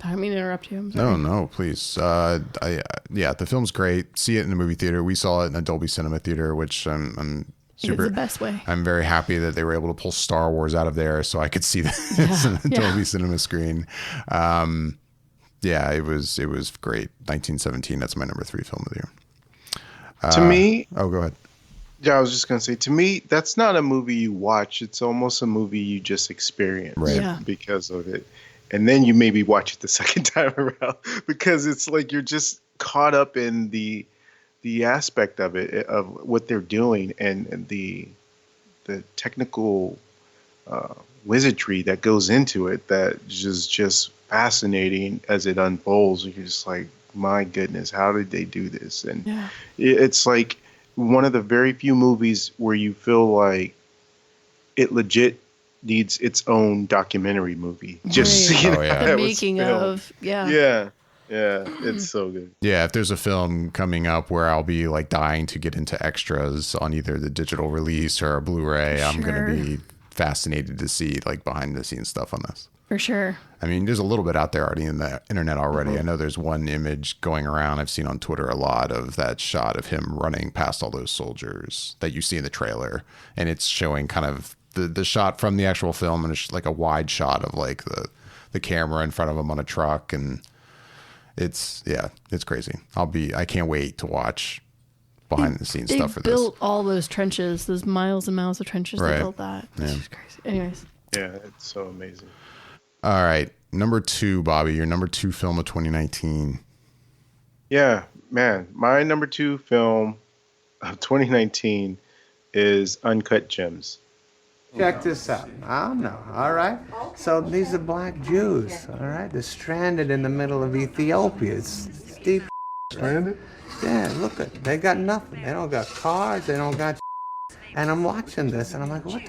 I didn't mean to interrupt you. I'm sorry. No, please. The film's great. See it in a movie theater. We saw it in a Dolby Cinema theater, which I'm super. It's the best way. I'm very happy that they were able to pull Star Wars out of there so I could see this in a Dolby Cinema screen. It was great. 1917. That's my number 3 film of the year. To me, go ahead. Yeah, I was just gonna say. To me, that's not a movie you watch. It's almost a movie you just experience because of it, and then you maybe watch it the second time around because it's like you're just caught up in the aspect of it, of what they're doing, and the technical wizardry that goes into it. That is just fascinating as it unfolds. You're just like, my goodness, how did they do this? And it's like one of the very few movies where you feel like it legit needs its own documentary movie. Just the making of it's so good. Yeah, if there's a film coming up where I'll be like dying to get into extras on either the digital release or a Blu-ray, I'm gonna be fascinated to see like behind the scenes stuff on this. For sure. I mean, there's a little bit out there already in the internet already. I know there's one image going around I've seen on Twitter a lot of that shot of him running past all those soldiers that you see in the trailer. And it's showing kind of the shot from the actual film, and it's like a wide shot of like the camera in front of him on a truck. And it's crazy. I can't wait to watch behind the scenes stuff for this. They built all those trenches, those miles and miles of trenches. They built that. It's just crazy. Anyways. Yeah, it's so amazing. All right. Number 2, Bobby, your number 2 film of 2019. Yeah, man. My number 2 film of 2019 is Uncut Gems. Check this out. I don't know, all right? So these are black Jews, all right? They're stranded in the middle of Ethiopia. It's deep. Stranded? Yeah, look at they got nothing. They don't got cars. They don't got. And I'm watching this, and I'm like, what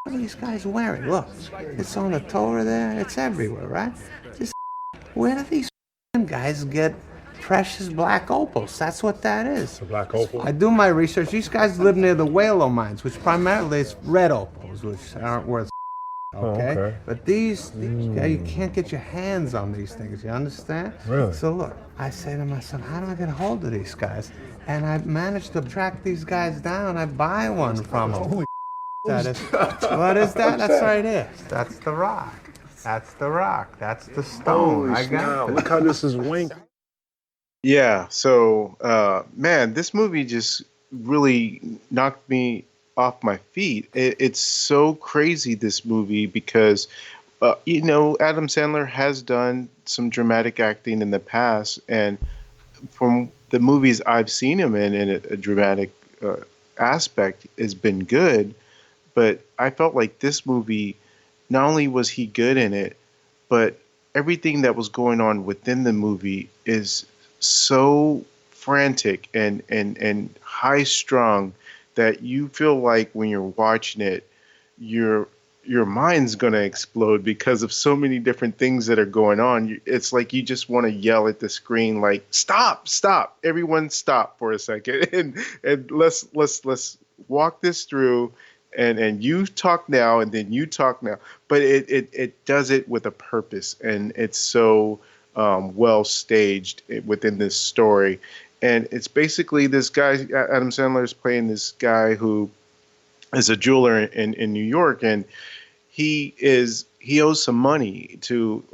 are these guys wearing? Look, it's on the Torah there. It's everywhere, right? Just where do these guys get precious black opals? That's what that is. A black opal? I do my research. These guys live near the whale mines, which primarily is red opals, which aren't worth. Okay? But these you can't get your hands on these things, you understand? Really? So look, I say to myself, how do I get a hold of these guys? And I managed to track these guys down. I buy one from them. Holy what is that? That's right here. That's the rock. That's the rock. That's the stone. I got it. Look how this is winked. Yeah, so, man, this movie just really knocked me off my feet. It's so crazy, this movie, because, Adam Sandler has done some dramatic acting in the past, and from the movies I've seen him in a dramatic aspect, has been good, but I felt like this movie, not only was he good in it, but everything that was going on within the movie is so frantic and high strung that you feel like when you're watching it, you're your mind's going to explode because of so many different things that are going on. It's like you just want to yell at the screen, like, stop, everyone stop for a second. And let's walk this through, and you talk now, and then you talk now. But it does it with a purpose, and it's so well staged within this story. And it's basically this guy, Adam Sandler is playing this guy who is a jeweler in New York, and he owes some money to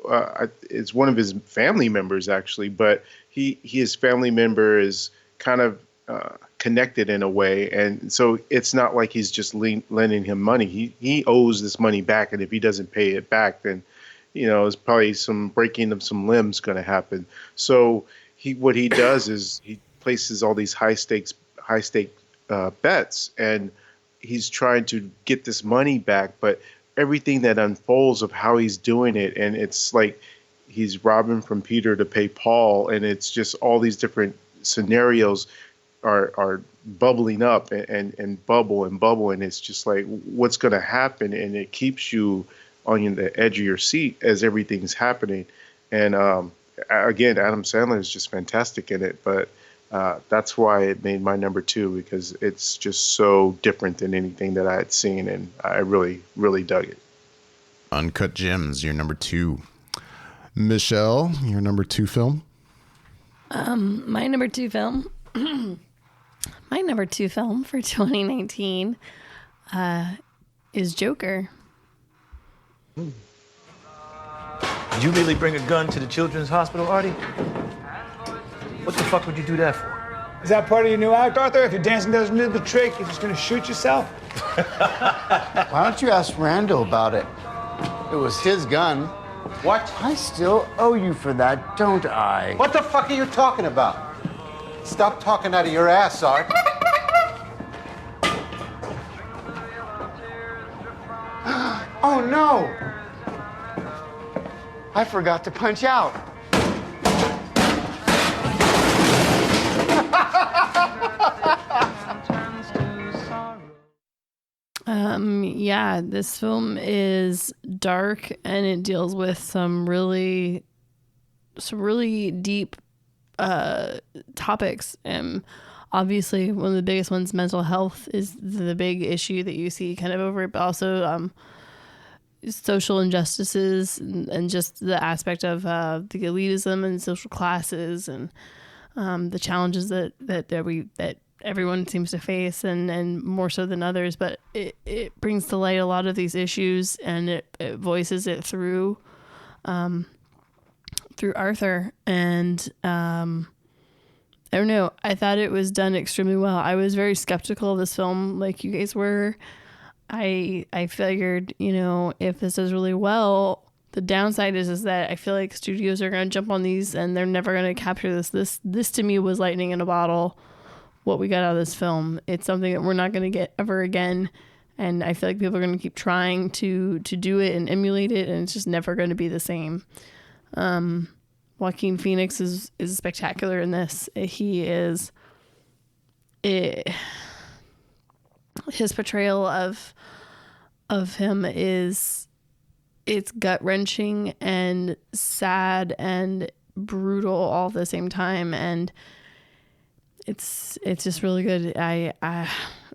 it's one of his family members actually, but his family member is kind of connected in a way, and so it's not like he's just lending him money. He owes this money back, and if he doesn't pay it back, then there's probably some breaking of some limbs going to happen. So what he does is he places all these high stake bets, and he's trying to get this money back, but everything that unfolds of how he's doing it, and it's like he's robbing from Peter to pay Paul, and it's just all these different scenarios are bubbling up and bubble, and it's just like, what's going to happen? And it keeps you on the edge of your seat as everything's happening. And again, Adam Sandler is just fantastic in it, but that's why it made my number 2, because it's just so different than anything that I had seen, and I really, really dug it. Uncut Gems, your number 2. Michelle, your number 2 film? My number 2 film. My number 2 film for 2019 is Joker. Did you really bring a gun to the children's hospital, Artie? What the fuck would you do that for? Is that part of your new act, Arthur? If your dancing doesn't do the trick, you're just gonna shoot yourself? Why don't you ask Randall about it? It was his gun. What? I still owe you for that, don't I? What the fuck are you talking about? Stop talking out of your ass, Art. Oh no! I forgot to punch out. Yeah, this film is dark, and it deals with some really deep topics. Obviously, one of the biggest ones, mental health, is the big issue that you see kind of over it, but also social injustices and just the aspect of the elitism and social classes and the challenges that everyone seems to face, and more so than others. But it brings to light a lot of these issues, and it voices it through Arthur. And I don't know, I thought it was done extremely well. I was very skeptical of this film, like you guys were. I figured, if this does really well, the downside is that I feel like studios are going to jump on these and they're never going to capture this. This to me was lightning in a bottle. What we got out of this film, it's something that we're not going to get ever again, and I feel like people are going to keep trying to do it and emulate it, and it's just never going to be the same. Joaquin Phoenix is spectacular in this. His portrayal of him it's gut-wrenching and sad and brutal all at the same time, and it's just really good. I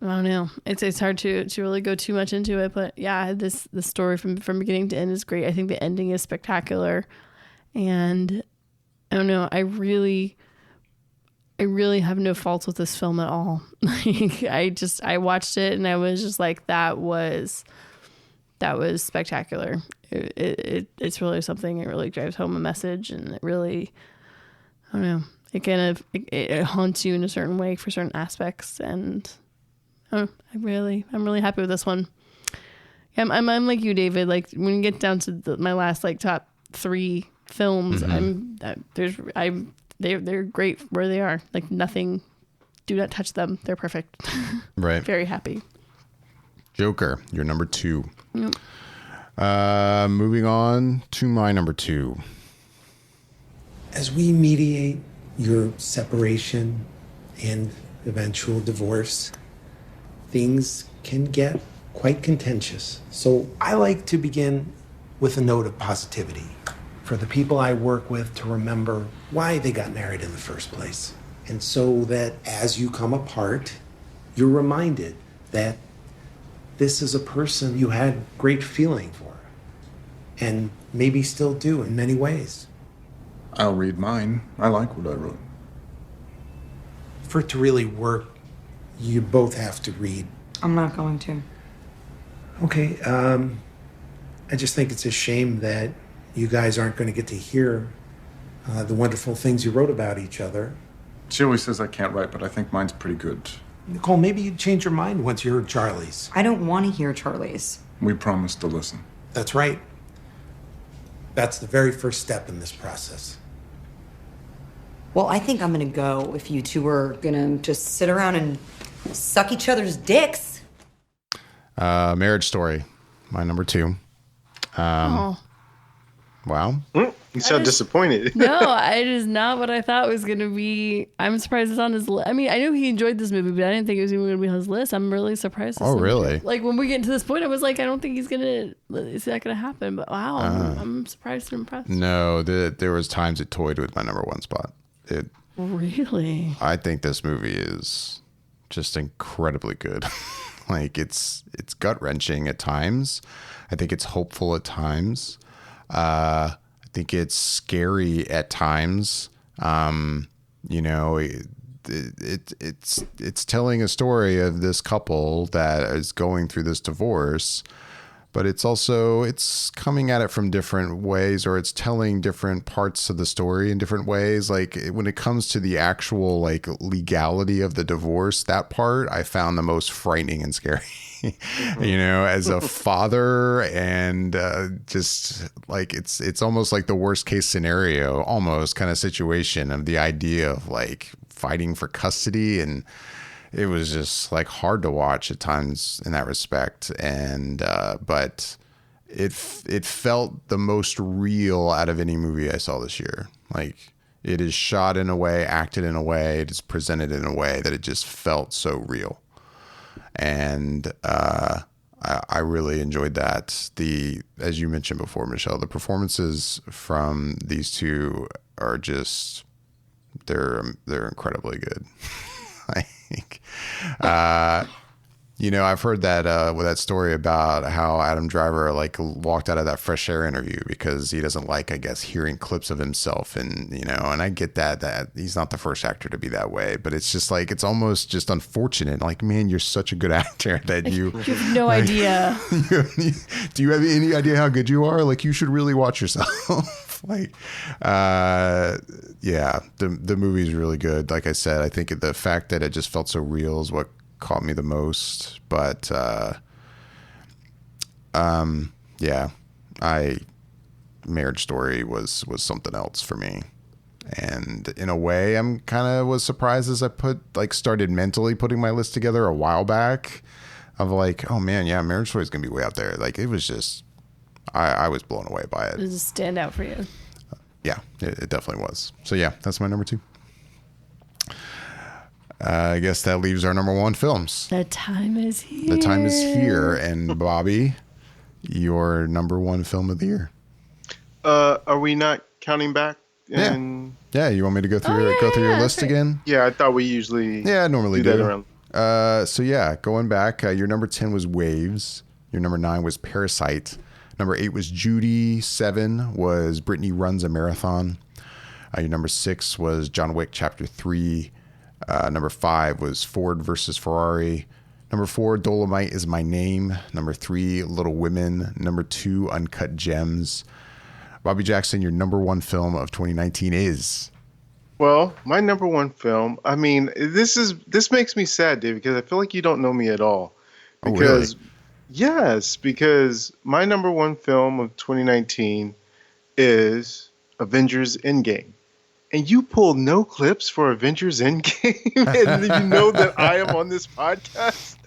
don't know. It's hard to really go too much into it, but yeah, the story from beginning to end is great. I think the ending is spectacular, and I don't know. I really have no faults with this film at all. Like I watched it and I was just like, that was spectacular. It's really something. It really drives home a message, and it really, I don't know. It kind of it haunts you in a certain way for certain aspects, and I'm really happy with this one. I'm like you, David. Like when you get down to my last top 3 films, they're great where they are. Like nothing, do not touch them. They're perfect. Right. Very happy. Joker, your number 2. Yep. Moving on to my number 2. As we mediate your separation and eventual divorce, things can get quite contentious. So I like to begin with a note of positivity for the people I work with to remember why they got married in the first place. And so that as you come apart, you're reminded that this is a person you had great feeling for and maybe still do in many ways. I'll read mine. I like what I wrote. For it to really work, you both have to read. I'm not going to. Okay, I just think it's a shame that you guys aren't going to get to hear the wonderful things you wrote about each other. She always says I can't write, but I think mine's pretty good. Nicole, maybe you'd change your mind once you heard Charlie's. I don't want to hear Charlie's. We promised to listen. That's right. That's the very first step in this process. Well, I think I'm gonna go if you two are gonna just sit around and suck each other's dicks. Marriage Story, my number 2. Wow. You sound disappointed. No, it is not what I thought was going to be. I'm surprised it's on his list. I mean, I knew he enjoyed this movie, but I didn't think it was even going to be on his list. I'm really surprised. Oh, really? Like, when we get to this point, I was like, I don't think it's not going to happen. But wow, I'm surprised and impressed. No, there was times it toyed with my number 1 spot. Really? I think this movie is just incredibly good. Like, it's gut-wrenching at times. I think it's hopeful at times. I think it's scary at times. You know, it's telling a story of this couple that is going through this divorce, but it's coming at it from different ways, or it's telling different parts of the story in different ways. Like, when it comes to the actual like legality of the divorce, that part I found the most frightening and scary. You know, as a father, and just like it's almost like the worst case scenario, almost kind of situation of the idea of like fighting for custody, and it was just like hard to watch at times in that respect. And but it felt the most real out of any movie I saw this year. Like, it is shot in a way, acted in a way, it is presented in a way that it just felt so real. And I really enjoyed that. As you mentioned before, Michelle, the performances from these two are just they're incredibly good. Like, you know, I've heard that with that story about how Adam Driver like walked out of that Fresh Air interview because he doesn't like, I guess, hearing clips of himself, and you know, and I get that he's not the first actor to be that way, but it's just like, it's almost just unfortunate. Like, man, you're such a good actor that you have no idea. Do you have any idea how good you are? Like, you should really watch yourself. Like, yeah, the movie's really good. Like I said, I think the fact that it just felt so real is what caught me the most. But yeah, Marriage Story was something else for me. And in a way, I'm kind of was surprised as I started mentally putting my list together a while back of like, oh man, yeah, Marriage Story is gonna be way out there. Like, it was just, I was blown away by it. Does it stand out for you? Yeah, it definitely was. So yeah, that's my number 2. I guess that leaves our number 1 films. The time is here. The time is here. And Bobby, your number 1 film of the year. Are we not counting back? Yeah. You want me to go through your list again? Yeah, I thought we usually normally do do. that around. So yeah, going back, your number 10 was Waves. Your number 9 was Parasite. Number 8 was Judy. 7 was Britney Runs a Marathon. Your number 6 was John Wick Chapter 3. Number 5 was Ford versus Ferrari. Number 4, Dolomite Is My Name. Number 3, Little Women. Number 2, Uncut Gems. Bobby Jackson, your number 1 film of 2019 is? Well, my number 1 film, I mean, this makes me sad, Dave, because I feel like you don't know me at all. Because, oh, really? Yes, because my number 1 film of 2019 is Avengers Endgame. And you pulled no clips for Avengers Endgame, and you know that I am on this podcast.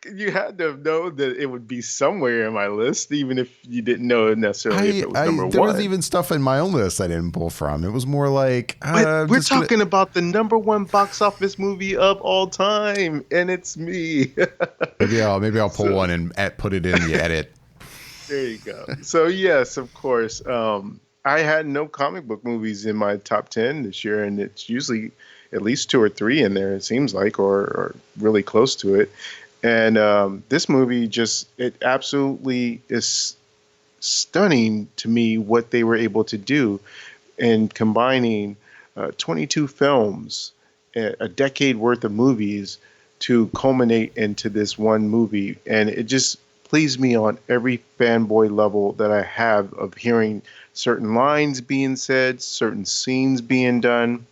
You had to know that it would be somewhere in my list, even if you didn't know necessarily if it was number there one. was even stuff in my own list I didn't pull from. It was more like We're talking about the number one box office movie of all time, and it's me. maybe I'll pull one and put it in the edit. There you go. So yes, of course. I had no comic book movies in my top 10 this year, and it's usually at least 2 or 3 in there, it seems like, or really close to it. And this movie it absolutely is stunning to me what they were able to do in combining 22 films, a decade worth of movies to culminate into this one movie. And it just pleased me on every fanboy level that I have of hearing certain lines being said, certain scenes being done,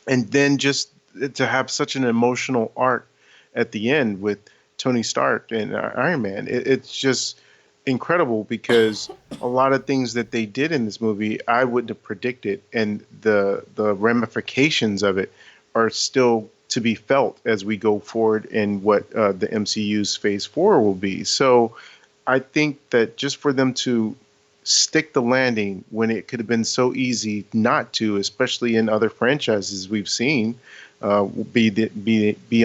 and then just to have such an emotional arc at the end with Tony Stark and Iron Man. It's just incredible because a lot of things that they did in this movie I wouldn't have predicted, and the ramifications of it are still to be felt as we go forward in what the MCU's Phase 4 will be. So I think that just for them to stick the landing when it could have been so easy not to, especially in other franchises we've seen, be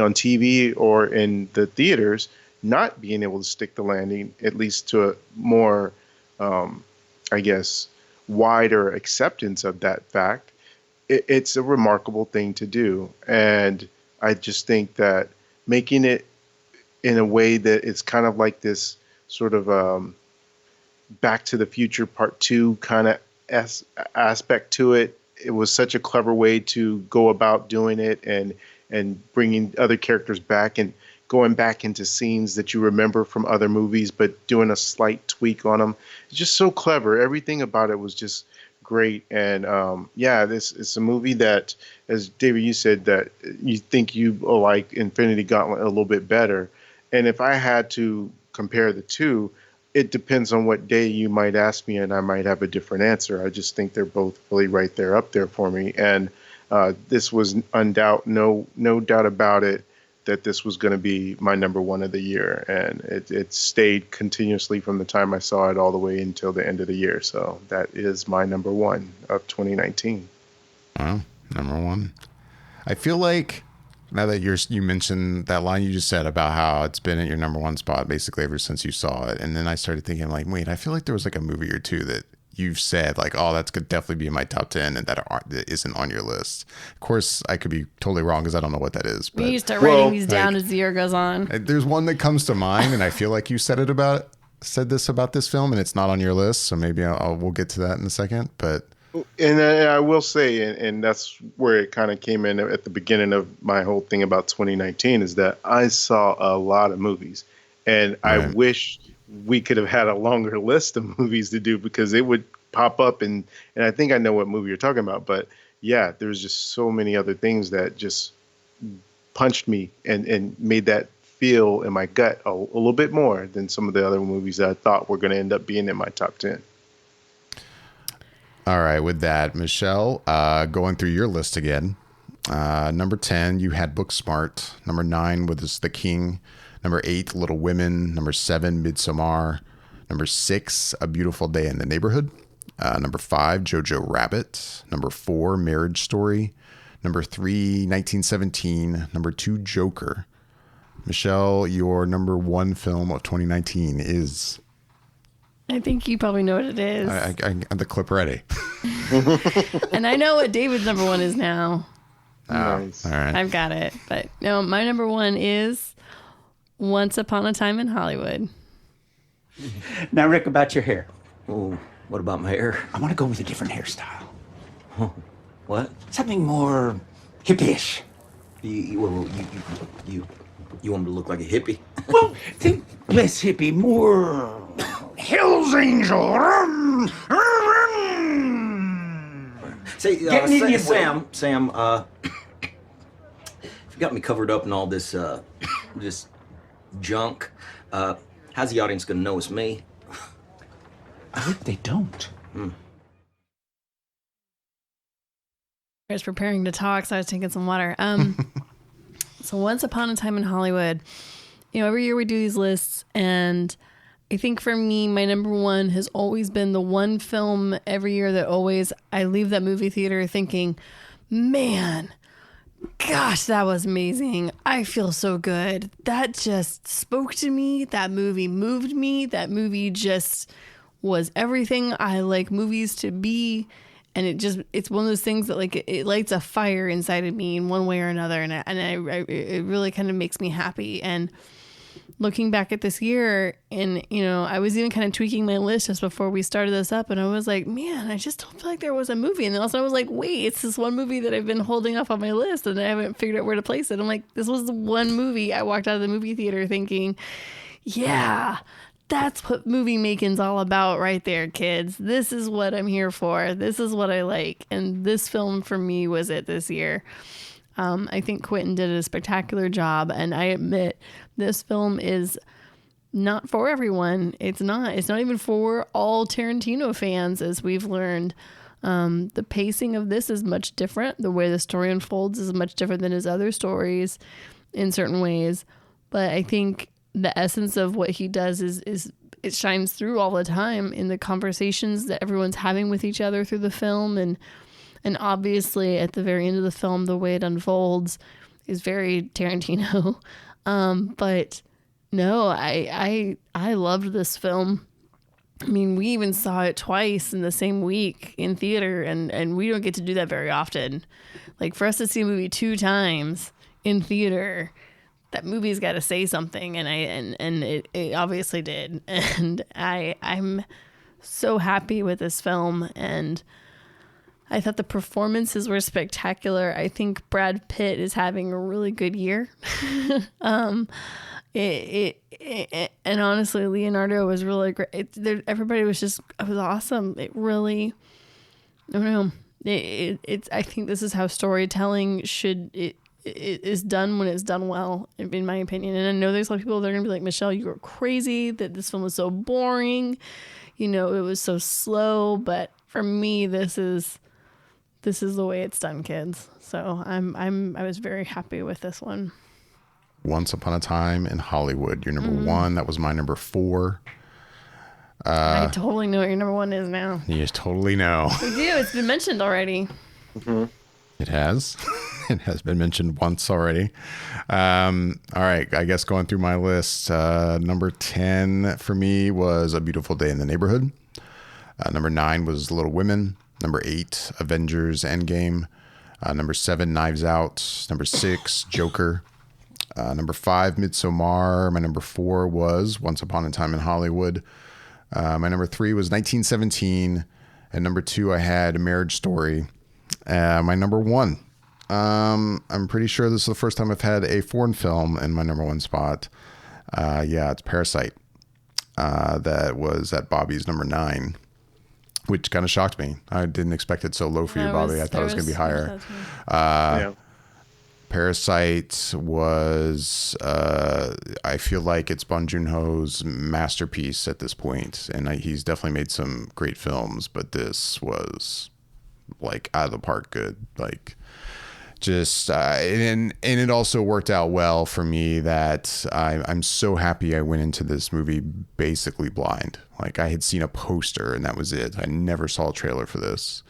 on TV or in the theaters, not being able to stick the landing, at least to a more, I guess, wider acceptance of that fact, it's a remarkable thing to do. And I just think that making it in a way that it's kind of like this sort of Back to the Future Part 2 kind of aspect to it, it was such a clever way to go about doing it, and bringing other characters back and going back into scenes that you remember from other movies, but doing a slight tweak on them. It's just so clever. Everything about it was just great. And this is a movie that, as David, you said, that you think you like Infinity Gauntlet a little bit better. And if I had to compare the two, it depends on what day you might ask me, and I might have a different answer. I just think they're both really right there up there for me. And this was no doubt about it, that this was going to be my number one of the year. And it stayed continuously from the time I saw it all the way until the end of the year. So that is my number one of 2019. Wow, number one. I feel like now that you mentioned that line you just said about how it's been at your number one spot basically ever since you saw it, and then I started thinking like, wait, I feel like there was like a movie or two that you've said like, oh, that's could definitely be in my top 10, and that isn't on your list. Of course, I could be totally wrong because I don't know what that is. But we start writing these down as the year goes on. There's one that comes to mind, and I feel like you said this about this film, and it's not on your list. So maybe we'll get to that in a second. But and I will say, and that's where it kind of came in at the beginning of my whole thing about 2019, is that I saw a lot of movies, and right. I wish we could have had a longer list of movies to do, because it would pop up, and I think I know what movie you're talking about. But yeah, there's just so many other things that just punched me and made that feel in my gut a little bit more than some of the other movies that I thought were going to end up being in my top 10. All right, with that, Michelle, going through your list again. Number 10, you had Booksmart. Number 9 was The King. Number 8, Little Women. Number 7, Midsummer. Number 6, A Beautiful Day in the Neighborhood. Number 5, Jojo Rabbit. Number 4, Marriage Story. Number 3, 1917. Number 2, Joker. Michelle, your number 1 film of 2019 is... I think you probably know what it is. I have the clip ready. And I know what David's number 1 is now. Nice. All right. I've got it. But no, my number 1 is Once Upon a Time in Hollywood. Now, Rick, about your hair. Oh, what about my hair? I want to go with a different hairstyle. What? Something more hippie-ish. You want me to look like a hippie? Well, think less hippie, more Hell's Angel. Say, Sam, you got me covered up in all this this junk. How's the audience gonna know it's me? I hope they don't. I was preparing to talk, so I was taking some water. So Once Upon a Time in Hollywood every year we do these lists, and I think for me, my number one has always been the one film every year that always I leave that movie theater thinking, man, gosh, that was amazing. I feel so good. That just spoke to me. That movie moved me. That movie just was everything I like movies to be. And it's one of those things that like it lights a fire inside of me in one way or another. And it really kind of makes me happy. And looking back at this year, and I was even kind of tweaking my list just before we started this up, and I was like, man, I just don't feel like there was a movie. And then also I was like, wait, it's this one movie that I've been holding off on my list and I haven't figured out where to place it. I'm like, this was the one movie I walked out of the movie theater thinking, yeah, that's what movie making's all about right there, kids. This is what I'm here for. This is what I like. And this film for me was it this year. I think Quentin did a spectacular job, and I admit this film is not for everyone. It's not even for all Tarantino fans, as we've learned. The pacing of this is much different. The way the story unfolds is much different than his other stories in certain ways. But I think the essence of what he does is it shines through all the time in the conversations that everyone's having with each other through the film. And obviously at the very end of the film, the way it unfolds is very Tarantino. But no, I loved this film. I mean, we even saw it twice in the same week in theater, and we don't get to do that very often. Like, for us to see a movie 2 times in theater, that movie's got to say something, and it obviously did. And I'm so happy with this film, and I thought the performances were spectacular. I think Brad Pitt is having a really good year. And honestly, Leonardo was really great. Everybody was awesome. It really, I don't know. I think this is how storytelling is done when it's done well, in my opinion. And I know there's a lot of people that are gonna be like, Michelle, you were crazy that this film was so boring. It was so slow. But for me, this is the way it's done, kids. So I was very happy with this one. Once Upon a Time in Hollywood, your number one. That was my number 4. I totally know what your number 1 is now. You just totally know. We do. It's been mentioned already. Mm-hmm. It has. It has been mentioned once already. All right. I guess going through my list, number 10 for me was A Beautiful Day in the Neighborhood. Number 9 was Little Women. Number 8, Avengers Endgame. Number 7, Knives Out. Number 6, Joker. Number 5, Midsommar. My number 4 was Once Upon a Time in Hollywood. My number 3 was 1917. And number 2, I had Marriage Story. My number 1. I'm pretty sure this is the first time I've had a foreign film in my number 1 spot. It's Parasite. That was at Bobby's number 9. Which kind of shocked me. I didn't expect it so low for you, Bobby. I thought it was going to be higher. Parasite was, I feel like it's Bong Joon-ho's masterpiece at this point. And he's definitely made some great films, but this was like out of the park good. Like, just and it also worked out well for me that I'm so happy I went into this movie basically blind. Like, I had seen a poster and that was it. I never saw a trailer for this.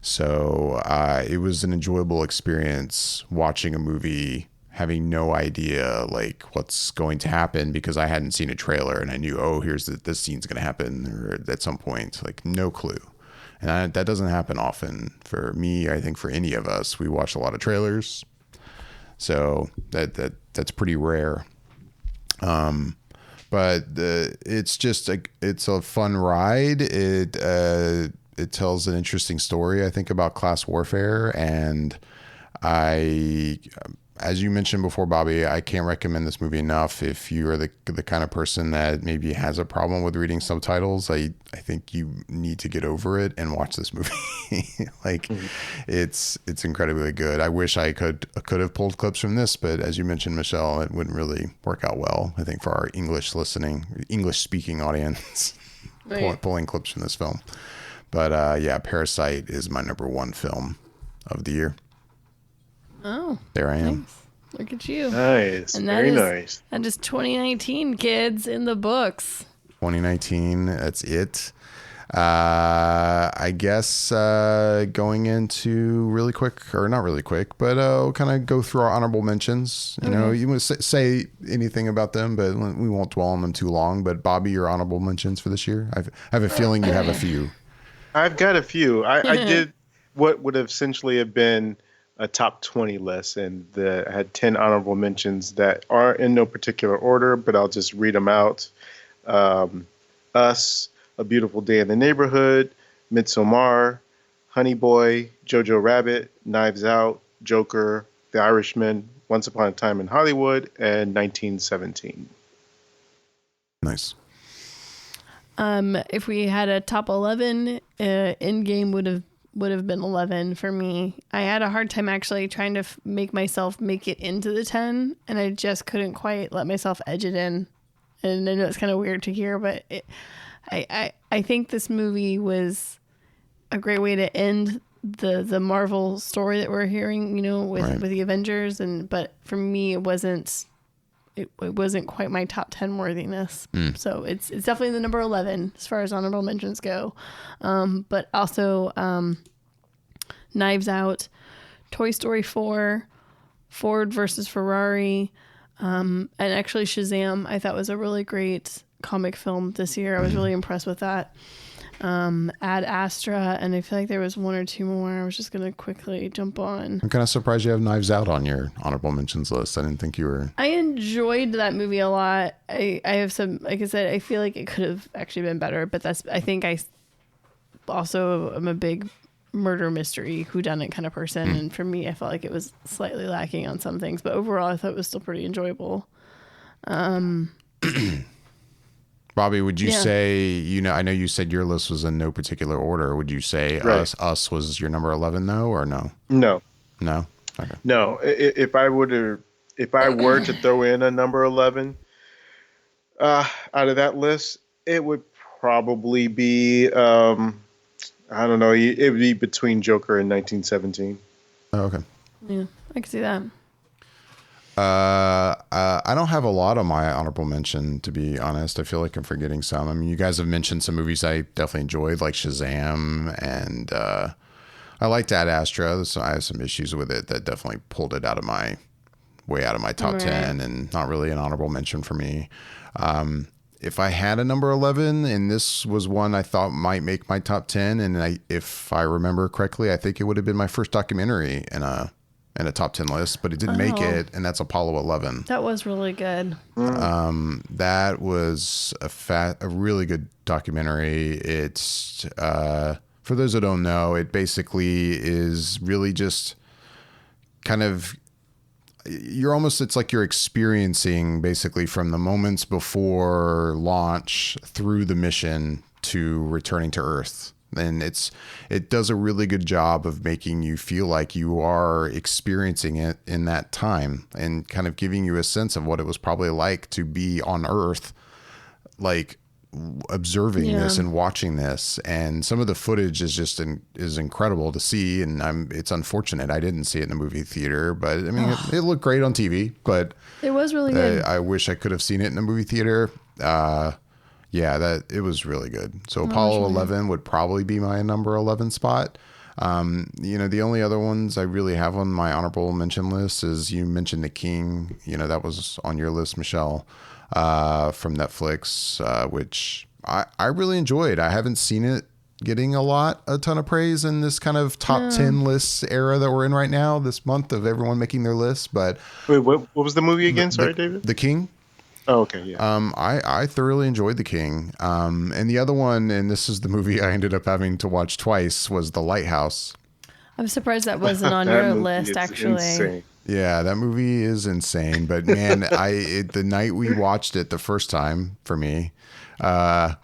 So it was an enjoyable experience watching a movie, having no idea like what's going to happen because I hadn't seen a trailer and I knew, this scene's going to happen or at some point, like no clue. And that doesn't happen often for me. I think for any of us, we watch a lot of trailers, so that's pretty rare. But it's just it's a fun ride. It tells an interesting story, I think, about class warfare, and as you mentioned before, Bobby, I can't recommend this movie enough. If you are the kind of person that maybe has a problem with reading subtitles, I think you need to get over it and watch this movie. It's incredibly good. I wish I could have pulled clips from this, but as you mentioned, Michelle, it wouldn't really work out well, I think, for our English speaking audience, right. Pulling clips from this film. But Parasite is my number 1 film of the year. Oh, there I am. Nice. Look at you. Nice. And Very nice. That is 2019, kids, in the books. 2019. That's it. I guess going into really quick, or not really quick, but kind of go through our honorable mentions. You know, you want to say anything about them, but we won't dwell on them too long. But Bobby, your honorable mentions for this year? I have a feeling you have a few. I've got a few. I did what would essentially have been a top 20 list, and I had 10 honorable mentions that are in no particular order, but I'll just read them out. Us, A Beautiful Day in the Neighborhood, Midsommar, Honey Boy, Jojo Rabbit, Knives Out, Joker, The Irishman, Once Upon a Time in Hollywood, and 1917. Nice. If we had a top 11, Endgame would have been 11 for me. I had a hard time actually trying to make myself make it into the 10, and I just couldn't quite let myself edge it in. And I know it's kind of weird to hear, but I think this movie was a great way to end the Marvel story that we're hearing, you know, with the Avengers. But for me, it wasn't quite my top 10 worthiness. So it's definitely the number 11 as far as honorable mentions go. But also Knives Out, Toy Story 4, Ford versus Ferrari, and actually Shazam, I thought was a really great comic film this year. I was really impressed with that. Ad Astra, and I feel like there was one or two more I was just going to quickly jump on. I'm kind of surprised you have Knives Out on your honorable mentions list. I didn't think you were. I enjoyed that movie a lot. I have some, like I said, I feel like it could have actually been better, but I think I also am a big murder mystery whodunit kind of person, and for me, I felt like it was slightly lacking on some things, but overall, I thought it was still pretty enjoyable. Bobby, would you say, you know, I know you said your list was in no particular order. Would you say Us was your number 11 though, or no? No. No? Okay. No. If I were to throw in a number 11 out of that list, it would probably be, I don't know, it would be between Joker and 1917. Oh, okay. Yeah, I can see that. I don't have a lot on my honorable mention, to be honest. I feel like I'm forgetting some. I mean, you guys have mentioned some movies I definitely enjoyed, like Shazam, and I liked Ad Astra, so I have some issues with it that definitely pulled it out of my top 10, and not really an honorable mention for me. If I had a number 11, and this was one I thought might make my top 10, and if I remember correctly, I think it would have been my first documentary in a top 10 list, but it didn't make it, and that's Apollo 11. That was really good. That was a really good documentary. It's for those that don't know, it basically is really just kind of it's like you're experiencing basically from the moments before launch through the mission to returning to Earth. And it does a really good job of making you feel like you are experiencing it in that time, and kind of giving you a sense of what it was probably like to be on Earth, like observing this and watching this. And some of the footage is just is incredible to see. And it's unfortunate I didn't see it in a movie theater, but I mean, it looked great on TV, but it was really good. I wish I could have seen it in a movie theater. Yeah, it was really good. So Apollo 11 would probably be my number 11 spot. You know, the only other ones I really have on my honorable mention list is, you mentioned The King. You know, that was on your list, Michelle, from Netflix, which I really enjoyed. I haven't seen it getting a ton of praise in this kind of top 10 lists era that we're in right now, this month of everyone making their lists. But wait, what was the movie again? Sorry, David. The King. Oh, okay, yeah. I thoroughly enjoyed The King. And the other one, and this is the movie I ended up having to watch twice, was The Lighthouse. I'm surprised that wasn't on your list, actually. Insane. Yeah, that movie is insane. But man, the night we watched it the first time, for me, I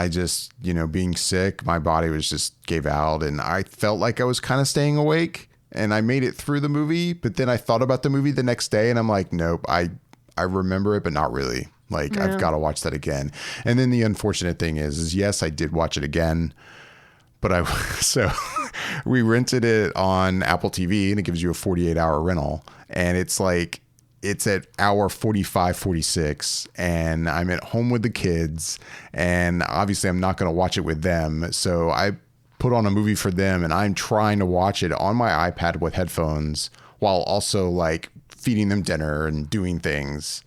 just, being sick, my body just gave out, and I felt like I was kind of staying awake, and I made it through the movie. But then I thought about the movie the next day, and I'm like, nope, I remember it, but not really. Like, I've got to watch that again. And then the unfortunate thing is yes, I did watch it again, But so we rented it on Apple TV, and it gives you a 48-hour rental, and it's at hour 45, 46, and I'm at home with the kids, and obviously I'm not going to watch it with them. So I put on a movie for them, and I'm trying to watch it on my iPad with headphones while also like feeding them dinner and doing things.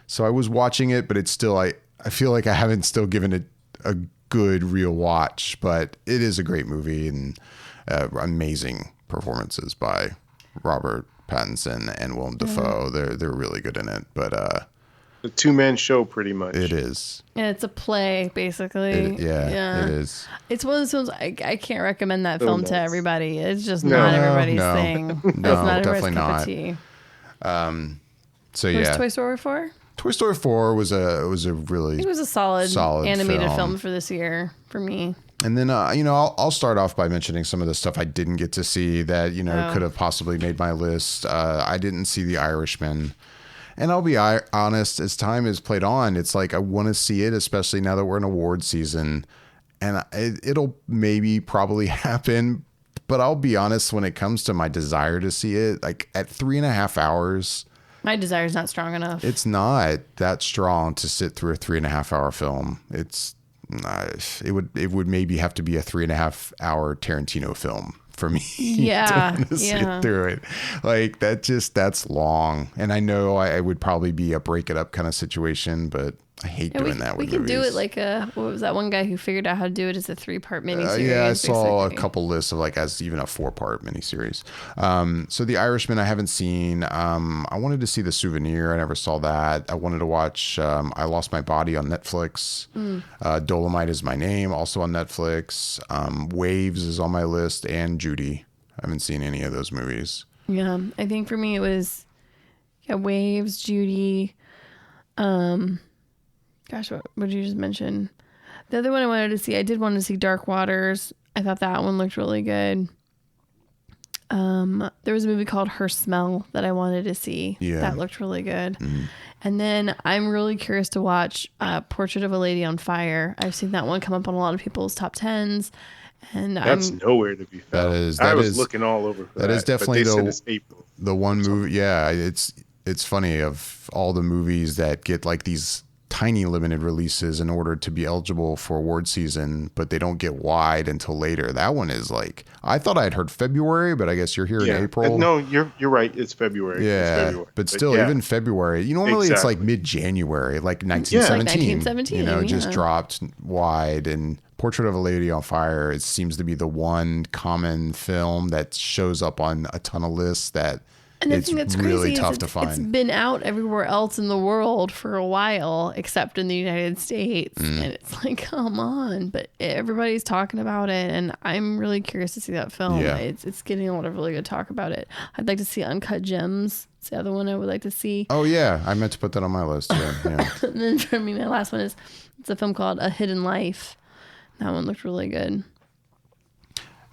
So I was watching it, but it's still, I feel like I haven't still given it a good real watch, but it is a great movie, and amazing performances by Robert Pattinson and Willem Dafoe. They're really good in it, but the two-man show pretty much. It is. Yeah, it's a play basically. It is. It's one of those films I can't recommend that So film nice. to everybody. It's just not everybody's thing. No, It's not definitely everybody's cup not. of tea. So What was yeah, Toy Story 4? Toy Story 4 was a really It was a solid animated film for this year for me. And then, I'll start off by mentioning some of the stuff I didn't get to see that, could have possibly made my list. I didn't see The Irishman. And I'll be honest, as time has played on, it's like I want to see it, especially now that we're in award season. And it'll probably happen. But I'll be honest, when it comes to my desire to see it, like at 3.5 hours... My desire is not strong enough. It's not that strong to sit through a 3.5 hour film. It would maybe have to be a 3.5 hour Tarantino film for me to sit through it. Like that's long. And I know I would probably be a break it up kind of situation, but I hate doing that with we could movies. do it like what was that one guy who figured out how to do it as a 3-part miniseries? Yeah, I saw basically. a couple lists of as even a 4-part miniseries. So The Irishman I haven't seen. I wanted to see The Souvenir. I never saw that. I wanted to watch I Lost My Body on Netflix. Dolomite Is My Name, also on Netflix. Waves is on my list, and Judy. I haven't seen any of those movies. Yeah, I think for me it was Waves, Judy. Gosh, what did you just mention? The other one I wanted to see, I did want to see Dark Waters. I thought that one looked really good. There was a movie called Her Smell that I wanted to see. Yeah. That looked really good. And then I'm really curious to watch Portrait of a Lady on Fire. I've seen that one come up on a lot of people's top 10s. And That's nowhere to be found. I was looking all over for that. That is definitely but they said it's April. the one movie. Yeah, it's funny, of all the movies that get like these tiny limited releases in order to be eligible for award season, but they don't get wide until later. That one is I thought I'd heard February, but I guess you're here in April. No, you're right. It's February. Yeah, it's February. but still, even February. Normally it's like mid-January, like 1917. Like 1917, just dropped wide. And Portrait of a Lady on Fire, it seems to be the one common film that shows up on a ton of lists that. And the it's thing that's really crazy tough is to find. It's been out everywhere else in the world for a while, except in the United States. And it's like, come on. But everybody's talking about it, and I'm really curious to see that film. Yeah. It's getting a lot of really good talk about it. I'd like to see Uncut Gems. It's the other one I would like to see. Oh, yeah. I meant to put that on my list. Yeah. And then for me, my last one it's a film called A Hidden Life. That one looked really good.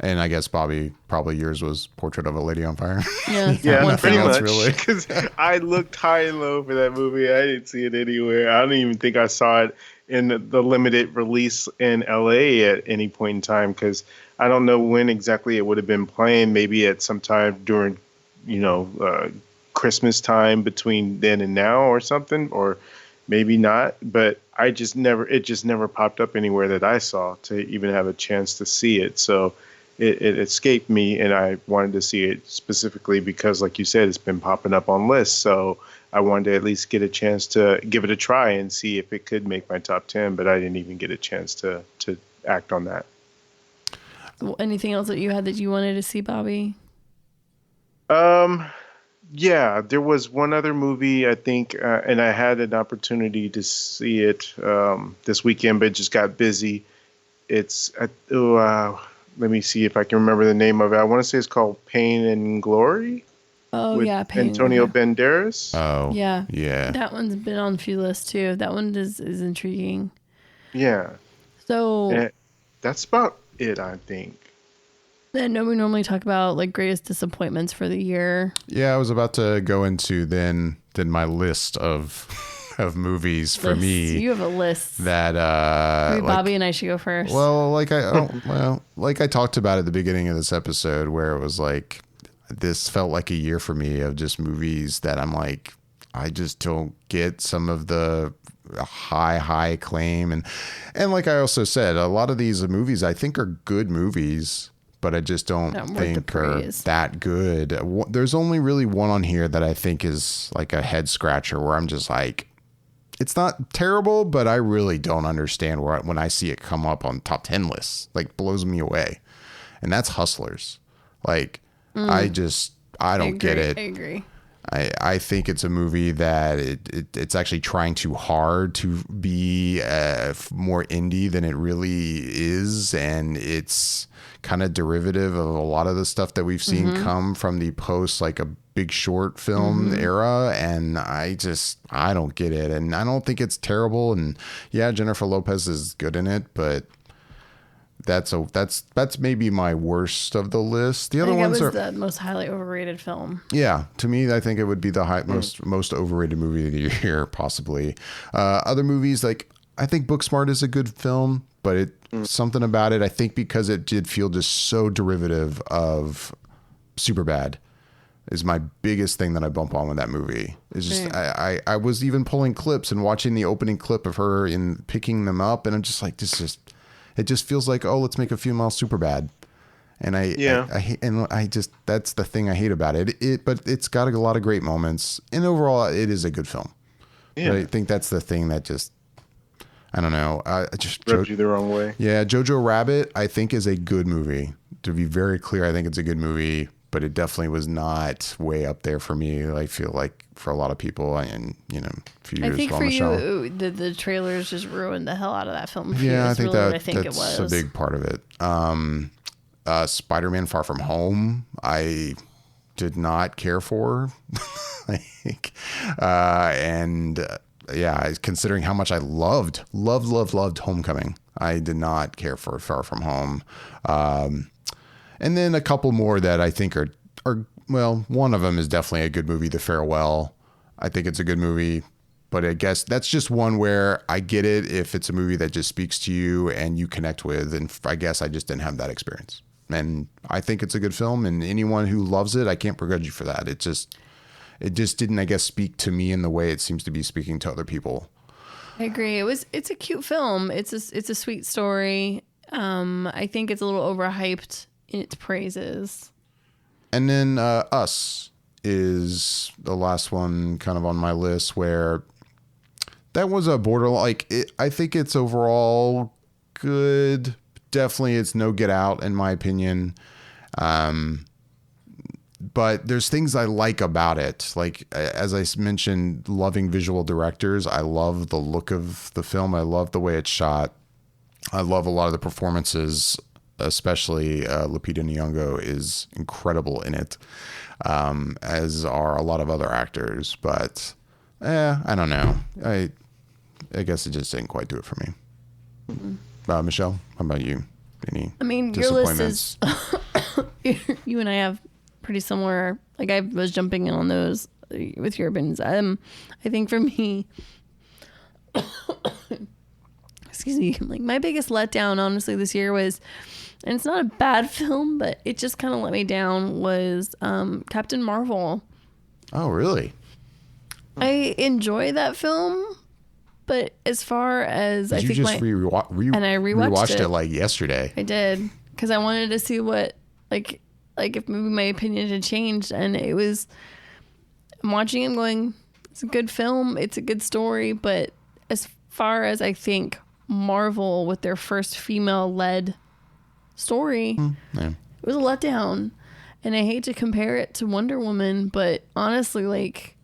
And I guess, Bobby, probably yours was Portrait of a Lady on Fire. Yeah, pretty much. Really. Because I looked high and low for that movie. I didn't see it anywhere. I don't even think I saw it in the limited release in LA at any point in time, because I don't know when exactly it would have been playing. Maybe at some time during, Christmas time between then and now or something, or maybe not. But it just never popped up anywhere that I saw to even have a chance to see it. So it escaped me, and I wanted to see it specifically because, like you said, it's been popping up on lists. So I wanted to at least get a chance to give it a try and see if it could make my top 10, but I didn't even get a chance to act on that. Anything else that you had that you wanted to see, Bobby? Yeah, there was one other movie, I think, and I had an opportunity to see it this weekend, but it just got busy. It's let me see if I can remember the name of it. I want to say it's called Pain and Glory. Oh, with yeah. Pain Antonio Banderas. Oh, yeah. That one's been on a few lists, too. That one is intriguing. Yeah. So that's about it, I think. I know we normally talk about like greatest disappointments for the year. Yeah, I was about to go into then my list of of movies for me. You have a list that maybe Bobby and I should go first. Well, like I talked about at the beginning of this episode, where it was like this felt like a year for me of just movies that I'm like, I just don't get some of the high acclaim, and like I also said, a lot of these movies I think are good movies, but I just don't think are that good. There's only really one on here that I think is like a head scratcher, where I'm just like, it's not terrible, but I really don't understand when I see it come up on top 10 lists, like blows me away. And that's Hustlers. Like, I don't get it. I agree. I think it's a movie that it's actually trying too hard to be more indie than it really is. And it's kind of derivative of a lot of the stuff that we've seen come from the post, like a Big Short film era. And I don't get it. And I don't think it's terrible. And yeah, Jennifer Lopez is good in it, but that's maybe my worst of the list. The other ones are the most highly overrated film. Yeah, to me, I think it would be the most overrated movie of the year, possibly. Other movies, like I think Booksmart is a good film, but something about it, I think because it did feel just so derivative of Superbad, is my biggest thing that I bump on with that movie. It's just I was even pulling clips and watching the opening clip of her in picking them up, and I'm just like, it just feels like, oh, let's make a female Superbad. And I just, that's the thing I hate about it. But it's got a lot of great moments, and overall it is a good film. Yeah. But I think that's the thing that just, I don't know. Just rubbed you the wrong way. Yeah. Jojo Rabbit, I think, is a good movie. To be very clear, I think it's a good movie, but it definitely was not way up there for me. I feel like for a lot of people, and a few years. I think for you, the trailers just ruined the hell out of that film. Yeah, I think really that's a big part of it. Spider-Man: Far From Home, I did not care for, considering how much I loved Homecoming, I did not care for Far From Home. And then a couple more that I think are well, one of them is definitely a good movie, The Farewell. I think it's a good movie, but I guess that's just one where I get it if it's a movie that just speaks to you and you connect with, and I guess I just didn't have that experience. And I think it's a good film, and anyone who loves it, I can't begrudge you for that. It just didn't, I guess, speak to me in the way it seems to be speaking to other people. I agree. It's a cute film. It's a sweet story. I think it's a little overhyped in its praises. And then Us is the last one kind of on my list, where that was a borderline. I think it's overall good. Definitely it's no Get Out in my opinion. But there's things I like about it. Like, as I mentioned, loving visual directors. I love the look of the film. I love the way it's shot. I love a lot of the performances, especially Lupita Nyong'o is incredible in it, as are a lot of other actors. But I don't know. I guess it just didn't quite do it for me. Mm-hmm. Michelle, how about you? Any your list is you and I have pretty similar. Like, I was jumping in on those with your opinions. I think for me, excuse me, like my biggest letdown honestly this year was, and it's not a bad film, but it just kind of let me down, was Captain Marvel. Oh, really? I enjoy that film, but as far as I think and I rewatched it like yesterday. I did, because I wanted to see what like if maybe my opinion had changed, and I'm watching him going, it's a good film, it's a good story, but as far as I think Marvel with their first female-led story, it was a letdown. And I hate to compare it to Wonder Woman, but honestly, like,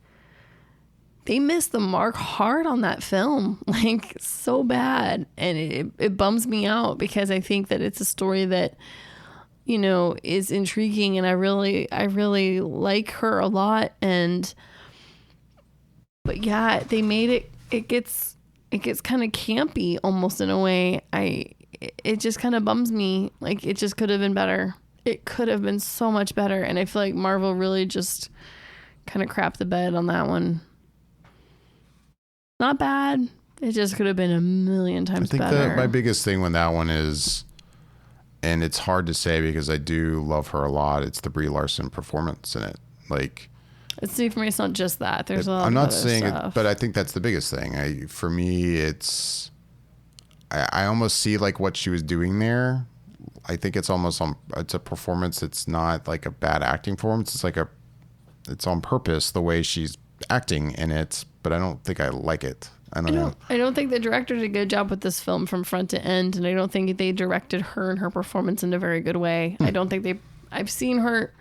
they missed the mark hard on that film, like, so bad. And it bums me out, because I think that it's a story that, is intriguing, and I really like her a lot. But yeah, they made it gets kind of campy almost in a way. It just kind of bums me. Like, it just could have been better. It could have been so much better. And I feel like Marvel really just kind of crapped the bed on that one. not bad. It just could have been a million times I think better. that my biggest thing with that one is, and it's hard to say because I do love her a lot, it's the Brie Larson performance in it. Like, See, for me, it's not just that. There's a lot I'm of not other saying stuff. it, but I think that's the biggest thing. For me, I almost see like what she was doing there. I think it's almost it's a performance. It's not like a bad acting performance. It's on purpose the way she's acting in it, but I don't think I like it. I don't know. I don't think the director did a good job with this film from front to end, and I don't think they directed her and her performance in a very good way. I don't think I've seen her.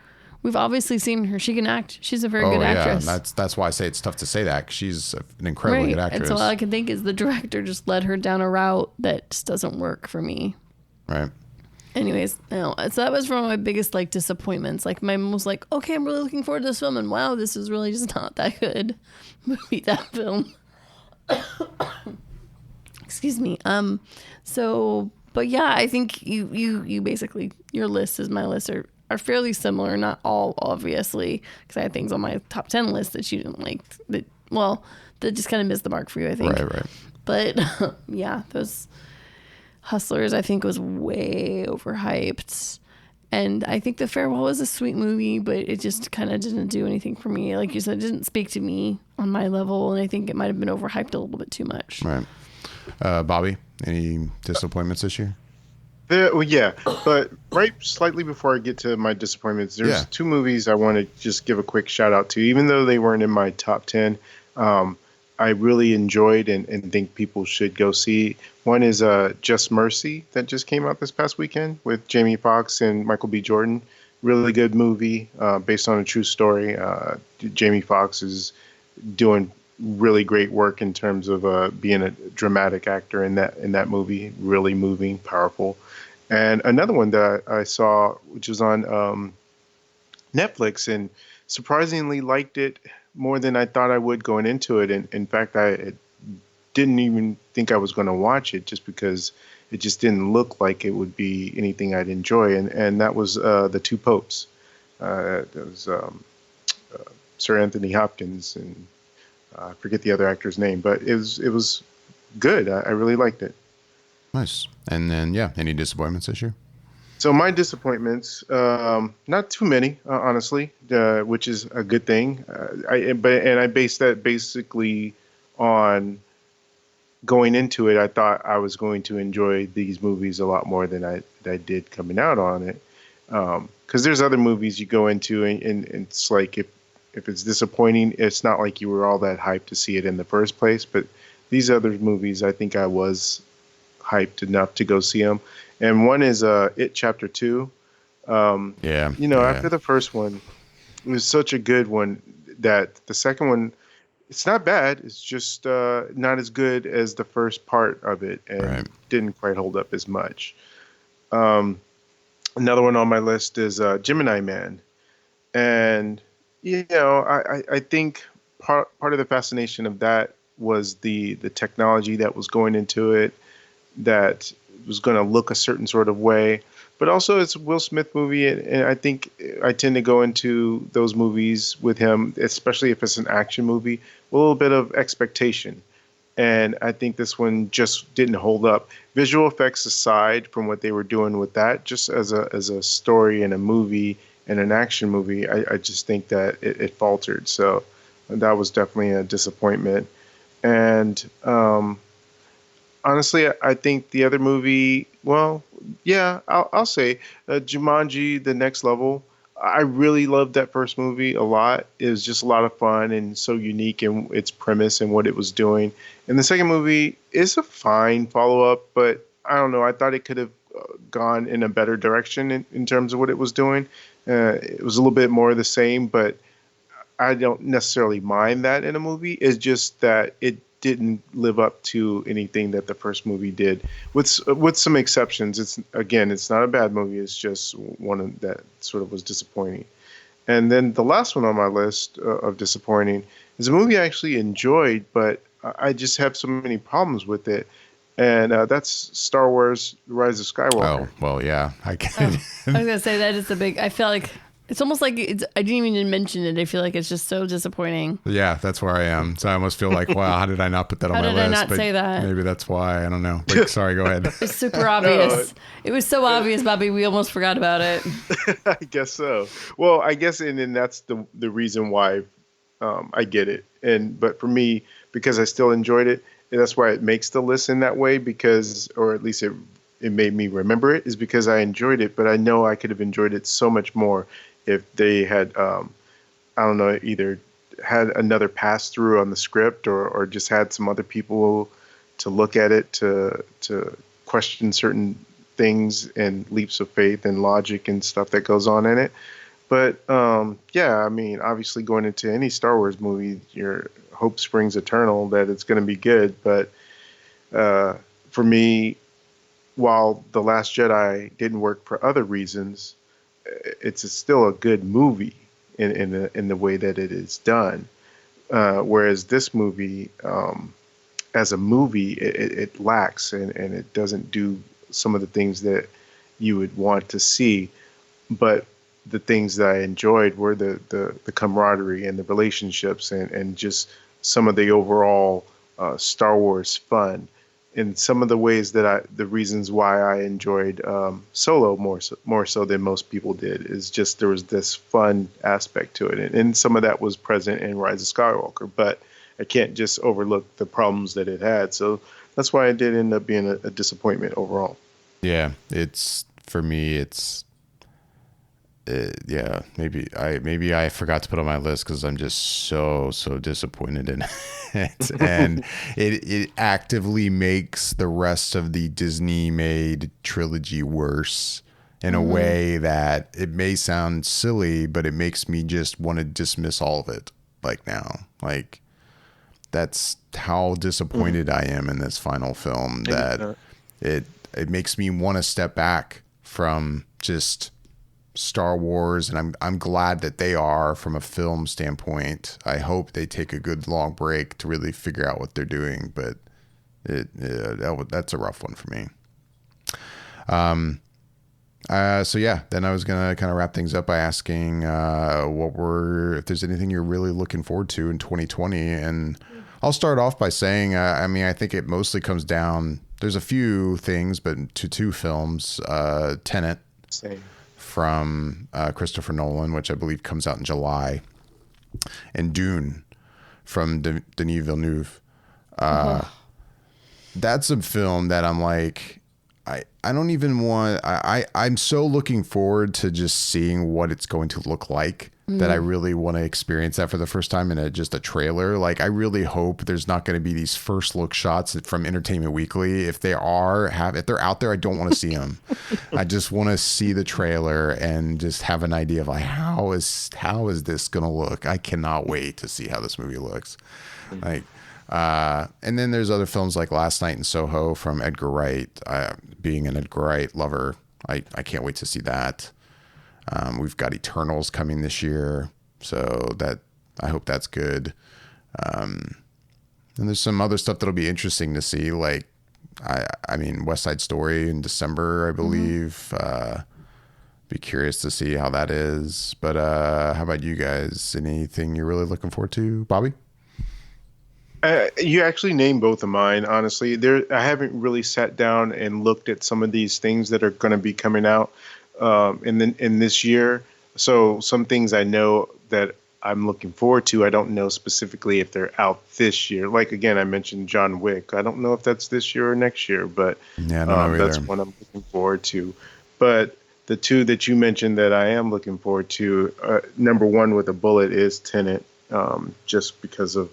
We've obviously seen her. She can act. She's a very good actress. That's why I say it's tough to say that. 'Cause she's an incredibly good actress. And so all I can think is the director just led her down a route that just doesn't work for me. Right. Anyways, no. So that was one of my biggest like disappointments. Like my mom was like, okay, I'm really looking forward to this film, and wow, this is really just not that good movie, that film. Excuse me. So, but yeah, I think you basically, your list is my list are fairly similar. Not all, obviously, because I had things on my top 10 list that you didn't like. That just kind of missed the mark for you, I think. Right. But yeah, those Hustlers, I think, was way overhyped. And I think The Farewell was a sweet movie, but it just kind of didn't do anything for me. Like you said, it didn't speak to me on my level, and I think it might have been overhyped a little bit too much. Right. Bobby, any disappointments this year? But right slightly before I get to my disappointments, there's two movies I want to just give a quick shout out to, even though they weren't in my top 10. I really enjoyed and think people should go see. One is Just Mercy that just came out this past weekend with Jamie Foxx and Michael B. Jordan. Really good movie based on a true story. Jamie Foxx is doing really great work in terms of being a dramatic actor in that movie. Really moving, powerful. And another one that I saw, which was on Netflix, and surprisingly liked it more than I thought I would going into it. And in fact, I didn't even think I was going to watch it just because it just didn't look like it would be anything I'd enjoy. And that was The Two Popes. That was Sir Anthony Hopkins, and I forget the other actor's name, but it was good. I really liked it. Nice. And then, any disappointments this year? So my disappointments, not too many, honestly, which is a good thing. I based that basically on going into it. I thought I was going to enjoy these movies a lot more than I did coming out on it. Because there's other movies you go into and it's like if it's disappointing, it's not like you were all that hyped to see it in the first place. But these other movies, I think I was hyped enough to go see them. And one is It Chapter 2. After the first one, it was such a good one that the second one, it's not bad. It's just not as good as the first part of it, and didn't quite hold up as much. Another one on my list is Gemini Man. And, I think part of the fascination of that was the technology that was going into it, that was going to look a certain sort of way, but also it's a Will Smith movie, and I think I tend to go into those movies with him, especially if it's an action movie, with a little bit of expectation. And I think this one just didn't hold up. Visual effects aside from what they were doing with that, just as a story and a movie and an action movie, I just think that it faltered. So that was definitely a disappointment. And honestly, I think the other movie, I'll say Jumanji: The Next Level. I really loved that first movie a lot. It was just a lot of fun and so unique in its premise and what it was doing. And the second movie is a fine follow-up, but I don't know. I thought it could have gone in a better direction in terms of what it was doing. It was a little bit more of the same, but I don't necessarily mind that in a movie. It's just that it didn't live up to anything that the first movie did, with some exceptions. It's not a bad movie. It's just one that sort of was disappointing. And then the last one on my list of disappointing is a movie I actually enjoyed, but I just have so many problems with it. And that's Star Wars: Rise of Skywalker. Oh, well, yeah. I can. I was gonna say that is the big. I feel like It's almost like I didn't even mention it. I feel like it's just so disappointing. Yeah, that's where I am. So I almost feel like, wow, how did I not put that on my list? How did I not say that? Maybe that's why. I don't know. Like, sorry, go ahead. It's super obvious. It was so obvious, Bobby. We almost forgot about it. I guess so. Well, I guess, and then that's the reason why I get it. But for me, because I still enjoyed it, and that's why it makes the list in that way, because, or at least it made me remember it, is because I enjoyed it, but I know I could have enjoyed it so much more if they had, I don't know, either had another pass through on the script or just had some other people to look at it, to question certain things and leaps of faith and logic and stuff that goes on in it. But yeah, I mean, obviously going into any Star Wars movie, your hope springs eternal that it's going to be good. But for me, while The Last Jedi didn't work for other reasons, it's still a good movie in the way that it is done. Whereas this movie, as a movie, it lacks and it doesn't do some of the things that you would want to see. But the things that I enjoyed were the camaraderie and the relationships and just some of the overall Star Wars fun. In some of the ways that the reasons why I enjoyed Solo more so than most people did is just there was this fun aspect to it, and some of that was present in Rise of Skywalker. But I can't just overlook the problems that it had. So that's why it did end up being a disappointment overall. Yeah, it's for me. It's yeah. Maybe I forgot to put on my list because I'm just so disappointed in it, and it actively makes the rest of the Disney made trilogy worse in a way that it may sound silly, but it makes me just want to dismiss all of it. Like now, like that's how disappointed I am in this final film, that it makes me want to step back from just Star Wars, and I'm glad that they are from a film standpoint. I hope they take a good long break to really figure out what they're doing, but that's a rough one for me. So yeah, then I was gonna kind of wrap things up by asking if there's anything you're really looking forward to in 2020, and I'll start off by saying I mean, I think it mostly comes down, there's a few things, but to two films, Tenet. Same. From Christopher Nolan, which I believe comes out in July, and Dune from Denis Villeneuve. That's a film that I'm like, I don't even want, I'm so looking forward to just seeing what it's going to look like that I really want to experience that for the first time in just a trailer. Like, I really hope there's not going to be these first look shots from Entertainment Weekly. If they're out there, I don't want to see them. I just want to see the trailer and just have an idea of like, how is this going to look? I cannot wait to see how this movie looks. Like, and then there's other films like Last Night in Soho from Edgar Wright. Being an Edgar Wright lover, I can't wait to see that. We've got Eternals coming this year, so that I hope that's good. And there's some other stuff that'll be interesting to see, like I mean West Side Story in December, I believe. Be curious to see how that is. But how about you guys? Anything you're really looking forward to, Bobby? You actually named both of mine, honestly. I haven't really sat down and looked at some of these things that are going to be coming out in this year. So some things I know that I'm looking forward to. I don't know specifically if they're out this year. Like, again, I mentioned John Wick. I don't know if that's this year or next year, but that's one I'm looking forward to. But the two that you mentioned that I am looking forward to, number one with a bullet is Tenet, just because of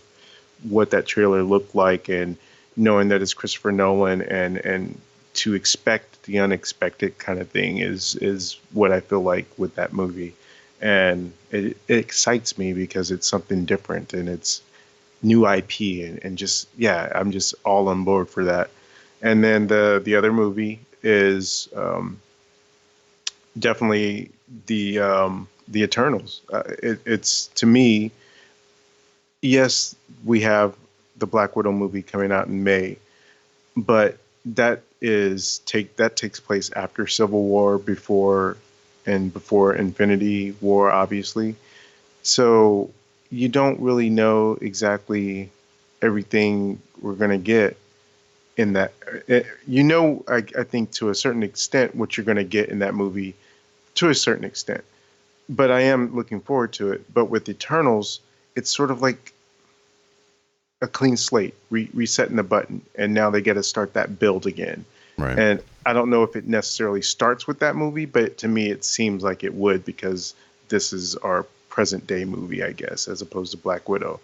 what that trailer looked like and knowing that it's Christopher Nolan and to expect the unexpected kind of thing is what I feel like with that movie. And it excites me because it's something different and it's new IP and just, yeah, I'm just all on board for that. And then the other movie is definitely the Eternals. It's to me, yes, we have the Black Widow movie coming out in May, but that takes place after Civil War, before and before Infinity War, obviously. So you don't really know exactly everything we're going to get in that. I think to a certain extent what you're going to get in that movie to a certain extent. But I am looking forward to it. But with Eternals, it's sort of like a clean slate, resetting the button, and now they get to start that build again. Right. And I don't know if it necessarily starts with that movie, but to me it seems like it would, because this is our present day movie, I guess, as opposed to Black Widow.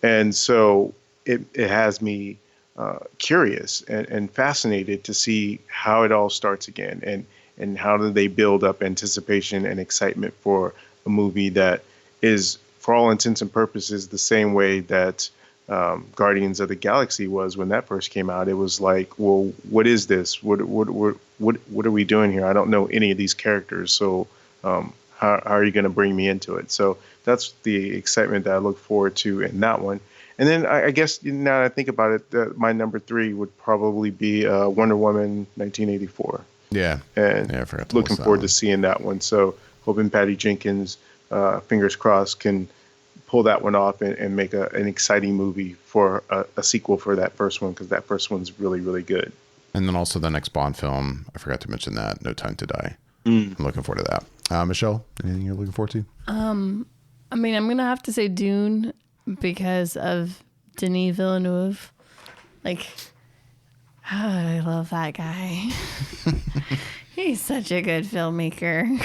And so it has me curious and fascinated to see how it all starts again, and how do they build up anticipation and excitement for a movie that is, for all intents and purposes, the same way that Guardians of the Galaxy was when that first came out. It was like, well, what is this? What are we doing here? I don't know any of these characters, so how are you going to bring me into it? So that's the excitement that I look forward to in that one. And then I guess now that I think about it, my number 3 would probably be Wonder Woman 1984. Yeah. And I forgot to looking list that forward one. to seeing that one. So hoping Patty Jenkins, fingers crossed, can pull that one off and make an exciting movie for a sequel for that first one, because that first one's really, really good. And then also the next Bond film, I forgot to mention that, No Time to Die. Mm. I'm looking forward to that. Michelle, anything you're looking forward to? I mean, I'm gonna have to say Dune because of Denis Villeneuve. Like, I love that guy. He's such a good filmmaker.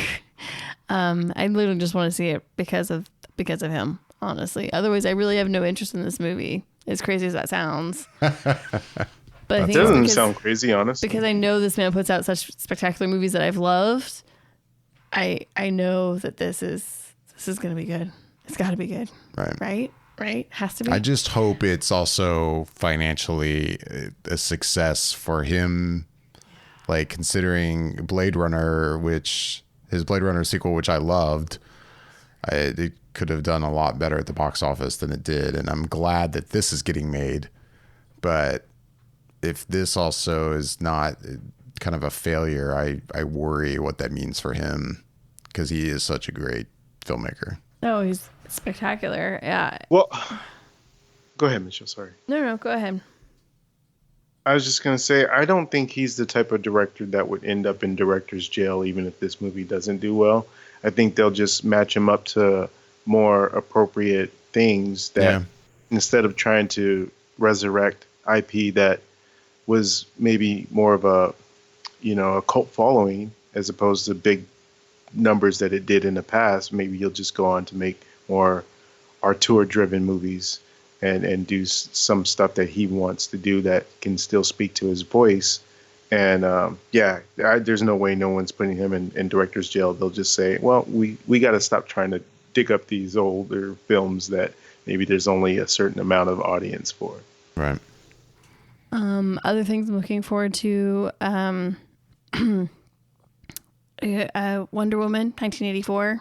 I literally just want to see it because of him, honestly. Otherwise, I really have no interest in this movie, as crazy as that sounds. But I think That doesn't sound crazy, honestly. because I know this man puts out such spectacular movies that I've loved. I know that this is going to be good. It's got to be good. Right? Has to be. I just hope it's also financially a success for him, like considering Blade Runner, which his Blade Runner sequel, which I loved, it could have done a lot better at the box office than it did. And I'm glad that this is getting made. But if this also is not kind of a failure, I worry what that means for him, because he is such a great filmmaker. Oh, he's spectacular. Yeah. Well, go ahead, Michelle. Sorry. No, go ahead. I was just going to say, I don't think he's the type of director that would end up in director's jail, even if this movie doesn't do well. I think they'll just match him up to more appropriate things that, instead of trying to resurrect IP that was maybe more of a cult following, as opposed to big numbers that it did in the past, maybe he'll just go on to make more auteur-driven movies and do some stuff that he wants to do that can still speak to his voice. And there's no way no one's putting him in director's jail. They'll just say, well, we got to stop trying to dig up these older films that maybe there's only a certain amount of audience for. Right. Other things I'm looking forward to, Wonder Woman 1984.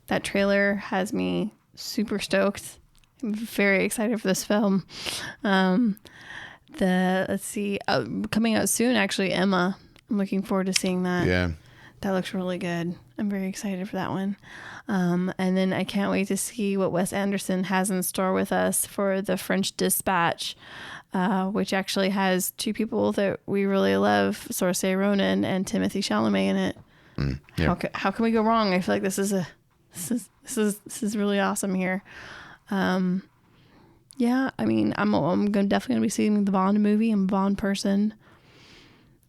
That trailer has me super stoked. I'm very excited for this film. Let's see, coming out soon, actually, Emma. I'm looking forward to seeing that. Yeah. That looks really good. I'm very excited for that one. And then I can't wait to see what Wes Anderson has in store with us for The French Dispatch, which actually has two people that we really love, Saoirse Ronan and Timothée Chalamet in it. Yeah. How can we go wrong? I feel like this is really awesome here. Yeah, I mean, I'm definitely gonna be seeing the Bond movie. I'm a Bond person.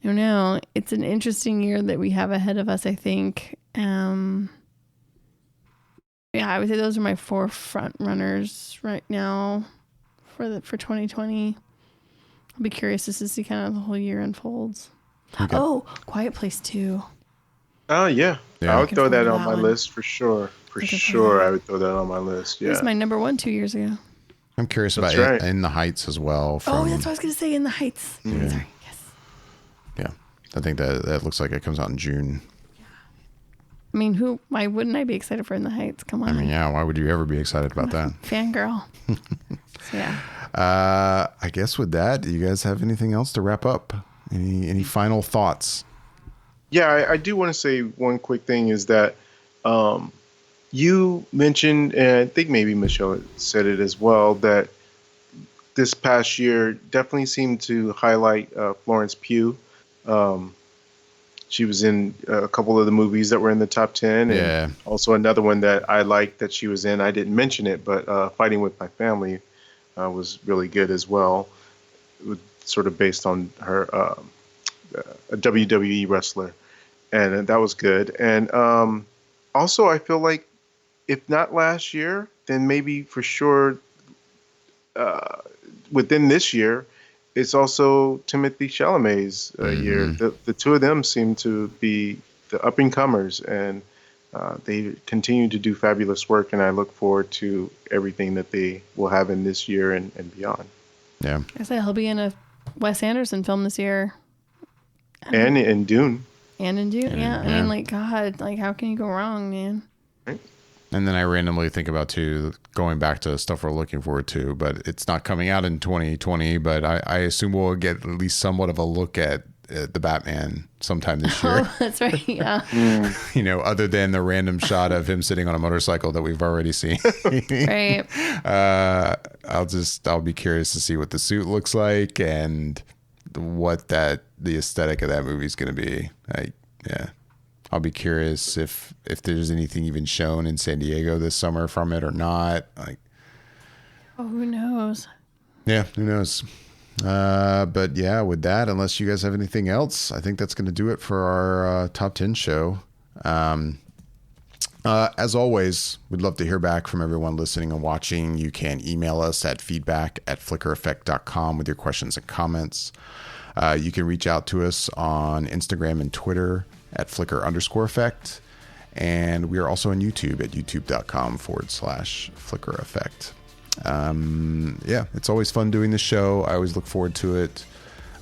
I don't know. It's an interesting year that we have ahead of us, I think. Yeah, I would say those are my 4 front runners right now for 2020. I'll be curious to see kind of the whole year unfolds. Okay. Oh, Quiet Place 2. Oh, yeah. I would throw that on my one. list for sure. For Looking sure, forward. I would throw that on my list. It Yeah. was my number 1 2 years ago. I'm curious That's about right. In the Heights as well. Oh, that's what I was going to say, In the Heights. Yeah. Sorry. Yeah. I think that looks like it comes out in June. I mean, why wouldn't I be excited for In the Heights? Come on. I mean, yeah, why would you ever be excited about that? Fangirl. So, yeah. I guess with that, do you guys have anything else to wrap up? Any final thoughts? Yeah, I do want to say one quick thing is that you mentioned, and I think maybe Michelle said it as well, that this past year definitely seemed to highlight Florence Pugh. She was in a couple of the movies that were in the top 10, and also another one that I liked that she was in. I didn't mention it, but Fighting with My Family was really good as well. It was sort of based on her, a WWE wrestler, and that was good. And also, I feel like if not last year, then maybe for sure within this year, it's also Timothée Chalamet's year. The two of them seem to be the up-and-comers, and they continue to do fabulous work, and I look forward to everything that they will have in this year and beyond. Yeah. I say he'll be in a Wes Anderson film this year. And in Dune. And in Dune, yeah. I mean, like, God, like, how can you go wrong, man? And then I randomly think about, too, going back to stuff we're looking forward to, but it's not coming out in 2020, but I assume we'll get at least somewhat of a look at the Batman sometime this year. Oh, that's right, yeah. You know, other than the random shot of him sitting on a motorcycle that we've already seen. Right. I'll be curious to see what the suit looks like and what the aesthetic of that movie is going to be. I'll be curious if there's anything even shown in San Diego this summer from it or not. Like, oh, who knows? Yeah, who knows? But yeah, with that, unless you guys have anything else, I think that's going to do it for our top 10 show. As always, we'd love to hear back from everyone listening and watching. You can email us at feedback@flickereffect.com with your questions and comments. You can reach out to us on Instagram and Twitter at @Flicker_effect. And we are also on YouTube at youtube.com/FlickerEffect. Yeah, it's always fun doing this show. I always look forward to it.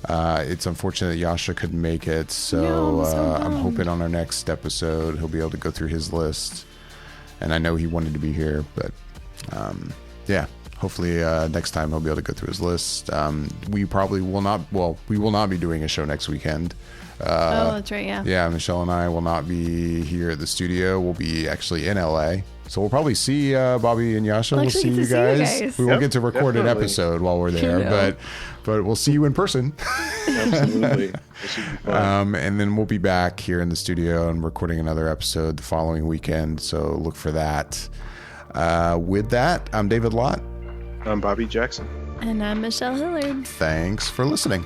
It's unfortunate that Yasha couldn't make it, so I'm hoping on our next episode he'll be able to go through his list. And I know he wanted to be here, but yeah, hopefully next time he'll be able to go through his list. We probably will not. Well, we will not be doing a show next weekend. That's right, yeah. Yeah, Michelle and I will not be here at the studio. We'll be actually in LA. So we'll probably see Bobby and Yasha. We'll see you guys. We won't get to record an episode while we're there, but we'll see you in person. Absolutely. And then we'll be back here in the studio and recording another episode the following weekend. So look for that. With that, I'm David Lott. I'm Bobby Jackson. And I'm Michelle Hillard. Thanks for listening.